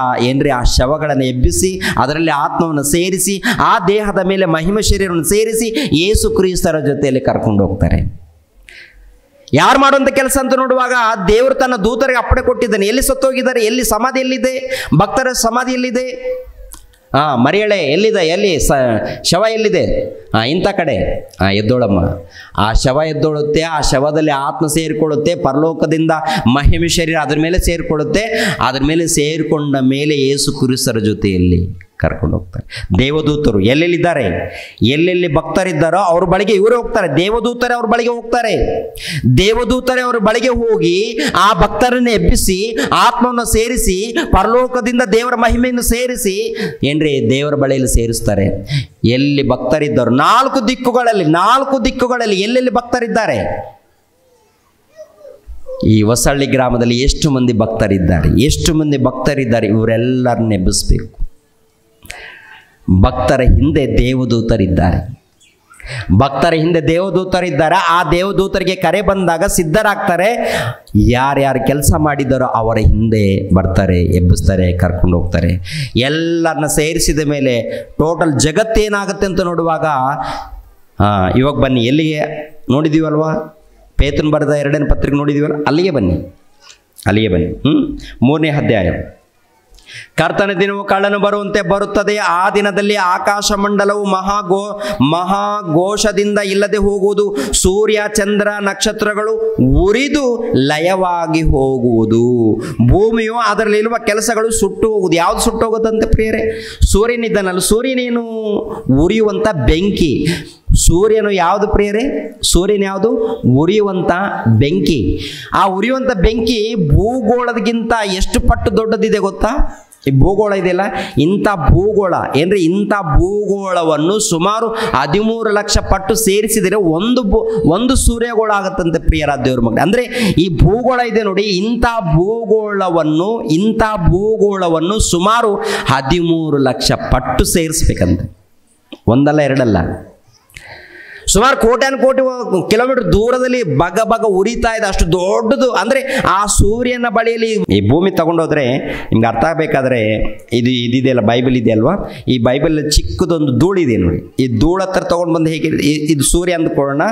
ಆ ಶವಗಳನ್ನು ಎಬ್ಬಿಸಿ ಅದರಲ್ಲಿ ಆತ್ಮವನ್ನು ಸೇರಿಸಿ ಆ ದೇಹದ ಮೇಲೆ ಮಹಿಮೆ ಶರೀರವನ್ನು ಸೇರಿಸಿ ಯೇಸು ಕ್ರಿಸ್ತರ ಜೊತೆಯಲ್ಲಿ ಕರ್ಕೊಂಡು ಹೋಗ್ತಾರೆ. ಯಾರು ಮಾಡುವಂಥ ಕೆಲಸ ಅಂತ ನೋಡುವಾಗ ದೇವರು ತನ್ನ ದೂತರಿಗೆ ಅಪ್ಪಣೆ ಕೊಟ್ಟಿದ್ದಾನೆ. ಎಲ್ಲಿ ಸತ್ತೋಗಿದ್ದಾರೆ, ಎಲ್ಲಿ ಸಮಾಧಿ ಎಲ್ಲಿದೆ, ಭಕ್ತರ ಸಮಾಧಿ ಎಲ್ಲಿದೆ, ಮರಿಯಳೆ ಎಲ್ಲಿದೆ, ಎಲ್ಲಿ ಶವ ಎಲ್ಲಿದೆ, ಇಂಥ ಕಡೆ ಎದ್ದೋಳಮ್ಮ. ಆ ಶವ ಎದ್ದೋಳುತ್ತೆ, ಆ ಶವದಲ್ಲಿ ಆತ್ಮ ಸೇರಿಕೊಳ್ಳುತ್ತೆ, ಪರಲೋಕದಿಂದ ಮಹಿಮೆ ಶರೀರ ಅದ್ರ ಮೇಲೆ ಸೇರಿಕೊಳ್ಳುತ್ತೆ. ಅದ್ರ ಮೇಲೆ ಸೇರಿಕೊಂಡ ಮೇಲೆ ಯೇಸು ಕ್ರಿಸ್ತರ ಜೊತೆಯಲ್ಲಿ ಕರ್ಕೊಂಡು ಹೋಗ್ತಾರೆ. ದೇವದೂತರು ಎಲ್ಲೆಲ್ಲಿದ್ದಾರೆ, ಎಲ್ಲೆಲ್ಲಿ ಭಕ್ತರಿದ್ದಾರೋ ಅವ್ರ ಬಳಿಗೆ ಇವರೇ ಹೋಗ್ತಾರೆ. ದೇವದೂತರೇ ಅವ್ರ ಬಳಿಗೆ ಹೋಗ್ತಾರೆ. ದೇವದೂತರೇ ಅವ್ರ ಬಳಿಗೆ ಹೋಗಿ ಆ ಭಕ್ತರನ್ನು ಎಬ್ಬಿಸಿ ಆತ್ಮವನ್ನು ಸೇರಿಸಿ ಪರಲೋಕದಿಂದ ದೇವರ ಮಹಿಮೆಯನ್ನು ಸೇರಿಸಿ ಏನ್ರಿ ದೇವರ ಬಳಿಯಲ್ಲಿ ಸೇರಿಸ್ತಾರೆ. ಎಲ್ಲಿ ಭಕ್ತರಿದ್ದಾರೋ ನಾಲ್ಕು ದಿಕ್ಕುಗಳಲ್ಲಿ ಎಲ್ಲೆಲ್ಲಿ ಭಕ್ತರಿದ್ದಾರೆ, ಈ ಹೊಸಳ್ಳಿ ಗ್ರಾಮದಲ್ಲಿ ಎಷ್ಟು ಮಂದಿ ಭಕ್ತರಿದ್ದಾರೆ, ಇವರೆಲ್ಲರನ್ನ ಎಬ್ಬಿಸ್ಬೇಕು. ಭಕ್ತರ ಹಿಂದೆ ದೇವದೂತರಿದ್ದಾರೆ. ಆ ದೇವದೂತರಿಗೆ ಕರೆ ಬಂದಾಗ ಸಿದ್ಧರಾಗ್ತಾರೆ. ಯಾರ್ಯಾರು ಕೆಲಸ ಮಾಡಿದ್ದಾರೋ ಅವರ ಹಿಂದೆ ಬರ್ತಾರೆ, ಎಬ್ಬಿಸ್ತಾರೆ, ಕರ್ಕೊಂಡು ಹೋಗ್ತಾರೆ. ಎಲ್ಲರನ್ನ ಸೇರಿಸಿದ ಮೇಲೆ ಟೋಟಲ್ ಜಗತ್ತೇನಾಗುತ್ತೆ ಅಂತ ನೋಡುವಾಗ ಇವಾಗ ಬನ್ನಿ, ಎಲ್ಲಿಗೆ ನೋಡಿದ್ದೀವಲ್ವಾ, ಪೇತ್ರನ ಬರೆದ 2ನೇ ಪತ್ರಿಕೆ ನೋಡಿದ್ದೀವಲ್ಲ, ಅಲ್ಲಿಗೆ ಬನ್ನಿ. 3ನೇ ಅಧ್ಯಾಯ. ಕರ್ತನ ದಿನವು ಕಳ್ಳನು ಬರುವಂತೆ ಬರುತ್ತದೆ. ಆ ದಿನದಲ್ಲಿ ಆಕಾಶ ಮಂಡಲವು ಮಹಾಘೋಷದಿಂದ ಇಲ್ಲದೆ ಹೋಗುವುದು. ಸೂರ್ಯ ಚಂದ್ರ ನಕ್ಷತ್ರಗಳು ಉರಿದು ಲಯವಾಗಿ ಹೋಗುವುದು. ಭೂಮಿಯು ಅದರಲ್ಲಿರುವ ಕೆಲಸಗಳು ಸುಟ್ಟು ಹೋಗುವುದು. ಯಾವುದು ಸುಟ್ಟು ಹೋಗುತ್ತಂತೆ ಪ್ರಿಯರೇ? ಸೂರ್ಯನಿದ್ದಾನಲ್ಲ, ಸೂರ್ಯನೇನು ಉರಿಯುವಂಥ ಬೆಂಕಿ. ಸೂರ್ಯನು ಯಾವುದು ಪ್ರಿಯರೇ? ಸೂರ್ಯನ ಯಾವುದು? ಉರಿಯುವಂಥ ಬೆಂಕಿ. ಆ ಉರಿಯುವಂಥ ಬೆಂಕಿ ಭೂಗೋಳದಗಿಂತ ಎಷ್ಟು ಪಟ್ಟು ದೊಡ್ಡದಿದೆ ಗೊತ್ತಾ? ಈ ಭೂಗೋಳ ಇದೆಯಲ್ಲ, ಇಂಥ ಭೂಗೋಳವನ್ನು ಸುಮಾರು 13 ಲಕ್ಷ ಪಟ್ಟು ಸೇರಿಸಿದರೆ ಒಂದು ಸೂರ್ಯಗೋಳ ಆಗತ್ತಂತೆ ಪ್ರಿಯರ ದೇವ್ರ ಮಗನೇ. ಅಂದರೆ ಈ ಭೂಗೋಳ ಇದೆ ನೋಡಿ, ಇಂಥ ಭೂಗೋಳವನ್ನು ಸುಮಾರು 13 ಲಕ್ಷ ಪಟ್ಟು ಸೇರಿಸ್ಬೇಕಂತೆ. ಒಂದಲ್ಲ ಎರಡಲ್ಲ, ಸುಮಾರು ಕೋಟ್ಯಾನು ಕೋಟಿ ಕಿಲೋಮೀಟರ್ ದೂರದಲ್ಲಿ ಬಗ ಉರಿತಾ ಇದೆ. ಅಷ್ಟು ದೊಡ್ಡದು. ಅಂದರೆ ಆ ಸೂರ್ಯನ ಬಳಿಯಲ್ಲಿ ಈ ಭೂಮಿ ತಗೊಂಡೋದ್ರೆ ನಿಮ್ಗೆ ಅರ್ಥ ಆಗಬೇಕಾದ್ರೆ ಇದೆಯಲ್ಲ, ಬೈಬಲ್ ಇದೆಯಲ್ವಾ, ಈ ಬೈಬಲ್ ಚಿಕ್ಕದೊಂದು ಧೂಳಿದೆ ನೋಡಿ. ಈ ಧೂಳ ಹತ್ರ ತೊಗೊಂಡು ಬಂದು ಹೇಗೆ, ಇದು ಸೂರ್ಯ ಅಂದ್ಕೊಳ್ಳೋಣ,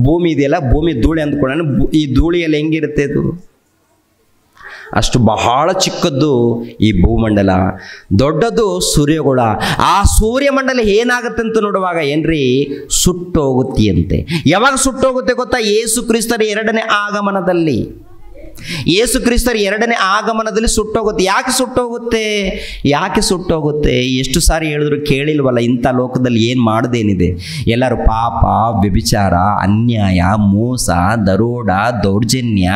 ಭೂಮಿ ಇದೆಯಲ್ಲ, ಭೂಮಿ ಧೂಳಿ ಅಂದ್ಕೊಳ್ಳೋಣ. ಈ ಧೂಳಿಯಲ್ಲಿ ಹೆಂಗಿರುತ್ತೆ ಇದು? ಅಷ್ಟು ಬಹಳ ಚಿಕ್ಕದ್ದು ಈ ಭೂಮಂಡಲ, ದೊಡ್ಡದು ಸೂರ್ಯಗೋಳ. ಆ ಸೂರ್ಯಮಂಡಲ ಏನಾಗುತ್ತೆ ಅಂತ ನೋಡುವಾಗ ಏನ್ರಿ ಸುಟ್ಟೋಗುತ್ತೆಯಂತೆ. ಯಾವಾಗ ಸುಟ್ಟೋಗುತ್ತೆ ಗೊತ್ತಾ? ಯೇಸು ಕ್ರಿಸ್ತರ 2ನೇ ಆಗಮನದಲ್ಲಿ. ಸುಟ್ಟೋಗುತ್ತೆ. ಯಾಕೆ ಸುಟ್ಟೋಗುತ್ತೆ? ಎಷ್ಟು ಸಾರಿ ಹೇಳಿದ್ರು ಕೇಳಿಲ್ವಲ್ಲ. ಇಂಥ ಲೋಕದಲ್ಲಿ ಏನು ಮಾಡೋದೇನಿದೆ? ಎಲ್ಲರೂ ಪಾಪ, ವ್ಯಭಿಚಾರ, ಅನ್ಯಾಯ, ಮೋಸ, ದರೋಡ, ದೌರ್ಜನ್ಯ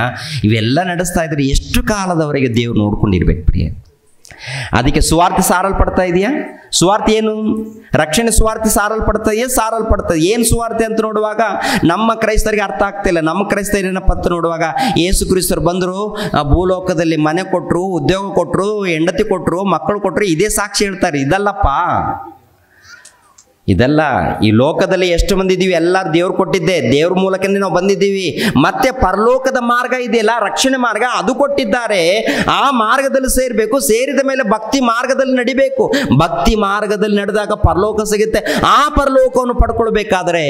ಇವೆಲ್ಲ ನಡೆಸ್ತಾ ಇದ್ರೆ ಎಷ್ಟು ಕಾಲದವರೆಗೆ ದೇವ್ರು ನೋಡ್ಕೊಂಡಿರ್ಬೇಕು ಪ್ರಿಯ. ಅದಕ್ಕೆ ಸುವಾರ್ತೆ ಸಾರಲ್ಪಡ್ತಾ ಇದೆಯಾ? ಸುವಾರ್ತೆ ಏನು? ರಕ್ಷಣೆ ಸುವಾರ್ತೆ ಸಾರಲ್ಪಡ್ತದೆ. ಏನು ಸುವಾರ್ತೆ ಅಂತ ನೋಡುವಾಗ ನಮ್ಮ ಕ್ರೈಸ್ತರಿಗೆ ಅರ್ಥ ಆಗ್ತಿಲ್ಲ. ನಮ್ಮ ಕ್ರೈಸ್ತರು ಏನಪ್ಪ ಅಂತ ನೋಡುವಾಗ, ಯೇಸು ಕ್ರಿಸ್ತರು ಬಂದರು, ಭೂಲೋಕದಲ್ಲಿ ಮನೆ ಕೊಟ್ಟರು, ಉದ್ಯೋಗ ಕೊಟ್ಟರು, ಹೆಂಡತಿ ಕೊಟ್ಟರು, ಮಕ್ಕಳು ಕೊಟ್ಟರು, ಇದೇ ಸಾಕ್ಷಿ ಹೇಳ್ತಾರೆ. ಇದಲ್ಲ. ಈ ಲೋಕದಲ್ಲಿ ಎಷ್ಟು ಮಂದಿ ಇದ್ದೀವಿ? ಎಲ್ಲರೂ ದೇವ್ರು ಕೊಟ್ಟಿದ್ದೆ, ದೇವ್ರ ಮೂಲಕನೇ ನಾವು ಬಂದಿದ್ದೀವಿ. ಮತ್ತೆ ಪರಲೋಕದ ಮಾರ್ಗ ಇದೆಯಲ್ಲ, ರಕ್ಷಣೆ ಮಾರ್ಗ, ಅದು ಕೊಟ್ಟಿದ್ದಾರೆ. ಆ ಮಾರ್ಗದಲ್ಲಿ ಸೇರಬೇಕು. ಸೇರಿದ ಮೇಲೆ ಭಕ್ತಿ ಮಾರ್ಗದಲ್ಲಿ ನಡಿಬೇಕು. ಭಕ್ತಿ ಮಾರ್ಗದಲ್ಲಿ ನಡೆದಾಗ ಪರಲೋಕ ಸಿಗುತ್ತೆ. ಆ ಪರಲೋಕವನ್ನು ಪಡ್ಕೊಳ್ಬೇಕಾದ್ರೆ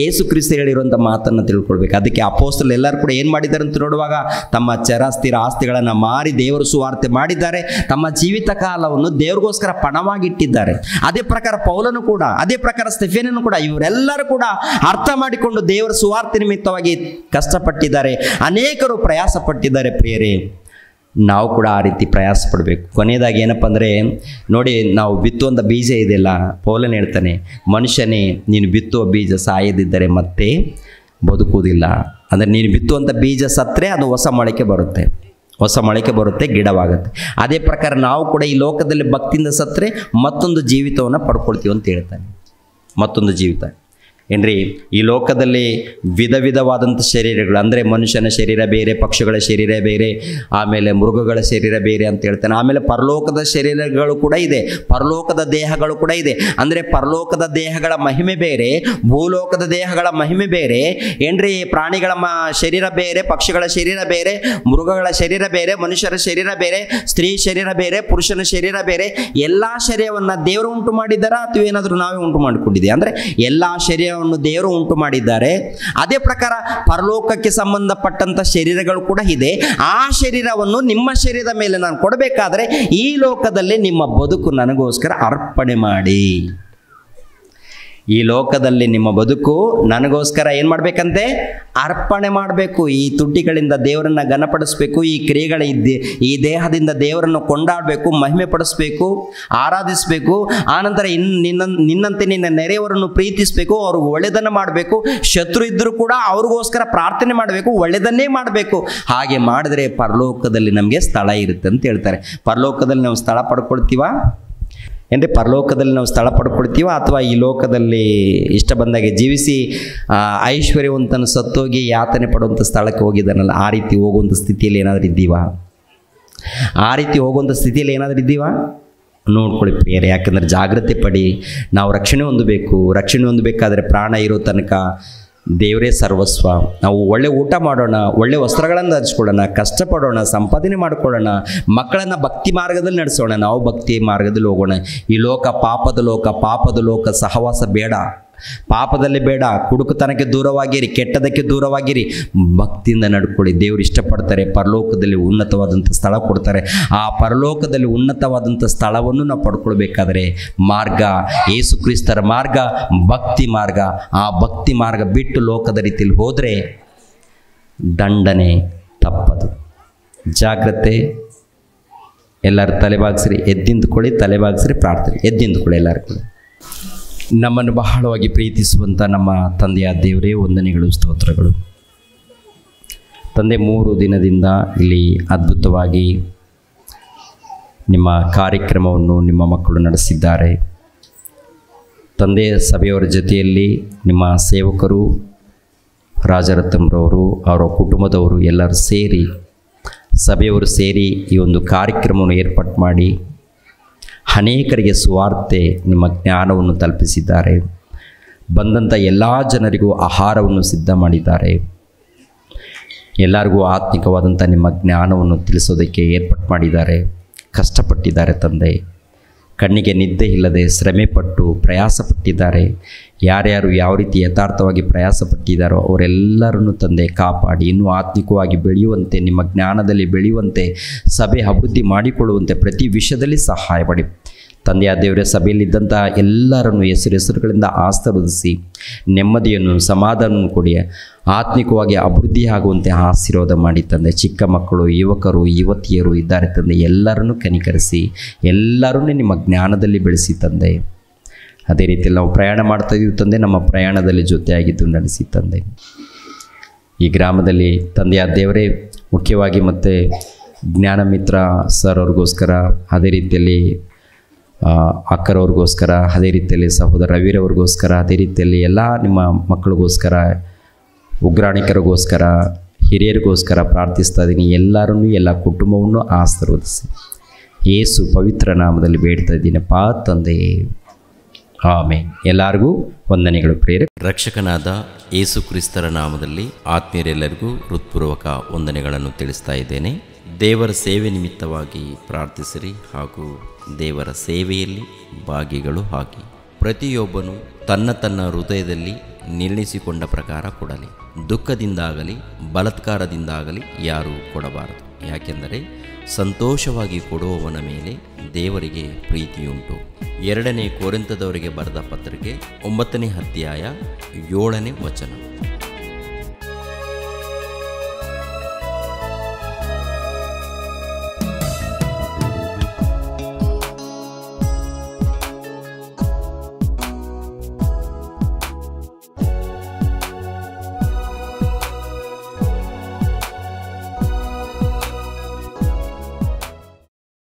ಯೇಸು ಕ್ರಿಸ್ತ ಹೇಳಿರುವಂಥ ಮಾತನ್ನು ತಿಳ್ಕೊಳ್ಬೇಕು. ಅದಕ್ಕೆ ಅಪೊಸ್ತಲರು ಎಲ್ಲರೂ ಕೂಡ ಏನು ಮಾಡಿದ್ದಾರೆ ಅಂತ ನೋಡುವಾಗ, ತಮ್ಮ ಚರಾಸ್ತಿರ ಆಸ್ತಿಗಳನ್ನು ಮಾರಿ ದೇವರು ಸುವಾರ್ತೆ ಮಾಡಿದ್ದಾರೆ. ತಮ್ಮ ಜೀವಿತ ಕಾಲವನ್ನು ದೇವ್ರಿಗೋಸ್ಕರ ಪಣವಾಗಿಟ್ಟಿದ್ದಾರೆ. ಅದೇ ಪ್ರಕಾರ ಪೌಲನು ಕೂಡ, ಅದೇ ಪ್ರಕಾರ ಸ್ಟೆಫೆನನು ಕೂಡ, ಇವರೆಲ್ಲರೂ ಕೂಡ ಅರ್ಥ ಮಾಡಿಕೊಂಡು ದೇವರ ಸುವಾರ್ತೆ ನಿಮಿತ್ತವಾಗಿ ಕಷ್ಟಪಟ್ಟಿದ್ದಾರೆ. ಅನೇಕರು ಪ್ರಯಾಸ ಪಟ್ಟಿದ್ದಾರೆ ಪ್ರಿಯರೇ. ನಾವು ಕೂಡ ಆ ರೀತಿ ಪ್ರಯಾಸ ಪಡಬೇಕು. ಕೊನೆಯದಾಗಿ ಏನಪ್ಪ ಅಂದರೆ ನೋಡಿ, ನಾವು ಬಿತ್ತುವಂಥ ಬೀಜ ಇದೆಯಲ್ಲ, ಪೌಲನು ಹೇಳ್ತಾನೆ, ಮನುಷ್ಯನೇ ನೀನು ಬಿತ್ತುವ ಬೀಜ ಸಾಯದಿದ್ದರೆ ಮತ್ತೆ ಬದುಕುವುದಿಲ್ಲ. ಅಂದರೆ ನೀನು ಬಿತ್ತುವಂಥ ಬೀಜ ಸತ್ತರೆ ಅದು ಹೊಸ ಮೊಳಕೆ ಬರುತ್ತೆ, ಗಿಡವಾಗುತ್ತೆ. ಅದೇ ಪ್ರಕಾರ ನಾವು ಕೂಡ ಈ ಲೋಕದಲ್ಲಿ ಭಕ್ತಿಯಿಂದ ಸತ್ತರೆ ಮತ್ತೊಂದು ಜೀವಿತವನ್ನು ಪಡ್ಕೊಳ್ತೀವಿ ಅಂತ ಹೇಳ್ತಾನೆ. ಮತ್ತೊಂದು ಜೀವಿತ ಏನ್ರಿ? ಈ ಲೋಕದಲ್ಲಿ ವಿಧವಾದಂಥ ಶರೀರಗಳು, ಅಂದರೆ ಮನುಷ್ಯನ ಶರೀರ ಬೇರೆ, ಪಕ್ಷಿಗಳ ಶರೀರ ಬೇರೆ, ಆಮೇಲೆ ಮೃಗಗಳ ಶರೀರ ಬೇರೆ ಅಂತ ಹೇಳ್ತಾನೆ. ಆಮೇಲೆ ಪರಲೋಕದ ಶರೀರಗಳು ಕೂಡ ಇದೆ, ಪರಲೋಕದ ದೇಹಗಳು ಕೂಡ ಇದೆ. ಅಂದರೆ ಪರಲೋಕದ ದೇಹಗಳ ಮಹಿಮೆ ಬೇರೆ, ಭೂಲೋಕದ ದೇಹಗಳ ಮಹಿಮೆ ಬೇರೆ ಏನ್ರಿ? ಪ್ರಾಣಿಗಳ ಶರೀರ ಬೇರೆ, ಪಕ್ಷಿಗಳ ಶರೀರ ಬೇರೆ, ಮೃಗಗಳ ಶರೀರ ಬೇರೆ, ಮನುಷ್ಯರ ಶರೀರ ಬೇರೆ, ಸ್ತ್ರೀ ಶರೀರ ಬೇರೆ, ಪುರುಷನ ಶರೀರ ಬೇರೆ. ಎಲ್ಲ ಶರೀರವನ್ನು ದೇವರು ಉಂಟು ಮಾಡಿದ್ದಾರಾ ಅಥವಾ ಏನಾದರೂ ನಾವೇ ಉಂಟು ಮಾಡಿಕೊಂಡಿದ್ದೀವಿ? ಅಂದರೆ ಎಲ್ಲ ಶರೀರ ದೇವರು ಉಂಟು ಮಾಡಿದ್ದಾರೆ. ಅದೇ ಪ್ರಕಾರ ಪರಲೋಕಕ್ಕೆ ಸಂಬಂಧಪಟ್ಟಂತ ಶರೀರಗಳು ಕೂಡ ಇದೆ. ಆ ಶರೀರವನ್ನು ನಿಮ್ಮ ಶರೀರದ ಮೇಲೆ ನಾನು ಕೊಡಬೇಕಾದ್ರೆ ಈ ಲೋಕದಲ್ಲಿ ನಿಮ್ಮ ಬದುಕು ನನಗೋಸ್ಕರ ಅರ್ಪಣೆ ಮಾಡಿ. ಈ ಲೋಕದಲ್ಲಿ ನಿಮ್ಮ ಬದುಕು ನನಗೋಸ್ಕರ ಏನು ಮಾಡಬೇಕಂತೆ? ಅರ್ಪಣೆ ಮಾಡಬೇಕು. ಈ ತುಟಿಗಳಿಂದ ದೇವರನ್ನು ಘನಪಡಿಸಬೇಕು. ಈ ಕ್ರಿಯೆಗಳ ಈ ದೇಹದಿಂದ ದೇವರನ್ನು ಕೊಂಡಾಡಬೇಕು, ಮಹಿಮೆ ಪಡಿಸಬೇಕು, ಆರಾಧಿಸಬೇಕು. ಆನಂತರ ನಿನ್ನಂತೆ ನಿನ್ನ ನೆರೆಯವರನ್ನು ಪ್ರೀತಿಸಬೇಕು, ಅವ್ರಿಗೆ ಒಳ್ಳೆಯದನ್ನು ಮಾಡಬೇಕು. ಶತ್ರು ಇದ್ದರೂ ಕೂಡ ಅವ್ರಿಗೋಸ್ಕರ ಪ್ರಾರ್ಥನೆ ಮಾಡಬೇಕು, ಒಳ್ಳೆಯದನ್ನೇ ಮಾಡಬೇಕು. ಹಾಗೆ ಮಾಡಿದ್ರೆ ಪರಲೋಕದಲ್ಲಿ ನಮಗೆ ಸ್ಥಳ ಇರುತ್ತೆ ಅಂತ ಹೇಳ್ತಾರೆ. ಪರಲೋಕದಲ್ಲಿ ನಾವು ಸ್ಥಳ ಪಡ್ಕೊಳ್ತೀವಾ? ಅಂದರೆ ಪರಲೋಕದಲ್ಲಿ ನಾವು ಸ್ಥಳ ಪಡ್ಕೊಳ್ತೀವ ಅಥವಾ ಈ ಲೋಕದಲ್ಲಿ ಇಷ್ಟ ಬಂದಾಗೆ ಜೀವಿಸಿ ಐಶ್ವರ್ಯವಂತನ ಸತ್ತೋಗಿ ಯಾತನೆ ಪಡುವಂಥ ಸ್ಥಳಕ್ಕೆ ಹೋಗಿದ್ದಾನಲ್ಲ, ಆ ರೀತಿ ಹೋಗುವಂಥ ಸ್ಥಿತಿಯಲ್ಲಿ ಏನಾದರೂ ಇದ್ದೀವಾ? ಆ ರೀತಿ ಹೋಗುವಂಥ ಸ್ಥಿತಿಯಲ್ಲಿ ಏನಾದರೂ ಇದ್ದೀವಾ? ನೋಡ್ಕೊಳ್ಳಿ ಪ್ರಿಯರೇ. ಯಾಕಂದರೆ ಜಾಗ್ರತೆ ಪಡಿ. ನಾವು ರಕ್ಷಣೆ ಹೊಂದಬೇಕಾದ್ರೆ ಪ್ರಾಣ ಇರೋ ತನಕ ದೇವರೇ ಸರ್ವಸ್ವ. ನಾವು ಒಳ್ಳೆ ಊಟ ಮಾಡೋಣ, ಒಳ್ಳೆ ವಸ್ತ್ರಗಳನ್ನು ಧರಿಸ್ಕೊಳ್ಳೋಣ, ಕಷ್ಟಪಡೋಣ, ಸಂಪಾದನೆ ಮಾಡಿಕೊಳ್ಳೋಣ, ಮಕ್ಕಳನ್ನು ಭಕ್ತಿ ಮಾರ್ಗದಲ್ಲಿ ನಡೆಸೋಣ, ನಾವು ಭಕ್ತಿ ಮಾರ್ಗದಲ್ಲಿ ಹೋಗೋಣ. ಈ ಲೋಕ ಪಾಪದ ಲೋಕ ಸಹವಾಸ ಬೇಡ, ಪಾಪದಲ್ಲಿ ಬೇಡ, ಕುಡುಕತನಕ್ಕೆ ದೂರವಾಗಿರಿ, ಕೆಟ್ಟದಕ್ಕೆ ದೂರವಾಗಿರಿ, ಭಕ್ತಿಯಿಂದ ನಡ್ಕೊಳ್ಳಿ. ದೇವರು ಇಷ್ಟಪಡ್ತಾರೆ. ಪರಲೋಕದಲ್ಲಿ ಉನ್ನತವಾದಂಥ ಸ್ಥಳ ಕೊಡ್ತಾರೆ. ಆ ಪರಲೋಕದಲ್ಲಿ ಉನ್ನತವಾದಂಥ ಸ್ಥಳವನ್ನು ನಾವು ಪಡ್ಕೊಳ್ಬೇಕಾದ್ರೆ ಮಾರ್ಗ ಯೇಸು ಕ್ರಿಸ್ತರ ಮಾರ್ಗ, ಭಕ್ತಿ ಮಾರ್ಗ. ಆ ಭಕ್ತಿ ಮಾರ್ಗ ಬಿಟ್ಟು ಲೋಕದ ರೀತಿಯಲ್ಲಿ ಹೋದರೆ ದಂಡನೆ ತಪ್ಪದು. ಜಾಗ್ರತೆ. ಎಲ್ಲರೂ ತಲೆಬಾಗಿಸ್ರಿ, ಎದ್ದಿಂದುಕೊಳ್ಳಿ, ತಲೆಬಾಗಿಸ್ರಿ, ಪ್ರಾರ್ಥನೆ, ಎದ್ದಿಂದುಕೊಳ್ಳಿ ಎಲ್ಲರೂ ಕೂಡ. ನಮ್ಮನ್ನು ಬಹಳವಾಗಿ ಪ್ರೀತಿಸುವಂಥ ನಮ್ಮ ತಂದೆಯ ದೇವರೇ, ವಂದನೆಗಳು, ಸ್ತೋತ್ರಗಳು. ತಂದೆ, 3 ದಿನದಿಂದ ಇಲ್ಲಿ ಅದ್ಭುತವಾಗಿ ನಿಮ್ಮ ಕಾರ್ಯಕ್ರಮವನ್ನು ನಿಮ್ಮ ಮಕ್ಕಳು ನಡೆಸಿದ್ದಾರೆ. ತಂದೆ, ಸಭೆಯವರ ಜೊತೆಯಲ್ಲಿ ನಿಮ್ಮ ಸೇವಕರು, ರಾಜರತ್ನರವರು, ಅವರ ಕುಟುಂಬದವರು ಎಲ್ಲರೂ ಸೇರಿ, ಸಭೆಯವರು ಸೇರಿ ಈ ಒಂದು ಕಾರ್ಯಕ್ರಮವನ್ನು ಏರ್ಪಾಡು ಮಾಡಿ ಅನೇಕರಿಗೆ ಸುವಾರ್ತೆ ನಿಮ್ಮ ಜ್ಞಾನವನ್ನು ತಲುಪಿಸಿದ್ದಾರೆ. ಬಂದಂಥ ಎಲ್ಲ ಜನರಿಗೂ ಆಹಾರವನ್ನು ಸಿದ್ಧ ಮಾಡಿದ್ದಾರೆ. ಎಲ್ಲರಿಗೂ ಆತ್ಮಿಕವಾದಂಥ ನಿಮ್ಮ ಜ್ಞಾನವನ್ನು ತಿಳಿಸೋದಕ್ಕೆ ಏರ್ಪಾಡು ಮಾಡಿದ್ದಾರೆ. ಕಷ್ಟಪಟ್ಟಿದ್ದಾರೆ ತಂದೆ. ಕಣ್ಣಿಗೆ ನಿದ್ದೆ ಇಲ್ಲದೆ ಶ್ರಮೆಪಟ್ಟು ಪ್ರಯಾಸಪಟ್ಟಿದ್ದಾರೆ. ಯಾರ್ಯಾರು ಯಾವ ರೀತಿ ಯಥಾರ್ಥವಾಗಿ ಪ್ರಯಾಸಪಟ್ಟಿದ್ದಾರೋ ಅವರೆಲ್ಲರನ್ನು ತಂದೆ ಕಾಪಾಡಿ ಇನ್ನೂ ಆತ್ಮಿಕವಾಗಿ ಬೆಳೆಯುವಂತೆ, ನಿಮ್ಮ ಜ್ಞಾನದಲ್ಲಿ ಬೆಳೆಯುವಂತೆ, ಸಭೆ ಅಭಿವೃದ್ಧಿ ಮಾಡಿಕೊಳ್ಳುವಂತೆ ಪ್ರತಿ ವಿಷಯದಲ್ಲಿ ಸಹಾಯ ಮಾಡಿ. ತಂದೆಯ ದೇವರೇ, ಸಭೆಯಲ್ಲಿದ್ದಂಥ ಎಲ್ಲರನ್ನು ಹೆಸರುಗಳಿಂದ ಆಶೀರ್ವದಿಸಿ ನೆಮ್ಮದಿಯನ್ನು, ಸಮಾಧಾನವನ್ನು ಕೊಡಿ. ಆತ್ಮಿಕವಾಗಿ ಅಭಿವೃದ್ಧಿಯಾಗುವಂತೆ ಆಶೀರ್ವಾದ ಮಾಡಿ ತಂದೆ. ಚಿಕ್ಕ ಮಕ್ಕಳು, ಯುವಕರು, ಯುವತಿಯರು ಇದ್ದಾರೆ ತಂದೆ. ಎಲ್ಲರನ್ನೂ ಕನಿಕರಿಸಿ, ಎಲ್ಲರನ್ನೂ ನಿಮ್ಮ ಜ್ಞಾನದಲ್ಲಿ ಬೆಳೆಸಿ ತಂದೆ. ಅದೇ ರೀತಿಯಲ್ಲಿ ನಾವು ಪ್ರಯಾಣ ಮಾಡ್ತಾಯಿದ್ದೀವಿ ತಂದೆ. ನಮ್ಮ ಪ್ರಯಾಣದಲ್ಲಿ ಜೊತೆಯಾಗಿದ್ದು ನಡೆಸಿ ತಂದೆ. ಈ ಗ್ರಾಮದಲ್ಲಿ ತಂದೆಯ ದೇವರೇ, ಮುಖ್ಯವಾಗಿ ಮತ್ತು ಜ್ಞಾನಮಿತ್ರ ಸರ್ ಅವ್ರಿಗೋಸ್ಕರ, ಅದೇ ರೀತಿಯಲ್ಲಿ ಅಕ್ಕರವ್ರಿಗೋಸ್ಕರ, ಅದೇ ರೀತಿಯಲ್ಲಿ ಸಹೋದರ ರವಿರವ್ರಿಗೋಸ್ಕರ, ಅದೇ ರೀತಿಯಲ್ಲಿ ಎಲ್ಲ ನಿಮ್ಮ ಮಕ್ಕಳಿಗೋಸ್ಕರ, ಉಗ್ರಾಣಿಕರಿಗೋಸ್ಕರ, ಹಿರಿಯರಿಗೋಸ್ಕರ ಪ್ರಾರ್ಥಿಸ್ತಾ ಇದ್ದೀನಿ. ಎಲ್ಲರನ್ನೂ, ಎಲ್ಲ ಕುಟುಂಬವನ್ನು ಆಶೀರ್ವದಿಸಿ ಯೇಸು ಪವಿತ್ರ ನಾಮದಲ್ಲಿ ಬೇಡ್ತಾ ಇದ್ದೀನಪ್ಪ ತಂದೆಯೇ, ಆಮೆನ್. ಎಲ್ಲರಿಗೂ ವಂದನೆಗಳು ಪ್ರಿಯರೇ. ರಕ್ಷಕನಾದ ಯೇಸು ಕ್ರಿಸ್ತರ ನಾಮದಲ್ಲಿ ಆತ್ಮೀಯರೆಲ್ಲರಿಗೂ ಹೃತ್ಪೂರ್ವಕ ವಂದನೆಗಳನ್ನು ತಿಳಿಸ್ತಾ ಇದ್ದೇನೆ. ದೇವರ ಸೇವೆ ನಿಮಿತ್ತವಾಗಿ ಪ್ರಾರ್ಥಿಸಿರಿ ಹಾಗೂ ದೇವರ ಸೇವೆಯಲ್ಲಿ ಭಾಗಿಗಳು ಆಗಿ. ಪ್ರತಿಯೊಬ್ಬನು ತನ್ನ ಹೃದಯದಲ್ಲಿ ನಿರ್ಣಯಿಸಿಕೊಂಡ ಪ್ರಕಾರ ಕೊಡಲಿ. ದುಃಖದಿಂದಾಗಲಿ ಬಲಾತ್ಕಾರದಿಂದಾಗಲಿ ಯಾರೂ ಕೊಡಬಾರದು. ಯಾಕೆಂದರೆ ಸಂತೋಷವಾಗಿ ಕೊಡುವವನ ಮೇಲೆ ದೇವರಿಗೆ ಪ್ರೀತಿಯುಂಟು. 2 ಕೊರಿಂಥದವರಿಗೆ ಬರೆದ ಪತ್ರಿಕೆ 9ನೇ ಅಧ್ಯಾಯ 7ನೇ ವಚನ.